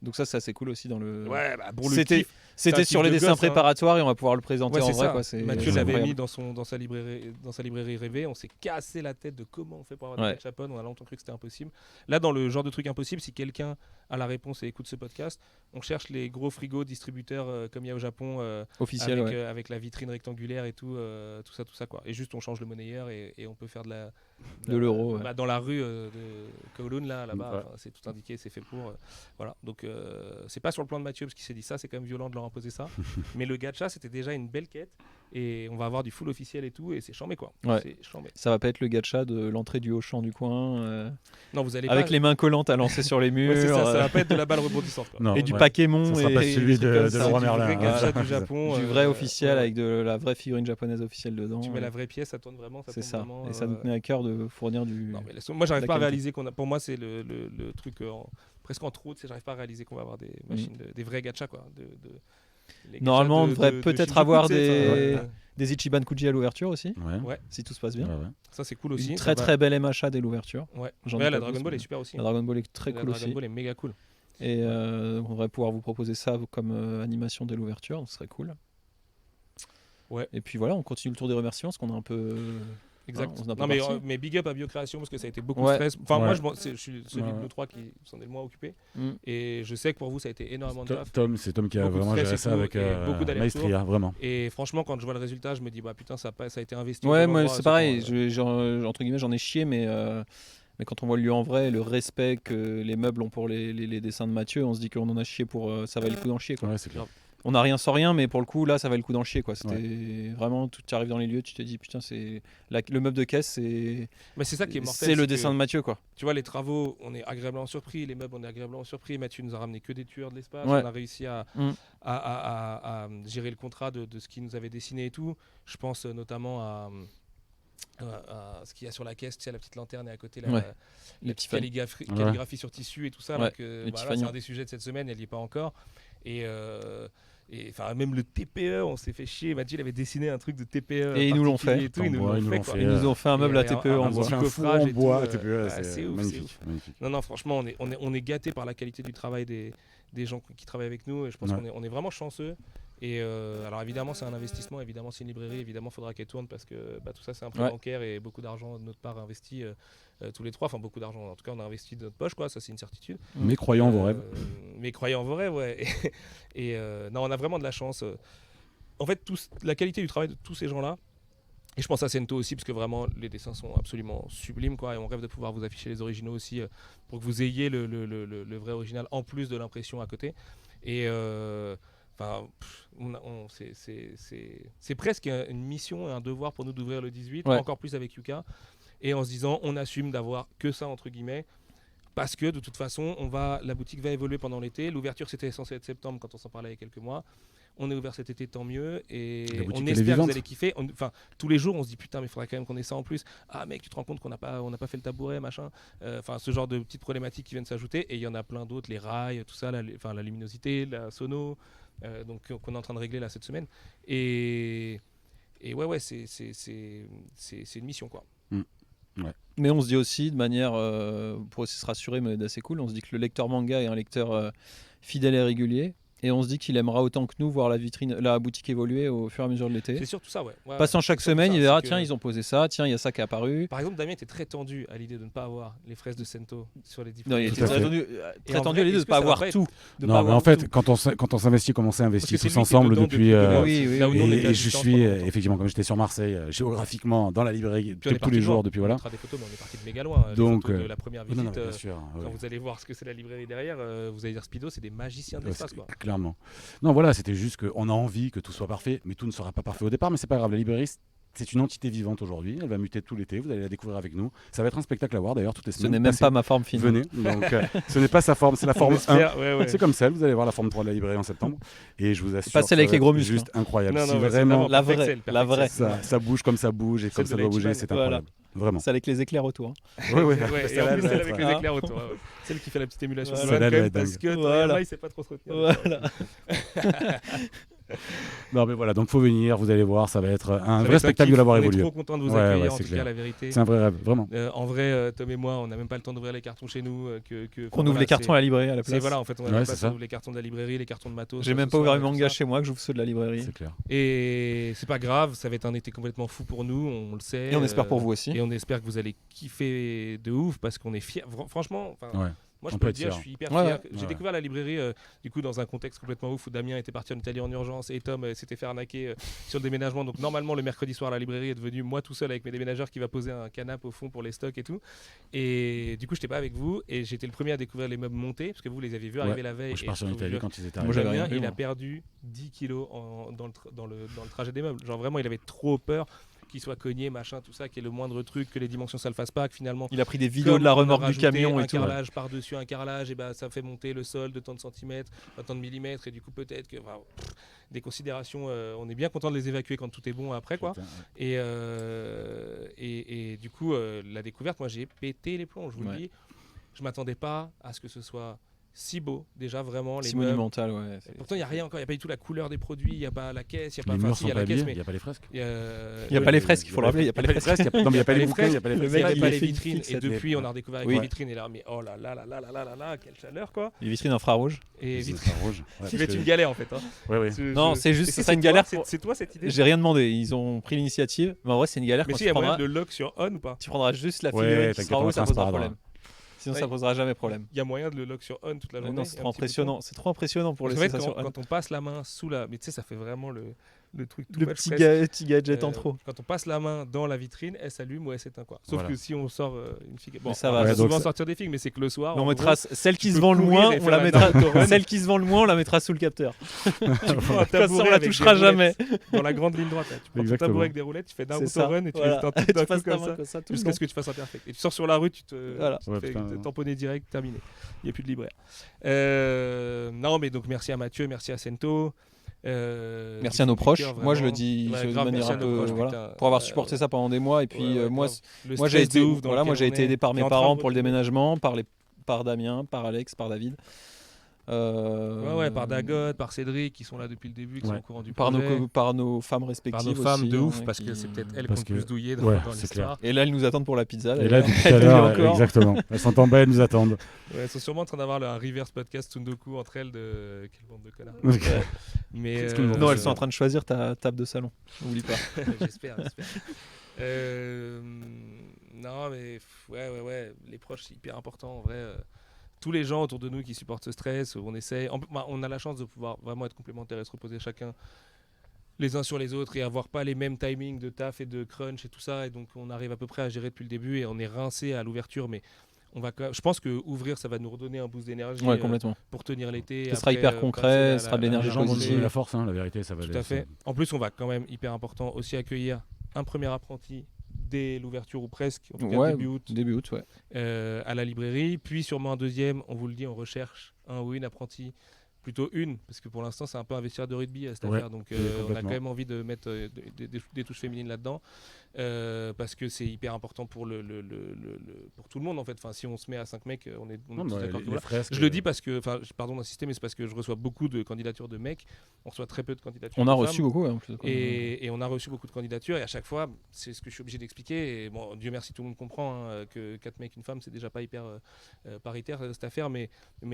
S2: donc ça, c'est assez cool aussi dans le.
S4: Ouais, bah pour le
S2: C'était
S4: kiff. C'est un
S2: c'était
S4: kiff
S2: sur les
S4: de
S2: dessins
S4: gosse, hein.
S2: préparatoires et on va pouvoir le présenter
S4: Ouais,
S2: en
S4: c'est
S2: vrai.
S4: ça.
S2: Quoi. C'est
S4: Mathieu
S2: c'est
S4: l'avait
S2: incroyable.
S4: mis dans sa librairie rêvée. On s'est cassé la tête de comment on fait pour avoir
S2: Ouais.
S4: des gachapon. On a longtemps cru que c'était impossible. Là, dans le genre de truc impossible, si quelqu'un a la réponse et écoute ce podcast, on cherche les gros frigos distributeurs comme il y a au Japon
S2: Officiel,
S4: avec,
S2: ouais.
S4: avec la vitrine rectangulaire et tout ça quoi. Et juste on change le monnayeur et on peut faire de
S2: l'euro, ouais.
S4: bah, dans la rue de Kowloon là-bas.
S5: Ouais.
S4: Enfin, c'est tout indiqué, c'est fait pour. Voilà. Donc c'est pas sur le plan de Mathieu parce qu'il s'est dit ça, c'est quand même violent de leur imposer ça. Mais le gacha c'était déjà une belle quête et on va avoir du full officiel et tout et c'est chambé quoi.
S2: Ouais.
S4: C'est chambé.
S2: Ça va pas être le gacha de l'entrée du Auchan du coin,
S4: Non vous allez
S2: avec
S4: pas...
S2: les mains collantes à lancer sur les murs.
S4: Ouais, c'est ça, ça va pas être de la balle rebondissante quoi.
S5: Non,
S2: Et du
S5: ouais.
S2: Pokémon.
S5: Ça sera
S2: et
S5: pas
S2: et
S5: celui
S2: des trucs
S5: de
S2: comme ça.
S5: Leroy
S4: du
S5: Merlin.
S4: vrai
S5: hein.
S4: gacha
S5: Voilà.
S4: du Japon.
S2: Du vrai officiel
S4: ouais.
S2: avec de la vraie figurine japonaise officielle dedans.
S4: Tu mets la vraie pièce, ça tourne vraiment.
S2: C'est
S4: tourne
S2: ça.
S4: vraiment,
S2: Et ça nous tenait à cœur de fournir du.
S4: Non, mais moi, j'arrive
S2: la
S4: pas à
S2: qualité.
S4: réaliser qu'on a. Pour moi, c'est le truc presque en trop. J'arrive pas à réaliser qu'on va avoir des machines, des vrais gachas quoi. Les gachas
S2: Normalement, on devrait
S4: de
S2: peut-être
S4: Shinjuku,
S2: avoir
S4: tu sais,
S2: des Ichiban Kuji à l'ouverture aussi,
S5: Ouais.
S4: Ouais.
S2: si tout se passe bien.
S5: Ouais, ouais.
S4: Ça, c'est cool aussi.
S2: Une
S4: ça
S2: très
S4: va.
S2: très belle MHA dès l'ouverture.
S4: Ouais.
S2: J'en
S4: Ouais,
S2: ai
S4: la
S2: pas
S4: Dragon
S2: plus,
S4: Ball
S2: mais
S4: est super aussi.
S2: La Dragon Ball est très
S4: La
S2: cool
S4: Dragon
S2: aussi.
S4: Ball est méga cool.
S2: Et on devrait pouvoir vous proposer ça comme animation dès l'ouverture, ce serait cool.
S4: Ouais.
S2: Et puis voilà, on continue le tour des remerciements parce qu'on a un peu.
S4: Exact.
S2: on est un peu
S4: Non, mais,
S2: parti.
S4: mais big up à Biocréation parce que ça a été beaucoup
S2: Ouais.
S4: de stress. Enfin,
S5: Ouais.
S4: moi, je suis celui
S5: Ouais.
S4: de nous trois qui s'en est le moins occupé.
S2: Mm.
S4: Et je sais que pour vous, ça a été énormément de taf.
S5: C'est Tom qui a
S4: Beaucoup de
S5: vraiment
S4: stress
S5: géré
S4: et
S5: ça
S4: tout,
S5: avec
S4: et beaucoup d'allers-retours.
S5: maestria, vraiment.
S4: Et franchement, quand je vois le résultat, je me dis, bah putain, ça a été investi. au
S2: Ouais,
S4: bon
S2: moi
S4: endroit,
S2: c'est
S4: ce
S2: pareil.
S4: temps,
S2: Entre guillemets, j'en ai chié, mais quand on voit le lieu en vrai, le respect que les meubles ont pour les dessins de Mathieu, on se dit qu'on en a chié pour. Ça valait le coup d'en chier, quoi.
S5: Ouais, c'est clair.
S2: On n'a rien sans rien, mais pour le coup, là, ça valait le coup d'en chier, quoi. C'était vraiment, tu arrives dans les lieux, tu te dis, putain, le meuble de caisse,
S4: Mais c'est ça qui est mortel.
S2: c'est le
S4: que,
S2: dessin de Mathieu, quoi.
S4: Tu vois, les travaux, on est agréablement surpris. Les meubles, on est agréablement surpris. Mathieu nous a ramené que des tueurs de l'espace.
S2: Ouais.
S4: On a réussi à gérer le contrat de ce qu'il nous avait dessiné et tout. Je pense notamment ce qu'il y a sur la caisse, tu sais, la petite lanterne et à côté
S2: Ouais.
S4: la
S2: Les
S4: petite
S2: petits fans.
S4: calligraphie sur tissu et tout ça.
S2: Ouais,
S4: Donc,
S2: les petits
S4: là, c'est
S2: fanions.
S4: un des sujets de cette semaine, elle n'y est pas encore. Et enfin, même le TPE, on s'est fait chier. Mathieu, il avait dessiné un truc de TPE.
S2: Et ils nous l'ont fait.
S4: particulier et tout, ils nous l'ont fait, quoi.
S2: Ils nous ont fait un meuble à TPE en
S4: un
S2: bois.
S4: petit
S5: un
S4: coffrage
S5: four en
S4: et tout,
S5: bois, TPE,
S4: c'est
S5: c'est
S4: ouf,
S5: magnifique, magnifique.
S4: Non, franchement, on est gâtés par la qualité du travail des gens qui travaillent avec nous. Et je pense
S5: Ouais.
S4: qu'on est vraiment chanceux. Et alors évidemment, c'est un investissement. Évidemment, c'est une librairie. Évidemment, il faudra qu'elle tourne parce que tout ça, c'est un prêt bancaire et beaucoup d'argent de notre part investi tous les trois. Enfin, beaucoup d'argent. En tout cas, on a investi de notre poche, quoi. Ça, c'est une certitude.
S5: Mais croyons en vos rêves.
S4: Mais croyez en vos rêves, ouais. Et non, on a vraiment de la chance. En fait, la qualité du travail de tous ces gens-là, et je pense à Sento aussi, parce que vraiment, les dessins sont absolument sublimes, quoi. Et on rêve de pouvoir vous afficher les originaux aussi, pour que vous ayez le vrai original, en plus de l'impression à côté. Et enfin, c'est presque une mission et un devoir pour nous d'ouvrir le 18,
S2: Ouais.
S4: encore plus avec Yuka. Et en se disant, on assume d'avoir que ça, entre guillemets. Parce que de toute façon, la boutique va évoluer pendant l'été. L'ouverture, c'était censé être septembre quand on s'en parlait il y a quelques mois. On est ouvert cet été, tant mieux. Et
S5: La boutique,
S4: on
S5: elle est
S4: espère que vous
S5: vivante.
S4: allez kiffer. Enfin, tous les jours, on se dit putain, mais il faudrait quand même qu'on ait ça en plus. Ah mec, tu te rends compte qu'on n'a pas fait le tabouret, machin. Enfin, ce genre de petites problématiques qui viennent s'ajouter. Et il y en a plein d'autres, les rails, tout ça, la luminosité, la sono, donc qu'on est en train de régler là cette semaine. Et ouais, c'est une mission, quoi.
S2: Mais on se dit aussi, de manière pour aussi se rassurer, mais d'assez cool, on se dit que le lecteur manga est un lecteur fidèle et régulier. Et on se dit qu'il aimera autant que nous voir la boutique évoluer au fur et à mesure de l'été.
S4: C'est surtout ça, ouais.
S2: Passant chaque
S4: c'est surtout
S2: semaine,
S4: ça,
S2: il verra,
S4: c'est que-
S2: tiens, ils ont posé ça, tiens, il y a ça qui est apparu.
S4: Par exemple, Damien était très tendu à l'idée de ne pas avoir les fraises de Sento sur les
S2: Non,
S4: différents.
S2: il
S5: Tout
S2: était
S5: à
S2: très
S5: fait.
S2: tendu,
S4: en vrai,
S2: à l'idée de
S4: est-ce
S2: ne
S4: que
S2: pas
S4: ça
S2: avoir
S4: va pas
S2: tout. de pas
S5: Non, mais
S2: avoir
S5: en fait,
S2: tout.
S5: quand on s'investit comme on s'est investi
S4: Parce que
S5: tous
S4: c'est lui qui est
S5: ensemble
S4: dedans
S5: depuis.
S4: depuis que-
S2: Oui,
S4: là où nous, on était
S5: Et
S4: à
S5: je
S4: distance
S5: suis,
S4: pendant longtemps.
S5: effectivement, comme j'étais sur Marseille, géographiquement, dans la librairie,
S4: Puis on est
S5: tous
S4: parti
S5: les
S4: de loin.
S5: jours, depuis
S4: On
S5: voilà.
S4: montrera des photos, mais on est parti de méga loin. Les
S5: Donc,
S4: photos de la première
S5: Non, non,
S4: visite,
S5: bien sûr.
S4: quand
S5: ouais.
S4: vous allez voir ce que c'est la librairie derrière, vous allez dire Speedo, c'est des magiciens de
S5: Ouais,
S4: l'espace,
S5: c'est-
S4: quoi.
S5: Clairement. Non, voilà, c'était juste qu'on a envie que tout soit parfait, mais tout ne sera pas parfait au départ, mais c'est pas grave. La librairie, c'est une entité vivante aujourd'hui. Elle va muter tout l'été. Vous allez la découvrir avec nous. Ça va être un spectacle à voir d'ailleurs toutes les
S2: Ce
S5: semaines.
S2: n'est même
S5: Passez,
S2: pas ma forme finale.
S5: Venez. Donc, ce n'est pas sa forme, c'est la forme 1.
S4: J'espère, ouais.
S5: C'est comme celle. Vous allez voir la forme 3 de la librairie en septembre. Et je vous assure.
S2: Pas
S5: que
S2: celle
S5: ça
S2: avec
S5: va
S2: les gros
S5: être
S2: muscles,
S5: Juste incroyable.
S4: Non,
S5: Si
S4: non, ouais, c'est
S5: vraiment.
S4: vraiment
S2: La
S4: perfect
S2: vraie,
S4: sell, perfect
S2: la vraie.
S4: sell.
S5: Ça bouge comme ça bouge et comme
S4: Celle
S5: ça
S4: de
S5: doit
S4: la
S5: bouger,
S4: Ichiban.
S5: c'est
S2: Voilà.
S5: incroyable. Vraiment.
S2: C'est avec les éclairs autour. hein.
S5: Ouais, ouais.
S4: Ouais, et en plus, celle avec les
S2: hein.
S4: éclairs autour. Ouais. Celle qui fait la petite émulation.
S2: Voilà.
S4: de
S5: Celle-là,
S4: Lohan, quand
S5: elle
S4: même,
S5: va être
S4: parce que
S2: Voilà.
S4: Toriyama, il sait pas trop se retenir.
S2: Voilà.
S5: Non, mais voilà, donc faut venir, vous allez voir, ça va être un
S4: Ça va
S5: vrai
S4: être
S5: spectacle
S4: kiff.
S5: de l'avoir
S4: On est
S5: évolué.
S4: trop content de vous
S5: Ouais,
S4: accueillir,
S5: ouais,
S4: en
S5: c'est
S4: tout
S5: clair.
S4: cas, la vérité.
S5: C'est un vrai rêve, vraiment.
S4: En vrai, Tom et moi, on n'a même pas le temps d'ouvrir les cartons chez nous.
S2: Qu'on ouvre les cartons à la librairie à la
S4: C'est
S2: place.
S4: voilà, en fait, on a
S5: Ouais,
S4: même
S5: c'est
S4: pas
S5: ça.
S4: les cartons de la librairie, les cartons de matos.
S2: J'ai même
S4: ce
S2: pas
S4: soir,
S2: ouvert le
S4: tout
S2: manga
S4: ça.
S2: chez moi que j'ouvre ceux de la librairie.
S5: C'est clair.
S4: Et c'est pas grave, ça va être un été complètement fou pour nous, on le sait.
S2: Et on espère pour vous aussi.
S4: Et on espère que vous allez kiffer de ouf parce qu'on est fiers. Franchement,
S5: Ouais.
S4: moi je
S5: On
S4: peux
S5: peut
S4: le
S5: être
S4: dire,
S5: fier.
S4: je suis hyper
S2: Ouais,
S4: fier.
S2: ouais.
S4: J'ai
S5: Ouais.
S4: découvert la librairie du coup dans un contexte complètement ouf où Damien était parti en Italie en urgence et Tom s'était fait arnaquer sur le déménagement. Donc normalement le mercredi soir la librairie est devenue moi tout seul avec mes déménageurs qui va poser un canapé au fond pour les stocks et tout. Et du coup j'étais pas avec vous et j'étais le premier à découvrir les meubles montés parce que vous les aviez vus arriver la veille.
S5: Moi, je suis
S4: et
S5: parti en
S4: je vous
S5: Italie
S4: jure,
S5: quand ils étaient
S2: Moi,
S5: arrivés.
S2: j'avais
S4: Damien,
S2: rien vu,
S4: il a
S2: moi.
S4: perdu 10 kilos dans le trajet des meubles. Genre vraiment, il avait trop peur qu'il soit cogné, machin, tout ça, qu'il y ait le moindre truc, que les dimensions ça le fasse pas, que finalement.
S2: Il a pris des vidéos
S4: comme
S2: de la
S4: on a
S2: remorque du
S4: rajouté
S2: camion et
S4: un
S2: tout.
S4: carrelage par-dessus un carrelage, et ça fait monter le sol de tant de centimètres, tant de millimètres, et du coup peut-être que des considérations, on est bien content de les évacuer quand tout est bon après, quoi.
S5: Putain,
S4: Et du coup, la découverte, moi j'ai pété les plombs, je vous le
S2: Ouais.
S4: dis. Je m'attendais pas à ce que ce soit si beau, déjà vraiment les
S2: C'est
S4: meubles.
S2: monumental, ouais.
S4: Pourtant, il n'y a rien encore, il n'y a pas du tout la couleur des produits, il n'y a pas la caisse, il n'y a
S5: Les
S4: pas.
S5: murs
S4: Enfin, si,
S5: sont
S4: il y a
S5: pas
S4: la caisse,
S5: habillés,
S4: mais.
S5: il n'y a pas les fresques.
S2: Il n'y a
S5: Ouais,
S2: pas les fresques, il faut le rappeler, il n'y a pas les fresques.
S5: Non, mais il n'y a pas les
S4: les
S5: bouquins, il n'y a pas les
S4: Il
S2: Le
S5: fresques.
S2: mec,
S4: n'y avait
S2: il
S4: pas
S2: a
S4: les
S2: fait une
S4: vitrines, et
S2: fixette.
S4: depuis, on a redécouvert avec
S2: Oui.
S4: les vitrines, et là, mais oh là là là là là là là là, quelle chaleur, quoi.
S2: Les vitrines infrarouges.
S4: Et
S5: C'est
S4: vitrines.
S5: rouge. Ouais,
S4: Qui va
S5: parce
S4: être
S5: que-
S4: une galère, en fait. Hein.
S5: Ouais, ouais.
S2: Non, c'est juste,
S4: Est-ce que
S2: ça serait une
S4: toi,
S2: galère.
S4: C'est toi cette idée
S2: J'ai rien demandé, ils ont pris l'initiative. Mais en vrai, c'est une galère
S4: Mais
S2: quand
S4: si, il y
S2: tu
S4: a moyen
S2: prendras.
S4: de le lock sur on ou pas?
S2: Tu prendras juste la
S5: Ouais,
S2: figurine qui
S5: t'inquiète,
S2: sera
S5: on
S2: rouge,
S5: va
S2: ça posera
S5: transparent.
S2: problème. Sinon,
S4: Ouais.
S2: ça posera jamais problème.
S4: Il y a moyen de le lock sur on toute la
S2: Mais
S4: journée.
S2: non, c'est
S4: et
S2: trop
S4: un petit bouton.
S2: impressionnant. C'est trop impressionnant pour
S4: En
S2: laisser
S4: fait,
S2: ça sur
S4: quand on passe la main sous la. Mais tu sais, ça fait vraiment le truc tout
S2: le
S4: much
S2: petit,
S4: presque.
S2: petit gadget en trop.
S4: Quand on passe la main dans la vitrine, elle s'allume ou elle s'éteint, quoi. Sauf
S5: Voilà.
S4: que si on sort une figue. Bon,
S2: Mais ça
S4: on
S2: va,
S4: va
S5: ouais, donc
S4: souvent
S5: ça-
S4: sortir des figues, mais c'est que le soir.
S2: Mais on
S4: en
S2: mettra
S4: gros,
S2: celle qui
S4: tu
S2: se
S4: peux
S2: vend le
S4: courir
S2: moins,
S4: et
S2: on
S4: faire
S2: la
S4: la
S2: mettra.
S4: Naruto Run.
S2: Celle qui se vend le moins, on la mettra sous le capteur.
S4: tu prends un
S2: Comme ça, on
S4: tabouret
S2: la
S4: avec
S2: touchera
S4: des
S2: jamais.
S4: roulettes dans la grande ligne droite. Là. Tu prends ton
S5: Exactement.
S4: tabouret avec des roulettes, tu fais
S2: C'est
S4: Naruto
S2: ça.
S4: Run et tu
S2: Voilà.
S4: laisses un
S2: Tu
S4: tout d'un coup
S2: passes ta
S4: comme
S2: main
S4: ça.
S2: comme ça tout le
S4: Jusqu'à
S2: long.
S4: ce que tu fasses imperfect. Et tu sors sur la rue, tu te
S2: Voilà.
S5: Ouais,
S4: fais
S5: putain.
S4: tamponner direct, terminé. Il n'y a plus de libraire. Non, mais donc merci à Mathieu, merci à Sento.
S2: Merci à nos proches. Moi, je le
S4: vraiment.
S2: dis
S4: Ouais,
S2: de
S4: grave,
S2: manière
S4: merci
S2: un
S4: à nos
S2: peu,
S4: proches,
S2: voilà,
S4: putain.
S2: pour avoir supporté ça pendant des mois. Et puis
S4: Ouais,
S2: moi,
S4: grave. Le
S2: moi, j'ai
S4: stress de
S2: été,
S4: ouf dans
S2: voilà, moi,
S4: lequel
S2: j'ai
S4: on
S2: été
S4: est.
S2: aidé par
S4: T'es
S2: mes
S4: en train
S2: parents
S4: de
S2: pour le
S4: retrouver.
S2: déménagement, par Damien, par Alex, par David.
S4: Ouais, par Dagot, par Cédric, qui sont là depuis le début, qui sont
S5: Ouais.
S4: au courant du
S2: par
S4: projet.
S2: par nos femmes respectives
S4: Par nos femmes
S2: aussi,
S4: de ouf,
S2: hein,
S4: parce
S2: qui-
S4: que c'est peut-être elles qui
S5: Parce
S4: ont le plus
S5: que-
S4: douillé
S5: ouais,
S4: dans
S5: c'est
S4: l'histoire.
S2: Et là, elles nous attendent pour la pizza.
S5: Et là,
S2: d'ailleurs.
S5: depuis tout à
S2: Elles nous
S5: l'heure,
S2: encore.
S5: exactement. Elles sont en bas, elles nous attendent.
S4: Ouais, elles sont sûrement en train d'avoir un reverse podcast Tsundoku entre elles de quelle bande de connards.
S5: Ok.
S4: Mais
S5: Qu'est-ce que nous
S2: Non,
S5: Euh,
S2: elles sont en train de choisir ta table de salon. N'oublie pas.
S4: j'espère. Non, mais ouais, les proches, c'est hyper important en vrai. Tous les gens autour de nous qui supportent ce stress, on essaye. On a la chance de pouvoir vraiment être complémentaires et se reposer chacun les uns sur les autres et avoir pas les mêmes timings de taf et de crunch et tout ça. Et donc, on arrive à peu près à gérer depuis le début et on est rincé à l'ouverture, mais je pense que ouvrir, ça va nous redonner un boost d'énergie
S2: Ouais, complètement.
S4: pour tenir l'été.
S2: Ça sera
S4: Après,
S2: hyper concret, ce sera de l'énergie
S5: Les gens vont nous
S2: positive.
S5: donner la force, hein, la vérité, ça va
S4: Tout à fait. En plus, on va quand même, hyper important, aussi accueillir un premier apprenti dès l'ouverture ou presque, en tout cas
S2: Ouais,
S4: début août,
S2: début août, ouais.
S4: à la librairie. Puis sûrement un deuxième, on vous le dit, on recherche un ou une apprentie. Plutôt une, parce que pour l'instant c'est un peu un vestiaire de rugby cette
S5: Ouais,
S4: affaire, donc
S5: oui,
S4: on a
S5: complètement.
S4: quand même envie de mettre des touches féminines là-dedans, parce que c'est hyper important pour pour tout le monde en fait. Enfin, si on se met à 5 mecs, on est
S5: Non,
S4: tous
S5: mais
S4: d'accord que
S5: les
S4: voilà.
S5: fresques,
S4: Je le dis parce que, enfin, pardon d'insister, mais c'est parce que je reçois beaucoup de candidatures de mecs, on reçoit très peu de candidatures
S2: On a
S4: de
S2: reçu
S4: femmes.
S2: beaucoup, hein, en plus.
S4: Et on a reçu beaucoup de candidatures et à chaque fois, c'est ce que je suis obligé d'expliquer. Et bon, Dieu merci, tout le monde comprend que 4 mecs, une femme, c'est déjà pas hyper paritaire cette affaire, mais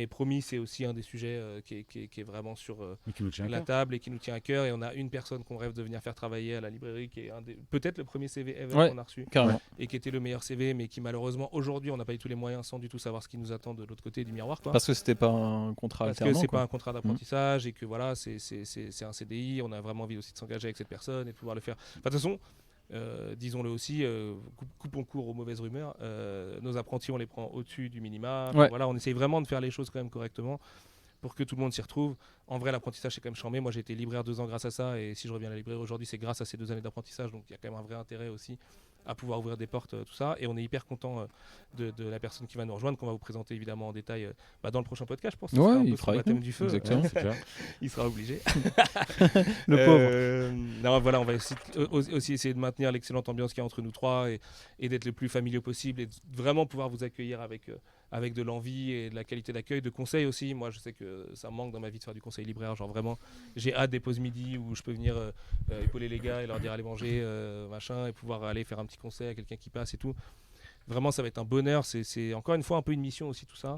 S4: promis, c'est aussi un des sujets qui est vraiment sur
S5: mais qui nous tient à
S4: la
S5: cœur.
S4: table et qui nous tient à cœur. Et on a une personne qu'on rêve de venir faire travailler à la librairie, qui est peut-être le premier CV ever
S2: Ouais.
S4: qu'on a reçu
S2: Carrément.
S4: et qui était le meilleur CV, mais qui malheureusement aujourd'hui, on n'a pas eu tous les moyens sans du tout savoir ce qui nous attend de l'autre côté du miroir, quoi.
S2: Parce que c'était pas un contrat
S4: Parce que
S2: alternant.
S4: c'est
S2: quoi.
S4: pas un contrat d'apprentissage et que voilà, c'est un CDI. On a vraiment envie aussi de s'engager avec cette personne et de pouvoir le faire. Enfin, de toute façon, disons-le aussi, coupons court aux mauvaises rumeurs. Nos apprentis, on les prend au-dessus du minima. Enfin,
S2: Ouais.
S4: voilà, on essaye vraiment de faire les choses quand même correctement pour que tout le monde s'y retrouve. En vrai, l'apprentissage, c'est quand même chambé. Moi, j'ai été libraire 2 ans grâce à ça. Et si je reviens à la librairie aujourd'hui, c'est grâce à ces 2 années d'apprentissage. Donc, il y a quand même un vrai intérêt aussi à pouvoir ouvrir des portes, tout ça. Et on est hyper content de la personne qui va nous rejoindre, qu'on va vous présenter évidemment en détail dans le prochain podcast, je pense.
S2: Ouais,
S4: Ce sera un
S2: il
S4: peu
S2: fera
S4: son
S2: avec
S4: baptême
S2: nous.
S4: du feu.
S2: Exactement.
S5: C'est clair.
S4: Il sera obligé.
S2: Le pauvre.
S4: Non, voilà, on va aussi essayer de maintenir l'excellente ambiance qu'il y a entre nous trois et d'être le plus familiaux possible et de vraiment pouvoir vous accueillir avec de l'envie et de la qualité d'accueil, de conseils aussi. Moi, je sais que ça me manque dans ma vie de faire du conseil libraire. Genre vraiment, j'ai hâte des pauses midi où je peux venir épauler les gars et leur dire allez manger, machin, et pouvoir aller faire un petit conseil à quelqu'un qui passe et tout. Vraiment, ça va être un bonheur. C'est encore une fois un peu une mission aussi tout ça.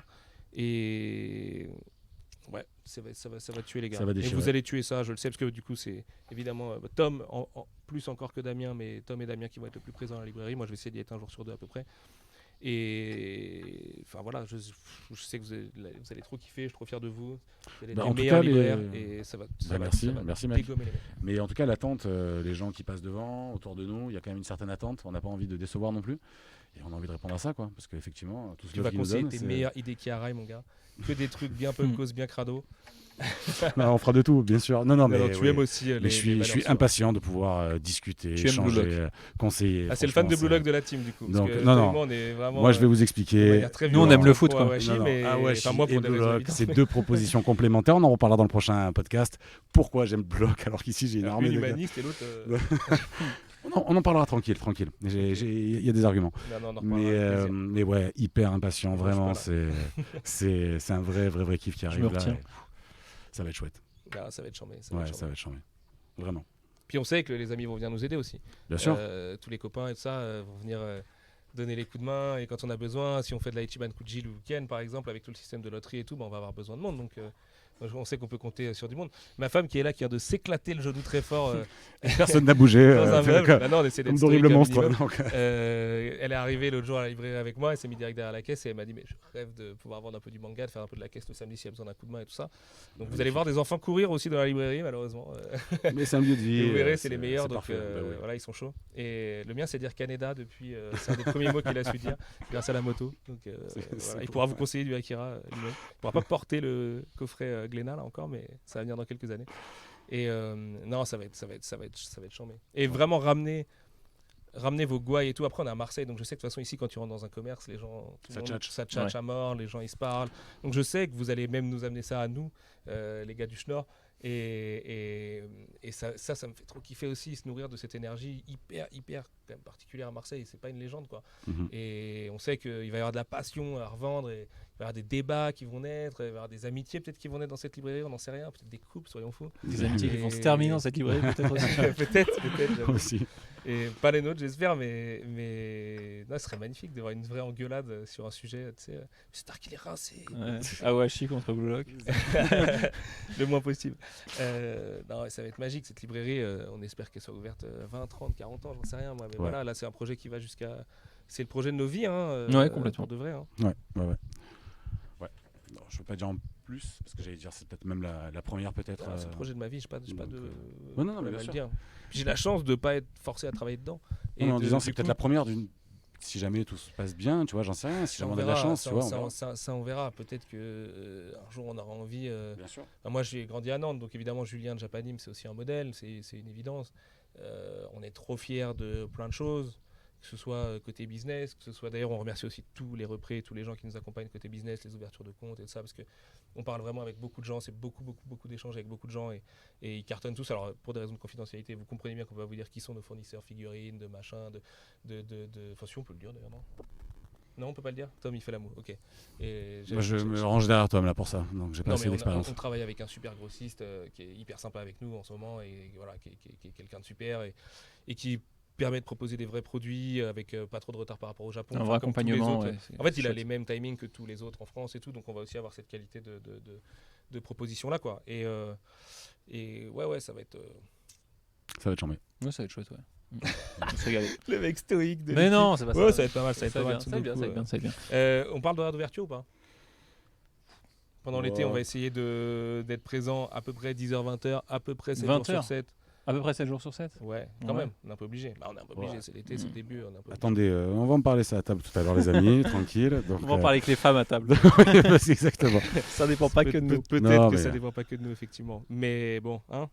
S4: Et ouais, ça va tuer les gars.
S5: Ça va
S4: Et
S5: déchirer.
S4: vous allez tuer ça, je le sais, parce que du coup, c'est évidemment Tom, plus encore que Damien, mais Tom et Damien qui vont être le plus présents à la librairie. Moi, je vais essayer d'y être un jour sur 2 à peu près. Et enfin voilà, je sais que vous allez trop kiffer, je suis trop fier de vous. Vous allez être
S5: Bah,
S4: les
S5: en tout
S4: meilleurs
S5: cas,
S4: libraires et ça va
S5: merci,
S4: ça va
S5: merci, mec.
S4: dégommer les mecs.
S5: Mais en tout cas, l'attente, les gens qui passent devant, autour de nous, il y a quand même une certaine attente. On n'a pas envie de décevoir non plus. Et on a envie de répondre à ça, quoi. Parce qu'effectivement, tout ce
S4: Tu vas
S5: qu'ils nous
S4: conseiller
S5: donnent,
S4: tes
S5: c'est-
S4: meilleures idées qui arrivent, mon gars. Que des trucs bien peu cause, bien crado.
S5: Non, on fera de tout, bien sûr. Non, mais
S4: tu
S5: oui.
S4: aimes aussi
S5: Mais je suis impatient de pouvoir discuter,
S2: Tu aimes Blue
S5: échanger,
S2: Lock.
S5: conseiller.
S4: Ah, c'est le fan de
S5: Franchement,
S4: Blue Lock de la team du coup.
S5: Donc,
S4: parce que
S5: non,
S4: Tom et
S5: non.
S4: moi, on est vraiment,
S5: Moi, je vais vous
S4: de
S5: expliquer.
S4: manière très
S2: Nous, on aime
S4: violente
S2: le foot,
S4: pour
S2: quoi.
S4: Awashi,
S5: Non, non.
S4: mais
S5: Awashi
S4: enfin, moi, pour
S5: et
S4: des
S5: Blue
S4: raisons
S5: Lock,
S4: évidentes,
S5: c'est
S4: mais-
S5: 2 propositions complémentaires. On en reparlera dans le prochain podcast. Pourquoi j'aime Blue Lock alors qu'ici j'ai une armée
S4: Une
S5: de gars.
S4: humaniste et l'autre.
S5: On en parlera tranquille. Il y a des arguments.
S4: Non, on en reparlera avec plaisir.
S5: Mais ouais, hyper impatient,
S4: Moi, je
S5: vraiment.
S4: suis
S5: C'est un vrai kiff qui
S2: Je
S5: arrive
S2: me
S5: là.
S2: retiens.
S5: et ça va être chouette.
S4: Ah, ça va être chambé.
S5: Ouais, ça va être chambé. Vraiment.
S4: Puis on sait que les amis vont venir nous aider aussi.
S5: Bien sûr.
S4: Tous les copains et tout ça vont venir donner les coups de main. Et quand on a besoin, si on fait de la Ichiban Kuji le week-end par exemple, avec tout le système de loterie et tout, on va avoir besoin de monde. Donc on sait qu'on peut compter sur du monde. Ma femme qui est là, qui vient de s'éclater le genou très fort
S5: Personne n'a bougé.
S4: dans un meuble.
S5: comme
S4: Maintenant, on essaie d'être
S5: d'horribles
S4: stoïque un
S5: monstres.
S4: minimum.
S5: Donc,
S4: Elle est arrivée l'autre jour à la librairie avec moi, elle s'est mise direct derrière la caisse et elle m'a dit mais je rêve de pouvoir vendre un peu du manga, de faire un peu de la caisse le samedi s'il y a besoin d'un coup de main et tout ça. Donc vous allez voir des enfants courir aussi dans la librairie malheureusement.
S5: mais c'est un lieu de vie.
S4: Et vous verrez, c'est les meilleurs, donc
S5: parfait. Bah oui.
S4: voilà, ils sont chauds. Et le mien, c'est dire Canada depuis. C'est un des premiers mots qu'il a su dire grâce à la moto. Donc voilà, il pourra vous conseiller du Akira lui-même. Il pourra pas porter le coffret Glénat là encore, mais ça va venir dans quelques années. Et non, ça va être chambé. Et vraiment ramener vos gouailles et tout. Après, on est à Marseille, donc je sais que de toute façon, ici, quand tu rentres dans un commerce, les gens, tout le
S5: Ça
S4: monde,
S5: tchatche.
S4: ça tchatche à mort, les gens ils se parlent. Donc je sais que vous allez même nous amener ça à nous, les gars du Schnorr. Et ça me fait trop kiffer aussi, se nourrir de cette énergie hyper quand même particulière à Marseille. C'est pas une légende, quoi. Et on sait qu'il va y avoir de la passion à revendre, et il va y avoir des débats qui vont naître, il va y avoir des amitiés peut-être qui vont naître dans cette librairie, on n'en sait rien, peut-être des couples, soyons fous.
S2: Des amitiés qui vont se terminer dans cette librairie, peut-être aussi.
S4: peut-être, j'avoue.
S5: aussi.
S4: Et pas les nôtres, j'espère, mais non, ce serait magnifique d'avoir une vraie engueulade sur un sujet, tu sais. C'est tard qu'il est rincé.
S2: Ouais. Awashi contre Blue Lock.
S4: Le moins possible. Non, ça va être magique cette librairie. On espère qu'elle soit ouverte 20, 30, 40 ans, j'en sais rien moi. Mais voilà, là c'est un projet qui va jusqu'à. C'est le projet de nos vies, hein.
S2: Ouais, complètement.
S4: Pour de vrai. Hein.
S5: Ouais. Non, je peux pas dire en plus, parce que j'allais dire c'est peut-être même la première peut-être.
S4: C'est le projet de ma vie, j'ai pas de.
S5: Ouais, non, mais
S4: problème
S5: bien
S4: à le
S5: sûr.
S4: dire. J'ai la chance de pas être forcé à travailler dedans.
S5: Non, en disant
S4: du
S5: c'est peut-être
S4: coup,
S5: la première d'une. Si jamais tout se passe bien, tu vois, j'en sais rien. Si
S4: ça,
S5: jamais
S4: on
S5: on a de la
S4: verra,
S5: chance,
S4: ça,
S5: tu vois.
S4: ça,
S5: on verra.
S4: ça, on verra. Peut-être que un jour on aura envie.
S5: Bien sûr.
S4: Moi, j'ai grandi à Nantes, donc évidemment, Julien de Japanim, c'est aussi un modèle, c'est une évidence. On est trop fiers de plein de choses, que ce soit côté business, que ce soit d'ailleurs, on remercie aussi tous les représ, tous les gens qui nous accompagnent côté business, les ouvertures de comptes et tout ça, parce que on parle vraiment avec beaucoup de gens, c'est beaucoup d'échanges avec beaucoup de gens et ils cartonnent tous. Alors, pour des raisons de confidentialité, vous comprenez bien qu'on va vous dire qui sont nos fournisseurs, figurines, de machin, enfin, si on peut le dire d'ailleurs, non ? Non, on peut pas le dire. Tom, il fait l'amour. Ok. Et
S5: Moi, je me range derrière toi là pour ça, donc j'ai pas
S4: non,
S5: assez
S4: mais
S5: d'expérience.
S4: on travaille avec un super grossiste qui est hyper sympa avec nous en ce moment et voilà, qui est quelqu'un de super et qui permet de proposer des vrais produits avec pas trop de retard par rapport au Japon.
S2: Un vrai
S4: comme tous les
S2: accompagnement.
S4: autres.
S2: Ouais,
S4: En fait, il a
S2: chouette.
S4: les mêmes timings que tous les autres en France et tout, donc on va aussi avoir cette qualité de proposition là, quoi. Et ouais, ça va être.
S5: Ça va être chambé.
S2: Ouais, ça va être chouette, ouais. On va se régaler.
S4: Le mec stoïque de
S2: Mais non, c'est pas ça.
S4: Ouais, ça va être pas mal, ça va être
S2: Ça
S4: pas
S2: va
S4: mal.
S2: bien, ça va bien, ça va bien, ça va bien.
S4: On parle d'horaire d'ouverture ou pas ? Pendant l'été, on va essayer d'être présent à peu près 10h-20h, à peu près 7 jours
S2: 20
S4: sur
S2: heures.
S4: 7.
S2: À peu près 7 jours sur 7.
S4: Ouais, quand
S2: Ouais.
S4: même, on est un peu obligé. Bah, on est un peu obligé, c'est l'été, c'est le début, on est un peu obligé.
S5: Attendez, on va en parler ça à table tout à l'heure, les amis, tranquille. Donc,
S2: On va en parler avec les femmes à table.
S5: c'est exactement.
S2: Ça dépend pas que de nous.
S4: Peut-être
S5: Non,
S4: que
S5: mais-
S4: ça dépend pas que de nous, effectivement. Mais bon, hein.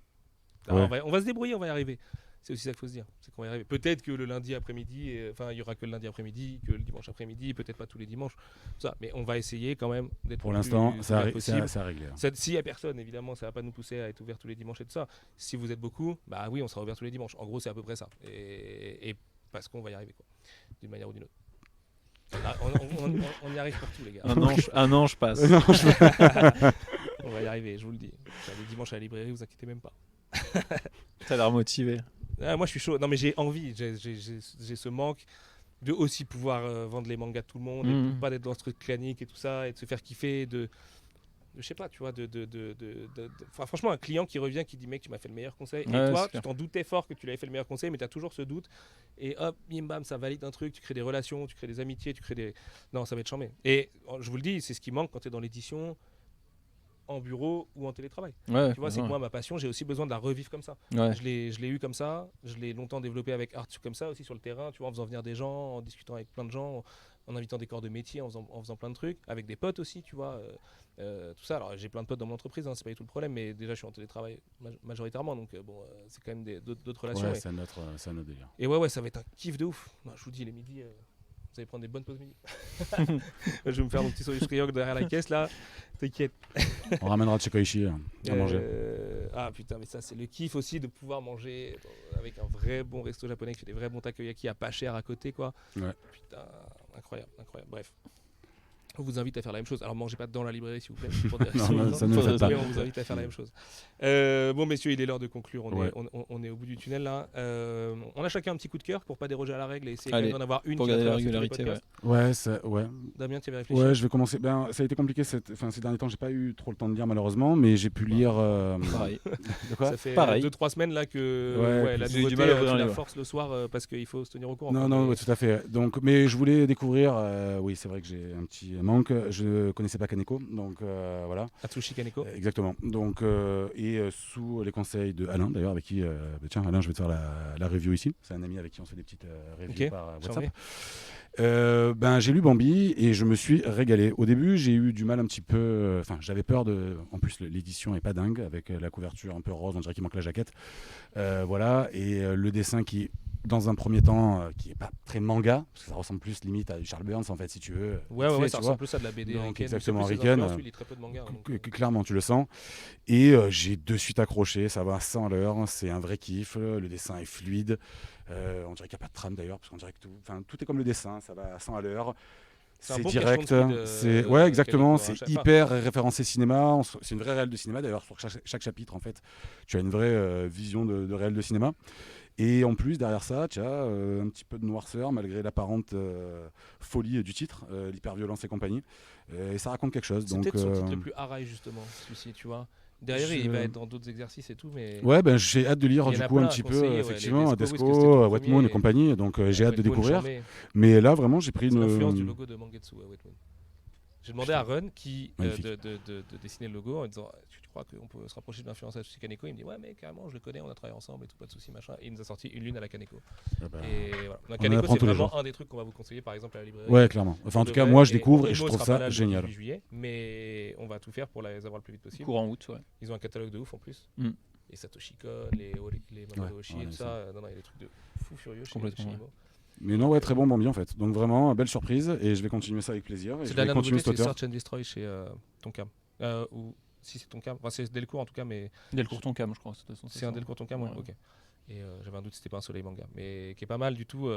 S5: Ouais.
S4: On va se débrouiller, on va y arriver. C'est aussi ça qu'il faut se dire. C'est qu'on va y arriver. Peut-être que le lundi après-midi, enfin, il y aura que le lundi après-midi, que le dimanche après-midi, peut-être pas tous les dimanches. Tout ça. Mais on va essayer quand même d'être
S5: Pour
S4: le
S5: l'instant,
S4: plus
S5: ça
S4: ouvert possible.
S5: a réglé. hein.
S4: S'il n'y a personne, évidemment, ça va pas nous pousser à être ouvert tous les dimanches et tout ça. Si vous êtes beaucoup, bah oui, on sera ouvert tous les dimanches. En gros, c'est à peu près ça. Et parce qu'on va y arriver, quoi, d'une manière ou d'une autre. Ah, on y arrive pour tout, les gars.
S2: Un ange passe.
S4: On va y arriver, je vous le dis. Enfin, les dimanches à la librairie, vous inquiétez même pas.
S2: T'as l'air motivé.
S4: Ah, moi, je suis chaud. Non, mais j'ai envie. J'ai ce manque de aussi pouvoir vendre les mangas de tout le monde, et
S2: Mhm.
S4: de pas d'être dans ce truc clanique et tout ça, et de se faire kiffer, je sais pas, tu vois, enfin, franchement, un client qui revient, qui dit mec, tu m'as fait le meilleur conseil, et
S2: Ouais,
S4: toi,
S2: c'est
S4: tu
S2: clair.
S4: t'en doutais fort que tu l'avais fait le meilleur conseil, mais tu as toujours ce doute, et hop, bim bam, ça valide un truc, tu crées des relations, tu crées des amitiés, tu crées des. Non, ça va être chambé. Et je vous le dis, c'est ce qui manque quand tu es dans l'édition, en bureau ou en télétravail.
S2: Ouais,
S4: Tu vois, c'est que moi, ma passion, j'ai aussi besoin de la revivre comme ça.
S2: Ouais.
S4: Je l'ai eu comme ça, je l'ai longtemps développé avec Art comme ça aussi sur le terrain, tu vois, en faisant venir des gens, en discutant avec plein de gens, en invitant des corps de métier, en faisant plein de trucs, avec des potes aussi, tu vois, tout ça. Alors j'ai plein de potes dans mon entreprise, hein, c'est pas du tout le problème, mais déjà je suis en télétravail majoritairement, donc bon, c'est quand même d'autres relations.
S5: Ouais,
S4: et,
S5: c'est notre délire.
S4: et ouais, ça va être un kiff de ouf. Non, je vous dis, les midis, vous allez prendre des bonnes pauses midi. Je vais me faire mon petit sandwich triangle derrière la caisse là, t'inquiète.
S5: On ramènera de chez Koichi à manger.
S4: Ah putain, mais ça c'est le kiff aussi de pouvoir manger avec un vrai bon resto japonais qui fait des vrais bons takoyaki à pas cher à côté, quoi.
S5: Ouais.
S4: Putain, incroyable. Bref. On vous invite à faire la même chose. Alors mangez pas dans la librairie s'il vous plaît. Pour des
S5: Non,
S4: raisons
S5: non,
S4: évidentes.
S5: ça ne le faites pas.
S4: Mais on vous invite à faire la même chose. Bon messieurs, il est l'heure de conclure.
S5: Ouais.
S4: On est au bout du tunnel là. On a chacun un petit coup de cœur pour pas déroger à la règle et essayer
S2: Allez,
S4: d'en avoir une
S2: pour
S4: qui va
S2: garder la
S4: traverser tous les
S2: régularité,
S4: podcasts.
S5: Ouais.
S4: Damien, tu avais réfléchi.
S5: Ouais, je vais commencer. Ben, ça a été compliqué ces derniers temps. J'ai pas eu trop le temps de lire malheureusement, mais j'ai pu lire.
S2: Pareil.
S5: De quoi
S4: Ça fait
S2: Pareil.
S4: 2-3 semaines là que
S5: Ouais,
S4: la
S2: j'ai eu
S4: nouveauté,
S2: du mal à
S4: tu
S2: ouvrir les
S4: la
S2: livres.
S4: force le soir parce qu'il faut se tenir au courant.
S5: Non,
S4: quoi.
S5: non,
S4: Mais-
S5: ouais, tout à fait. Donc, mais je voulais découvrir. Oui, c'est vrai que j'ai un petit manque. Je connaissais pas Kaneko, donc voilà.
S4: Atsushi Kaneko.
S5: Exactement. Donc, sous les conseils de Alain, d'ailleurs, avec qui, tiens, Alain, je vais te faire la review ici. C'est un ami avec qui on se fait des petites reviews
S4: Ok,
S5: par WhatsApp.
S4: chambé.
S5: J'ai lu Bambi et je me suis régalé. Au début, j'ai eu du mal un petit peu. Enfin, j'avais peur de. En plus, l'édition est pas dingue avec la couverture un peu rose. On dirait qu'il manque la jaquette. Voilà. Et le dessin qui est dans un premier temps, qui est pas très manga, parce que ça ressemble plus limite à du Charles Burns en fait, si tu veux.
S4: Ouais,
S5: vite fait,
S4: ça
S5: tu vois.
S4: ressemble plus à de la BD
S5: Donc,
S4: américaine.
S5: exactement,
S4: C'est plus ses
S5: américaine.
S4: influences, lui, il lit très peu de manga. donc,
S5: Clairement, tu le sens. Et j'ai de suite accroché, ça va à 100 à l'heure, c'est un vrai kiff, le dessin est fluide. On dirait qu'il n'y a pas de trame d'ailleurs, parce qu'on dirait que tout est comme le dessin, ça va à 100 à l'heure.
S4: C'est un
S5: C'est
S4: bon
S5: direct,
S4: question de
S5: c'est
S4: speed,
S5: ouais exactement,
S4: Kaneko, hein,
S5: c'est hyper référencé cinéma. C'est une vraie réelle de cinéma d'ailleurs. Sur chaque chapitre en fait, tu as une vraie vision de réelle de cinéma. Et en plus derrière ça, tu as un petit peu de noirceur malgré l'apparente folie du titre, l'hyperviolence et compagnie. Et ça raconte quelque chose.
S4: C'est
S5: Donc
S4: peut-être son titre le plus haraï justement, celui-ci, tu vois. Derrière, il va être dans d'autres exercices et tout, mais.
S5: Ouais, ben j'ai hâte de lire
S4: Il y en
S5: du
S4: a
S5: coup
S4: plein
S5: un
S4: à
S5: petit peu,
S4: conseiller, ouais,
S5: effectivement,
S4: les Desco, parce que c'était
S5: Desco,
S4: ton
S5: Wet
S4: premier
S5: Moon et
S4: et-
S5: compagnie. Donc j'ai hâte de
S4: Wet Moon,
S5: découvrir.
S4: charmé.
S5: Mais là vraiment, j'ai pris
S4: C'est
S5: une.
S4: l'influence du logo de Mangetsu à Wet Moon. J'ai demandé à Run
S5: Magnifique.
S4: de dessiner le logo en disant tu crois qu'on peut se rapprocher de l'influence à Kaneko. Il me dit ouais mais carrément je le connais, on a travaillé ensemble et tout, pas de soucis machin. Et il nous a sorti une lune à la Kaneko.
S5: Ah bah,
S4: Et voilà. Donc,
S5: on en
S4: Kaneko
S5: apprend
S4: c'est
S5: tous les
S4: vraiment
S5: jours.
S4: un des trucs qu'on va vous conseiller par exemple à la librairie.
S5: Ouais, clairement. Enfin, en tout cas, moi, je découvre et je trouve ça génial.
S4: Le 18 juillet, mais on va tout faire pour les avoir le plus vite possible.
S2: Courant août, ouais.
S4: Ils ont un catalogue de ouf en plus.
S2: Mm.
S4: Les Satoshi Kon, les Mamoru Oshii et tout ça. Non, il y a des trucs de fou furieux chez
S2: Complètement,
S4: Imo.
S5: Mais non, ouais, très bon Bambi en fait. Donc vraiment, belle surprise et je vais continuer ça avec plaisir. Et
S4: C'est
S5: je
S4: de la
S5: vais continuer
S4: nouveauté,
S5: cet
S4: c'est
S5: auteur.
S4: Search and Destroy chez Tonkam. Ou si c'est Tonkam, enfin c'est Delcourt en tout cas, mais
S2: Delcourt Tonkam, je crois. De toute façon,
S4: c'est un Delcourt Tonkam, ouais,
S2: Ouais.
S4: ok. Et j'avais un doute, c'était pas un Soleil Manga, mais qui est pas mal du tout.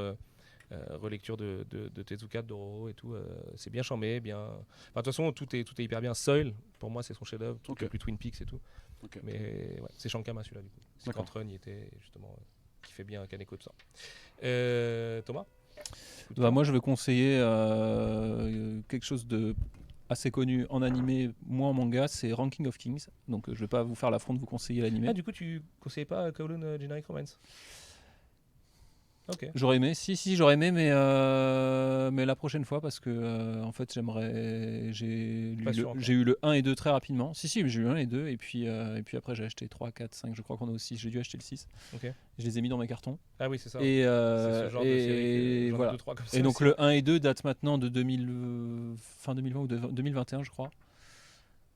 S4: Relecture de Tezuka, de Dororo et tout, c'est bien charmé, bien. Enfin, de toute façon, tout est hyper bien. Soil, pour moi, c'est son chef-d'œuvre, truc
S5: Ok.
S4: le plus Twin Peaks et tout.
S5: Ok.
S4: Mais ouais, c'est Shankama celui-là du coup. C'est
S5: D'accord.
S4: quand Run, il était justement qui fait bien Kaneko tout ça. Thomas.
S2: Bah, moi, je vais conseiller quelque chose de assez connu en animé, moins en manga, c'est Ranking of Kings. Donc, je vais pas vous faire l'affront de vous conseiller l'animé.
S4: Ah, du coup, tu conseillais pas Kowloon Generic Romance? Ok.
S2: J'aurais aimé, si j'aurais aimé, mais la prochaine fois parce que en fait
S4: Pas sûr encore.
S2: j'ai eu le 1 et 2 très rapidement. Si j'ai eu le 1 et 2 et puis après j'ai acheté 3, 4, 5, je crois qu'on a aussi, j'ai dû acheter le 6.
S4: Ok.
S2: Je les ai mis dans mes cartons.
S4: Ah oui, c'est ça.
S2: Et,
S4: c'est ce genre de série que
S2: voilà.
S4: 2, 3 comme ça.
S2: Et donc
S4: aussi.
S2: le 1 et 2 datent maintenant de fin 2020 ou de 2021 je crois.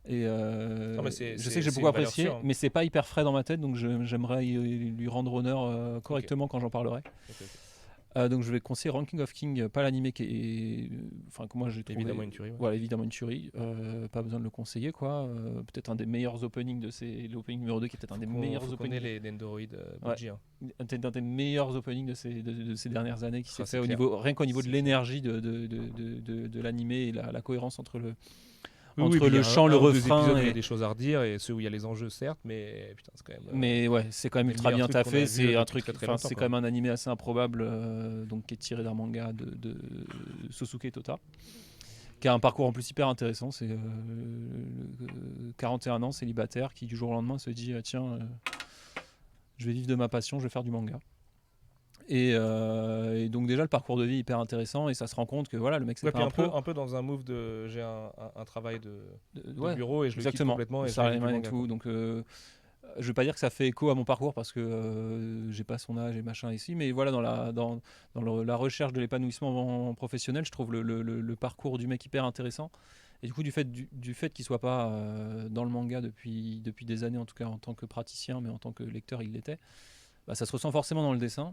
S2: Et
S4: mais c'est-
S2: je
S4: c'est-
S2: sais que j'ai
S4: c'est
S2: beaucoup
S4: une valeur
S2: apprécié,
S4: sûre, hein.
S2: mais c'est pas hyper frais dans ma tête, donc j'aimerais lui rendre honneur correctement quand j'en parlerai.
S4: Ok.
S2: Donc je vais conseiller Ranking of King, pas l'animé qui est, enfin que moi j'ai trouvé
S4: Évidemment une tuerie. Ouais.
S2: voilà, évidemment une tuerie, pas besoin de le conseiller quoi. Peut-être un des meilleurs openings l'opening numéro 2 qui est peut-être un des meilleurs
S4: Faut qu'on ait
S2: openings,
S4: les Nendoroid
S2: Ouais.
S4: Bungie, hein.
S2: un des meilleurs openings de ces dernières années qui s'est
S4: c'est
S2: fait
S4: clair.
S2: rien qu'au niveau de
S4: C'est
S2: l'énergie de l'animé et la cohérence entre le
S4: Oui,
S2: entre
S4: puis il y
S2: le
S4: a
S2: chant,
S4: un
S2: le
S4: ou deux
S2: refrain
S4: épisodes où il y
S2: et-
S4: a des choses à redire et ceux où il y a les enjeux certes, mais putain c'est quand même.
S2: Mais ouais, c'est quand même
S4: le
S2: ultra bien
S4: meilleur truc qu'on a
S2: taffé.
S4: vu
S2: C'est
S4: depuis
S2: un truc,
S4: très, très
S2: enfin,
S4: longtemps,
S2: c'est
S4: quoi.
S2: quand même un animé assez improbable, donc qui est tiré d'un manga de Sosuke Tota, qui a un parcours en plus hyper intéressant. C'est 41 ans, célibataire, qui du jour au lendemain se dit tiens, je vais vivre de ma passion, je vais faire du manga. Et donc déjà le parcours de vie hyper intéressant et ça se rend compte que voilà le mec c'est
S4: Ouais,
S2: pas
S4: puis
S2: un pro.
S4: un peu dans un move de j'ai un travail de
S2: Ouais,
S4: bureau et je le quitte
S2: exactement.
S4: complètement et je
S2: Ça
S4: fais du
S2: et
S4: manga,
S2: tout.
S4: quoi.
S2: Donc, je vais pas dire que ça fait écho à mon parcours parce que j'ai pas son âge et machin ici, mais voilà, dans la recherche de l'épanouissement professionnel, je trouve le parcours du mec hyper intéressant. Et du coup, du fait qu'il soit pas dans le manga depuis des années, en tout cas en tant que praticien, mais en tant que lecteur, il l'était, bah, ça se ressent forcément dans le dessin.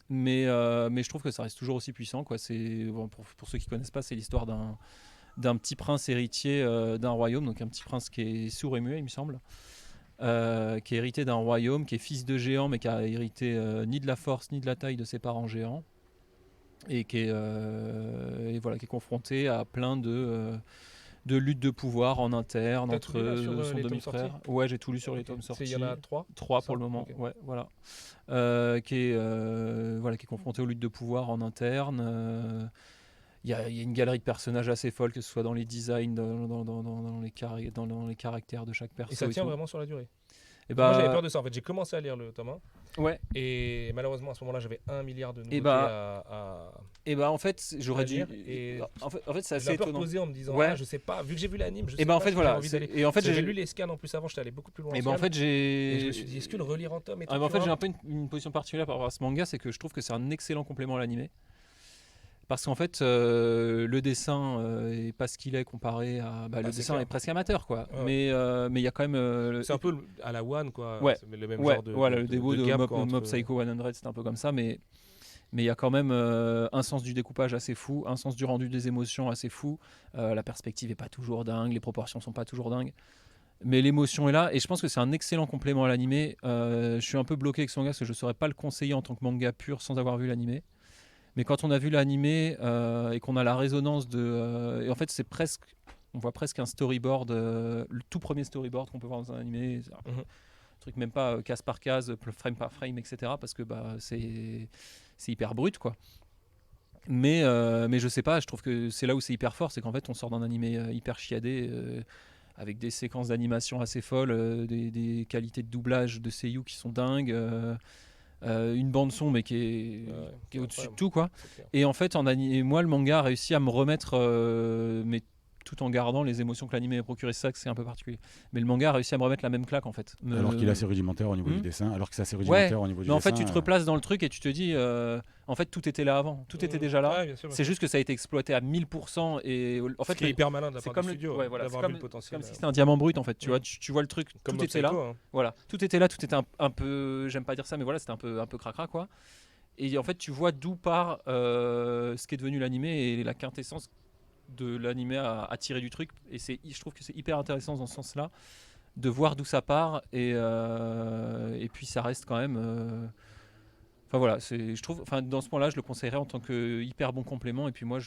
S2: Mais je trouve que ça reste toujours aussi puissant, quoi. C'est, bon, pour ceux qui connaissent pas, c'est l'histoire d'un petit prince héritier d'un royaume, donc un petit prince qui est sourd et muet, il me semble, qui est hérité d'un royaume, qui est fils de géant, mais qui a hérité ni de la force ni de la taille de ses parents géants, et qui est, et voilà, qui est confronté à plein de luttes de pouvoir en interne
S4: T'as tout
S2: entre
S4: lu, là, sur,
S2: son
S4: les tomes
S2: demi-frère.
S4: sortis
S2: Ouais, j'ai tout lu sur les
S4: Ok.
S2: tomes sortis.
S4: Il y en a 3.
S2: 3
S4: ça
S2: pour le moment,
S4: Ok.
S2: ouais, voilà. Qui est confronté aux luttes de pouvoir en interne. Il y a une galerie de personnages assez folle, que ce soit dans les designs, dans les caractères de chaque perso.
S4: Et ça tient
S2: tout.
S4: vraiment sur la durée.
S2: Et
S4: Moi j'avais
S2: bah,
S4: peur de ça en fait. J'ai commencé à lire le tome 1
S2: ouais.
S4: et malheureusement à ce moment-là j'avais 1 milliard de nouveautés à
S2: Et bah en fait, j'aurais dû.
S4: lire et
S2: En fait, c'est
S4: je l'ai
S2: assez
S4: un peu
S2: étonnant.
S4: reposé en me disant
S2: Ouais.
S4: ah, je sais pas, vu que j'ai vu l'anime, je sais
S2: Et bah en
S4: pas
S2: fait
S4: si j'ai
S2: voilà.
S4: envie d'aller.
S2: Et en fait,
S4: J'avais lu les scans en plus avant, j'étais allé beaucoup plus loin.
S2: Et bah en fait,
S4: et je me suis dit est-ce que le relire en tome et tout,
S2: en
S4: tu
S2: fait,
S4: vois
S2: j'ai un peu une position particulière par rapport à ce manga, c'est que je trouve que c'est un excellent complément à l'animé. Parce qu'en fait, le dessin est pas ce qu'il est comparé à. Bah, le
S4: c'est
S2: dessin
S4: clair.
S2: est presque amateur, quoi.
S4: Ouais.
S2: Mais il y a quand même.
S4: c'est un peu à la One quoi.
S2: Ouais.
S4: C'est le même
S2: Ouais,
S4: genre de
S2: voilà, le début de
S4: gap,
S2: Mob,
S4: quoi,
S2: Mob
S4: entre-
S2: Psycho 100, c'est un peu comme ça, mais mais il y a quand même un sens du découpage assez fou, un sens du rendu des émotions assez fou. La perspective est pas toujours dingue, les proportions sont pas toujours dingues, mais l'émotion est là et je pense que c'est un excellent complément à l'animé. Je suis un peu bloqué avec ce manga parce que je saurais pas le conseiller en tant que manga pur sans avoir vu l'animé. Mais quand on a vu l'animé et qu'on a la résonance et en fait c'est presque, on voit presque un storyboard, le tout premier storyboard qu'on peut voir dans un animé, un truc même pas case par case, frame par frame, etc. Parce que c'est hyper brut quoi. Mais je sais pas, je trouve que c'est là où c'est hyper fort, c'est qu'en fait on sort d'un animé hyper chiadé avec des séquences d'animation assez folles, des qualités de doublage de seiyuu qui sont dingues. Une bande son mais qui est au-dessus de tout quoi. Et en fait moi le manga a réussi à me remettre mais tout en gardant les émotions que l'anime m'a procuré, ça que c'est un peu particulier, mais le manga a réussi à me remettre la même claque en fait,
S5: alors qu'il est assez rudimentaire au niveau du dessin, alors que c'est assez rudimentaire au niveau du
S2: mais en
S5: dessin,
S2: fait tu te replaces dans le truc et tu te dis en fait tout était là avant, tout était déjà là, c'est juste que ça a été exploité à 1000% et en fait
S4: c'est hyper malin de la
S2: c'est
S4: part
S2: comme
S4: du studio d'avoir vu le potentiel,
S2: comme si c'était un diamant brut en fait, tu vois, tu vois le truc,
S4: comme
S2: tout était là,
S4: hein.
S2: voilà, tout était là, tout était un peu, j'aime pas dire ça mais voilà, c'était un peu cracra quoi. Et en fait, tu vois d'où part ce qui est devenu l'animé et la quintessence de l'animé à tirer du truc. Et je trouve que c'est hyper intéressant dans ce sens-là de voir d'où ça part. Et puis ça reste quand même. Enfin voilà, je trouve. Enfin dans ce point-là, je le conseillerais en tant que hyper bon complément. Et puis moi,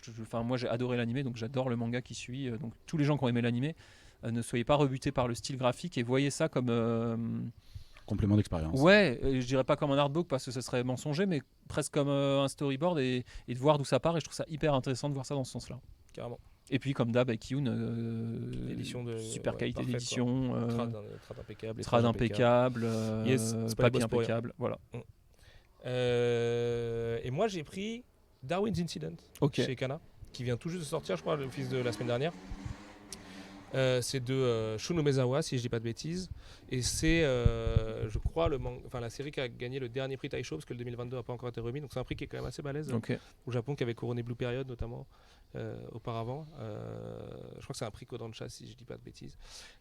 S2: moi j'ai adoré l'animé, donc j'adore le manga qui suit. Donc tous les gens qui ont aimé l'animé, ne soyez pas rebutés par le style graphique et voyez ça comme.
S5: Complément d'expérience.
S2: Ouais, je dirais pas comme un artbook parce que ce serait mensonger, mais presque comme un storyboard et de voir d'où ça part. Et je trouve ça hyper intéressant de voir ça dans ce sens-là.
S4: Carrément.
S2: Et puis comme d'hab avec Kiyun, super qualité d'édition, trad impeccable, papier impeccable, voilà.
S4: Et moi j'ai pris Darwin's Incident chez Kana, qui vient tout juste de sortir, je crois, l'office de la semaine dernière. C'est de Shun Umezawa, si je dis pas de bêtises, et c'est je crois la série qui a gagné le dernier prix Taisho parce que le 2022 n'a pas encore été remis, donc c'est un prix qui est quand même assez balèze au Japon, qui avait couronné Blue Period notamment auparavant. Je crois que c'est un prix Kodansha si je dis pas de bêtises,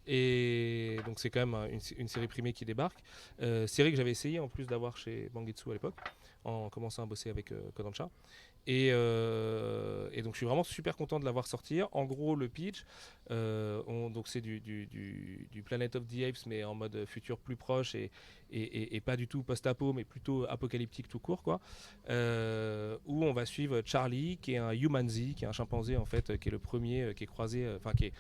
S4: et donc c'est quand même une série primée qui débarque, série que j'avais essayé en plus d'avoir chez Bangetsu à l'époque en commençant à bosser avec Kodansha. Et donc je suis vraiment super content de l'avoir sortir. En gros, le pitch, donc c'est du Planet of the Apes mais en mode futur plus proche et pas du tout post-apo mais plutôt apocalyptique tout court quoi. Où on va suivre Charlie qui est un humanzee, qui est un chimpanzé en fait, qui est le premier qui est croisé, qui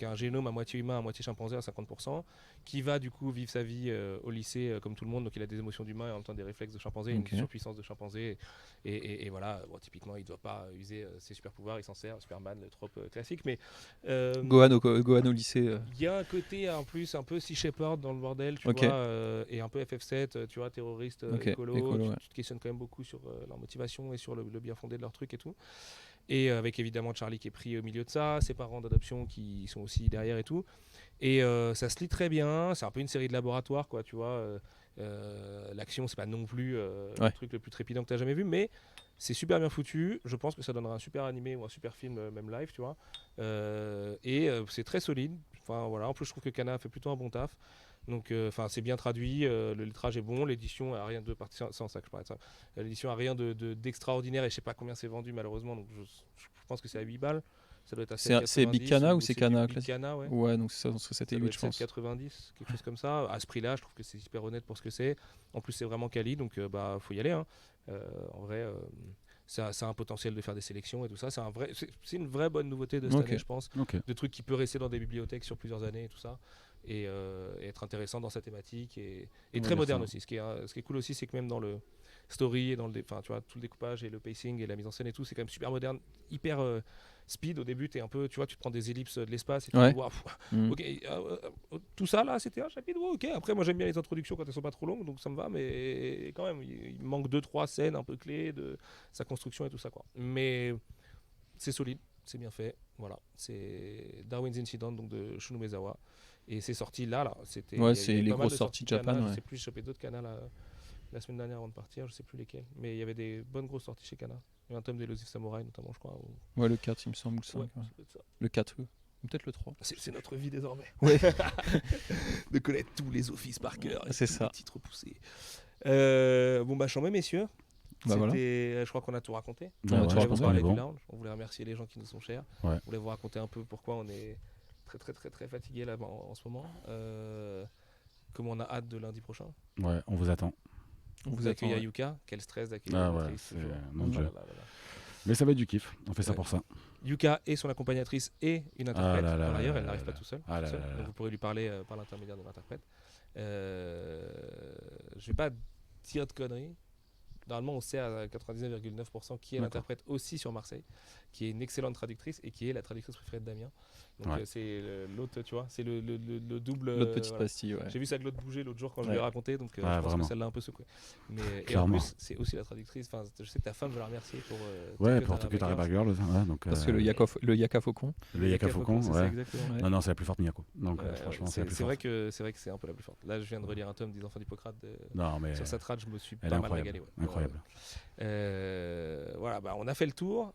S4: a un génome à moitié humain, à moitié chimpanzé à 50%, qui va du coup vivre sa vie au lycée comme tout le monde, donc il a des émotions d'humain et en même temps des réflexes de chimpanzé, une surpuissance de chimpanzé, et voilà, typiquement il ne doit pas user ses super pouvoirs, il s'en sert, Superman, le trope classique, mais
S2: Gohan au lycée.
S4: Il y a un côté en plus un peu Sea Shepherd dans le bordel, tu vois, et un peu FF7, tu vois, terroriste, écolo, tu te questionnes quand même beaucoup sur leur motivation et sur le bien fondé de leur truc et tout. Et avec évidemment Charlie qui est pris au milieu de ça, ses parents d'adoption qui sont aussi derrière et tout. Et ça se lit très bien, c'est un peu une série de laboratoire, quoi, tu vois. L'action, c'est pas non plus le truc le plus trépidant que tu as jamais vu, mais c'est super bien foutu. Je pense que ça donnera un super animé ou un super film, même live, tu vois. Et c'est très solide. Enfin, voilà. En plus, je trouve que Kana fait plutôt un bon taf. Donc, c'est bien traduit, le lettrage est bon, l'édition a rien de sans ça que je parlais de ça. L'édition a rien d'extraordinaire et je sais pas combien c'est vendu malheureusement, donc je pense que c'est à 8 balles. Ça doit être
S2: c'est Big Kana ou c'est Kana classique?
S4: Kana,
S2: ouais, donc c'est ça, c'était 8 je pense.
S4: 90, quelque chose comme ça. À ce prix-là, je trouve que c'est super honnête pour ce que c'est. En plus, c'est vraiment quali, donc faut y aller. Hein. En vrai, ça a un potentiel de faire des sélections et tout ça. C'est une vraie bonne nouveauté de cette année, je pense. De trucs qui peut rester dans des bibliothèques sur plusieurs années et tout ça. Et être intéressant dans sa thématique et très moderne aussi. Ce qui est cool aussi, c'est que même dans le story et dans tu vois, tout le découpage et le pacing et la mise en scène et tout, c'est quand même super moderne, hyper speed. Au début, t'es un peu, tu vois, tu te prends des ellipses de l'espace et tu dis, waouh, ok, tout ça là, c'était un chapitre, ok. Après, moi j'aime bien les introductions quand elles sont pas trop longues, donc ça me va, mais quand même, il manque 2-3 scènes un peu clés de sa construction et tout ça, quoi. Mais c'est solide, c'est bien fait, voilà. C'est Darwin's Incident, donc de Shun Umezawa. Et c'est sorti là. C'était,
S2: c'est les grosses sorties de Japan.
S4: Je sais plus, j'ai chopé d'autres Kana la semaine dernière avant de partir, je sais plus lesquels. Mais il y avait des bonnes grosses sorties chez Kana. Il y a un tome d'Elusive Samurai notamment, je crois.
S2: Ouais, le 4, il me semble, ou le 5. Le 4, ou peut-être le 3.
S4: C'est notre vie désormais.
S2: Ouais.
S4: De connaître tous les offices par cœur.
S2: C'est ça.
S4: Les titres poussés. Bon, bah, chambé, messieurs.
S2: Bah voilà.
S4: Je crois qu'on a tout raconté.
S5: Ouais,
S2: ouais,
S5: je
S2: je
S5: pense
S4: On
S5: qu'on
S4: voulait
S5: est
S4: parler du
S5: bon.
S4: lounge, on voulait remercier les gens qui nous sont chers.
S5: Ouais.
S4: On voulait vous raconter un peu pourquoi on est très fatigué là en ce moment. Comment on a hâte de lundi prochain.
S5: Ouais, on vous attend.
S2: On vous
S4: Vous
S2: attend.
S4: accueillez à
S2: Ouais.
S4: Yuka, quel stress d'accueillir
S5: Ah
S4: une
S5: ouais,
S4: actrice,
S5: c'est
S4: toujours.
S5: mon
S4: Oh
S5: Dieu.
S4: là là là là.
S5: Mais ça va être du kiff. On fait ça
S4: Ouais.
S5: pour ça.
S4: Yuka et son accompagnatrice et une interprète.
S5: là là
S4: Par
S5: là
S4: ailleurs,
S5: là
S4: elle
S5: là
S4: n'arrive
S5: là
S4: pas tout seul.
S5: Ah là
S4: toute seule.
S5: là là
S4: Donc
S5: là.
S4: vous pourrez lui parler par l'intermédiaire de l'interprète. Je vais pas dire de conneries. Normalement, on sait à 99,9% qui est
S5: D'accord.
S4: l'interprète aussi sur Marseille, qui est une excellente traductrice et qui est la traductrice préférée de Damien. Donc
S5: Ouais.
S4: c'est l'autre, tu vois, c'est le double.
S2: L'autre petite
S4: voilà.
S2: pastille, ouais.
S4: J'ai vu sa glotte bouger l'autre jour quand je
S2: Ouais.
S4: lui ai raconté, donc je
S5: Ouais,
S4: pense
S5: vraiment.
S4: que celle-là a un peu secoué. Mais, et en
S5: Clairement.
S4: plus, c'est aussi la traductrice. Enfin, je sais que ta femme veut la remercier pour.
S5: Ouais,
S4: Tokyo
S5: pour Tokyo
S4: Taraba
S5: Taraba
S4: Girls.
S5: Girls. Ouais, donc,
S2: Parce que le Yaka Faucon.
S5: le Yaka Faucon,
S4: c'est ça,
S5: ouais.
S4: exactement.
S2: Ouais.
S5: Non, non, c'est la plus forte Miyako. Donc,
S4: Ouais,
S5: franchement,
S4: ouais,
S5: c'est la plus
S4: c'est
S5: forte.
S4: vrai que c'est un peu la plus forte. Là, je viens de relire un tome des Enfants d'Hippocrate.
S5: Non, mais
S4: Sur sa trad, je me suis
S5: elle est
S4: pas mal
S5: incroyable.
S4: régalé. Ouais.
S5: Incroyable.
S4: Voilà, bah, on a fait le tour.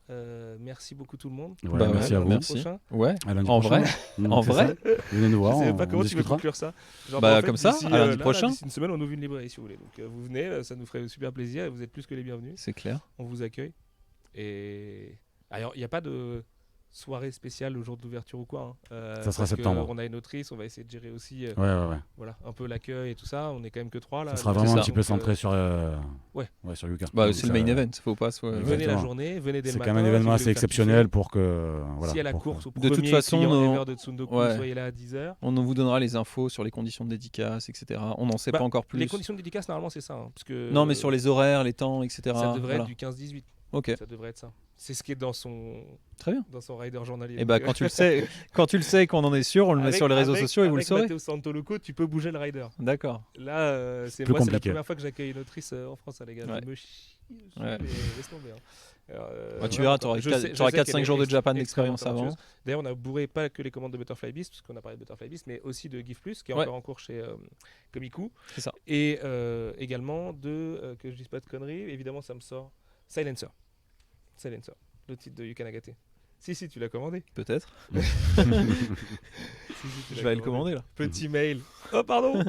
S4: Merci beaucoup tout le monde.
S5: Ouais,
S2: Bah
S5: merci
S2: ouais,
S5: à vous.
S2: merci.
S4: Prochain.
S2: Ouais.
S5: À lundi
S2: En
S5: prochain.
S2: vrai.
S5: Donc,
S2: En
S5: c'est
S2: vrai.
S5: ça. Venez nous voir,
S4: Je sais
S5: on
S4: pas comment tu veux
S5: discutera.
S4: conclure ça. Genre,
S2: Bah,
S4: en fait,
S2: comme ça,
S4: d'ici,
S2: à lundi
S4: là,
S2: prochain.
S4: D'ici une semaine, on ouvre une librairie si vous voulez. Donc vous venez, ça nous ferait super plaisir et vous êtes plus que les bienvenus.
S2: C'est clair.
S4: On vous accueille. Et alors, il n'y a pas de soirée spéciale le jour d'ouverture ou quoi.
S5: Ça sera
S4: parce que
S5: septembre.
S4: On a une autrice, on va essayer de gérer aussi
S5: Ouais, ouais, ouais.
S4: voilà, un peu l'accueil et tout ça. On est quand même que 3 là.
S5: Ça sera
S4: Donc,
S5: vraiment un
S2: ça.
S5: petit peu
S4: donc,
S5: centré sur,
S4: ouais.
S5: sur Yuka.
S2: Bah,
S5: Donc,
S2: c'est le
S5: ça-
S2: main event. Faut pas se.
S5: Exactement.
S4: Venez la journée, venez dès
S5: C'est
S4: le
S5: quand
S4: matin.
S5: même un
S4: si
S5: événement
S4: vous
S5: assez
S4: voulez faire
S5: exceptionnel
S4: kiffer.
S5: pour que. Voilà,
S4: Si à la
S5: pour que-
S4: course au
S2: De toute
S4: premier
S2: façon,
S4: client
S2: non.
S4: ever de Tsundoku,
S2: Ouais.
S4: soyez là à 10h.
S2: On vous donnera les infos sur les conditions de dédicace, etc. On n'en sait
S4: Bah,
S2: pas encore plus.
S4: Les conditions de dédicace, normalement, c'est ça. Parce que
S2: Non, mais sur les horaires, les temps, etc.
S4: ça devrait
S2: Voilà.
S4: être du 15-18.
S2: Ok,
S4: Ça devrait être ça. C'est ce qui est dans son
S2: très bien.
S4: rider journalier.
S2: Et bah, quand tu le sais, qu'on en est sûr, on le met sur les réseaux sociaux et vous le saurez.
S4: Avec Matteo Santoloco, tu peux bouger le rider.
S2: D'accord.
S4: Là, c'est
S5: plus
S4: moi, c'est la
S5: compliqué.
S4: première fois que j'accueille une autrice en France, les gars.
S2: Ouais.
S4: Je me chie dessus,
S2: Ouais.
S4: mais laisse tomber. Hein.
S2: Bah, tu
S4: voilà,
S2: verras, t'auras
S4: je sais
S2: 4-5
S4: qu'elle est
S2: jours de Japan
S4: extrêmement
S2: d'expérience avant.
S4: talentueuse. D'ailleurs, on a bourré pas que les commandes de Butterfly Beast, parce qu'on a parlé de Butterfly Beast, mais aussi de GIF Plus, qui est
S2: Ouais.
S4: encore en cours chez Komiku.
S2: C'est ça.
S4: Et également que je dise pas de conneries, évidemment, ça me sort Silencer. Silencer, le titre de Yuka Nagate. Si, tu l'as commandé.
S2: Peut-être.
S4: Si, tu
S2: Je
S4: l'as
S2: vais aller le commander là.
S4: Petit mail. Oh, pardon.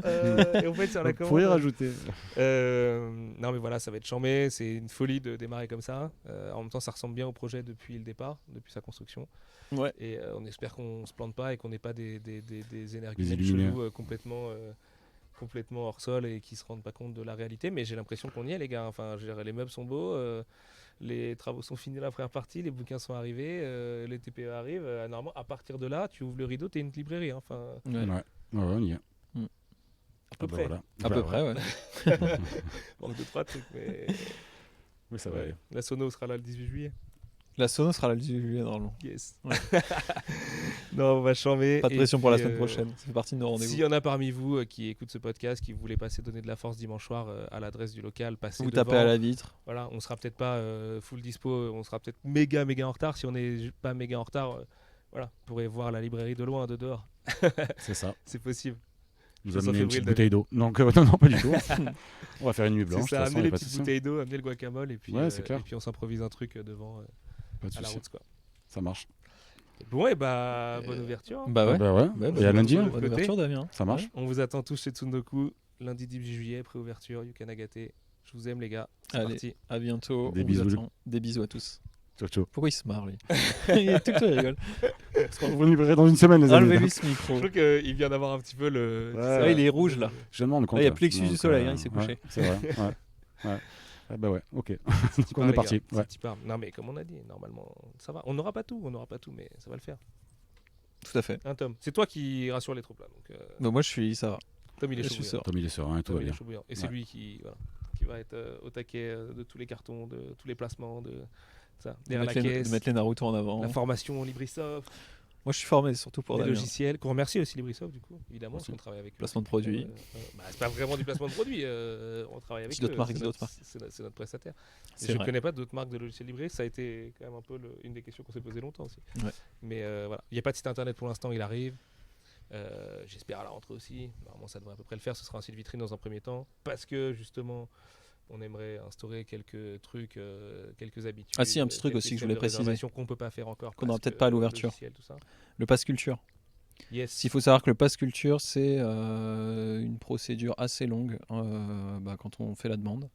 S4: Et en fait, sur la
S5: Vous pourriez
S4: commande.
S5: rajouter.
S4: Non, mais voilà, ça va être chambé. C'est une folie de démarrer comme ça. En même temps, ça ressemble bien au projet depuis le départ, depuis sa construction.
S2: Ouais.
S4: Et on espère qu'on se plante pas et qu'on n'ait pas des
S5: Des
S4: énergumènes
S5: illuminés.
S4: chelous complètement hors sol et qui se rendent pas compte de la réalité. Mais j'ai l'impression qu'on y est, les gars. Enfin, je veux dire, les meubles sont beaux. Les travaux sont finis, la première partie, les bouquins sont arrivés, les TPE arrivent. Normalement, à partir de là, tu ouvres le rideau, t'es une librairie. Hein. Enfin,
S2: Ouais.
S5: Ouais, on y est.
S4: à peu près.
S5: Voilà.
S2: À peu près, ouais.
S4: Manque de 3 trucs, mais
S5: Oui, ça va
S4: ouais.
S5: aller.
S4: La sono sera là le 18 juillet.
S2: La sono sera là le 18 juillet normalement.
S4: Yes.
S2: Ouais.
S4: Non, on va chamber.
S2: Pas de
S4: Et
S2: pression pour la
S4: puis,
S2: semaine prochaine. Ça fait partie de nos rendez-vous.
S4: S'il y en a parmi vous qui écoutent ce podcast, qui voulaient passer donner de la force dimanche soir à l'adresse du local, passez
S2: Vous
S4: devant.
S2: tapez à la vitre.
S4: Voilà, on sera peut-être pas full dispo, on sera peut-être méga en retard. Si on n'est pas méga en retard, voilà, vous pourrez voir la librairie de loin, de dehors.
S5: C'est ça.
S4: C'est possible.
S5: Nous
S4: Ça sent
S5: amener une
S4: fébrile,
S5: petite bouteille d'eau. Donc, non, pas du tout. On va faire une nuit
S4: C'est
S5: blanche.
S4: ça,
S5: de toute façon,
S4: amener
S5: y a
S4: les
S5: pas de
S4: petites
S5: souci.
S4: bouteilles d'eau, amener le guacamole et puis,
S5: Ouais, c'est clair.
S4: et puis on s'improvise un truc devant
S5: Pas de
S4: à la
S5: souci.
S4: route. Quoi.
S5: Ça marche.
S4: Bon, et bah, bonne ouverture.
S2: Bah ouais.
S5: Bah ouais.
S2: Ouais,
S5: Et à lundi,
S4: bonne
S5: hein.
S2: Bonne
S4: côté.
S2: ouverture, Damien.
S5: Ça marche.
S4: On vous attend tous chez Tsundoku lundi 18 juillet, préouverture, Yuka Nagate. Je vous aime, les gars. C'est
S2: Allez.
S4: parti.
S2: À bientôt.
S5: Des
S2: on vous
S5: bisous.
S2: attend. Des bisous à tous.
S5: Ciao, ciao.
S2: Pourquoi il se marre lui? Il est tout le temps, il rigole.
S5: Vous libérez dans une semaine, les amis.
S2: Enlevez-lui ce micro.
S4: Je trouve qu'il vient d'avoir un petit peu le.
S5: Ouais.
S2: Ah, il est rouge là.
S5: Je me rends compte.
S2: Là, il y a
S5: là.
S2: plus l'excuse du
S5: Donc,
S2: soleil, hein, il s'est
S5: ouais,
S2: couché.
S5: C'est vrai. Ouais. Ah bah ouais, ok.
S4: C'est
S5: Donc on est parti. Ouais.
S4: Non, mais comme on a dit, normalement, ça va. On n'aura pas tout, mais ça va le faire.
S2: Tout à fait.
S4: Hein, Tom, c'est toi qui rassure les troupes là. Donc,
S2: Bah, moi, ça va.
S4: Tom, il est
S2: Je
S4: chaud
S2: suis
S4: bouillant.
S2: sûr.
S5: Tom, il est serein et tout
S4: Tom,
S5: va
S4: il est
S5: bien.
S4: chaud bouillant. Et c'est
S5: Ouais.
S4: lui qui va être au taquet de tous les cartons, de tous les placements, de ça.
S2: De
S4: Derrière la
S2: mettre,
S4: caisse,
S2: de mettre les Naruto en avant.
S4: la formation Librisoft,
S2: Moi, je suis formé surtout pour
S4: les
S2: Damien.
S4: logiciels. Qu'on remercie aussi Librisoft du coup, évidemment, parce
S5: Aussi.
S4: qu'on travaille avec eux.
S2: Placement de produits.
S4: Bah, c'est pas vraiment du placement de produit. On travaille avec
S2: C'est d'autres
S4: eux,
S2: marques,
S4: c'est
S2: c'est
S4: notre-
S2: d'autres marques.
S4: c'est notre prestataire.
S2: C'est
S4: Je ne
S2: vrai.
S4: connais pas d'autres marques de logiciels livrés. Ça a été quand même un peu une des questions qu'on s'est posées longtemps aussi.
S2: Ouais.
S4: Mais voilà, il n'y a pas de site internet pour l'instant, il arrive. J'espère à la rentrée aussi. Normalement, ça devrait à peu près le faire. Ce sera un site vitrine dans un premier temps. Parce que justement, on aimerait instaurer quelques trucs, quelques habitudes.
S2: Ah si, un petit truc
S4: quelques
S2: aussi que je
S4: systèmes
S2: voulais
S4: de
S2: préciser.
S4: réservation qu'on ne peut pas faire encore.
S2: Qu'on n'aura
S4: parce
S2: peut-être
S4: que
S2: pas à
S4: le
S2: l'ouverture.
S4: logiciel, tout ça.
S2: Le pass culture.
S4: Yes.
S2: Il faut savoir que le pass culture, c'est une procédure assez longue quand on fait la demande.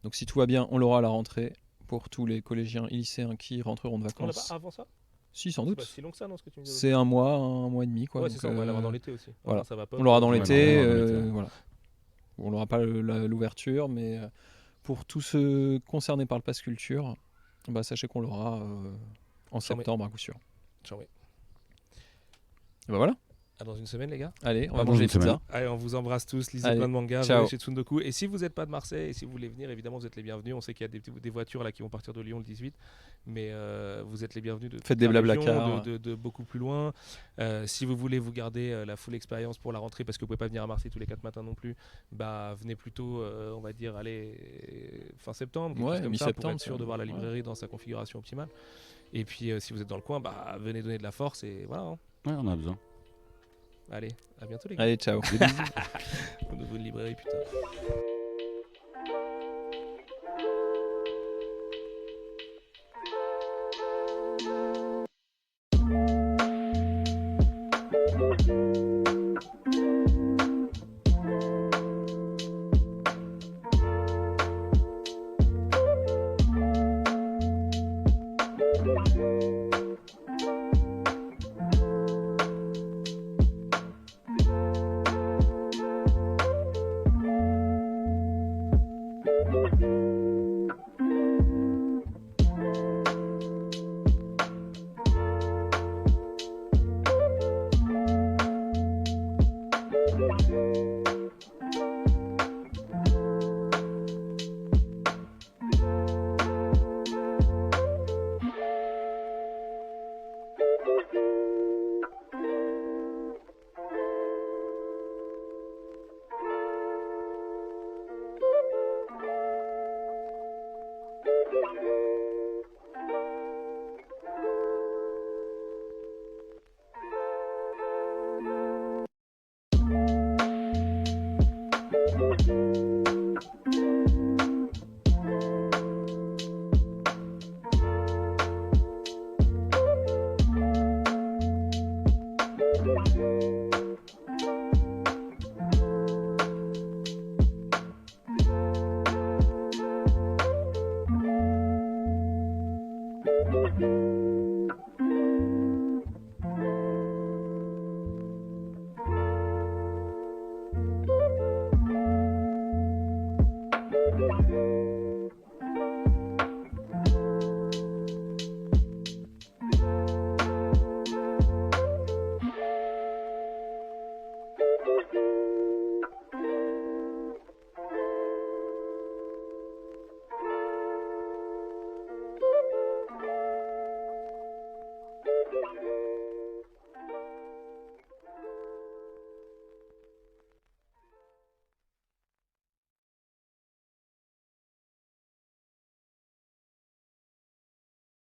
S2: Donc si tout va bien, on l'aura à la rentrée pour tous les collégiens et lycéens qui rentreront de
S4: On l'a
S2: vacances.
S4: pas avant ça?
S2: Si, sans
S4: C'est pas
S2: doute.
S4: si long que ça, non, ce que tu me disais?
S2: C'est un mois et demi. Quoi.
S4: Ouais,
S2: Donc,
S4: c'est ça, on va l'avoir dans l'été aussi.
S2: voilà.
S4: Ça va pas.
S2: On l'aura dans
S5: Ouais,
S2: l'été.
S5: normalement, dans l'été.
S2: Voilà. On n'aura pas l'ouverture, mais pour tous ceux concernés par le Pass Culture, bah, sachez qu'on l'aura en
S4: Charmé.
S2: septembre à coup sûr.
S4: Charmé.
S2: Et bah voilà.
S4: À dans une semaine, les gars.
S2: Allez, on va
S5: Dans
S2: manger
S5: une
S2: les pizzas.
S5: semaine.
S4: Allez, on vous embrasse tous, lisez
S2: Allez,
S4: plein de mangas,
S2: ciao.
S4: venez chez Tsundoku. Et si vous n'êtes pas de Marseille et si vous voulez venir, évidemment, vous êtes les bienvenus. On sait qu'il y a des voitures là qui vont partir de Lyon le 18, mais vous êtes les bienvenus de
S2: Faites
S4: toute
S2: des
S4: la région,
S2: Blablacar.
S4: de beaucoup plus loin. Si vous voulez vous garder la full expérience pour la rentrée, parce que vous pouvez pas venir à Marseille tous les 4 matins non plus, bah venez plutôt, on va dire, allez, fin septembre, quelque
S2: Ouais,
S4: chose comme ça, pour
S2: mi-septembre,
S4: être sûr de voir la
S2: ouais.
S4: librairie dans sa configuration optimale. Et puis, si vous êtes dans le coin, bah venez donner de la force et voilà. Hein.
S5: Ouais, on a besoin.
S4: Allez, à bientôt les gars.
S2: Allez, ciao.
S4: Au nouveau de librairie, putain.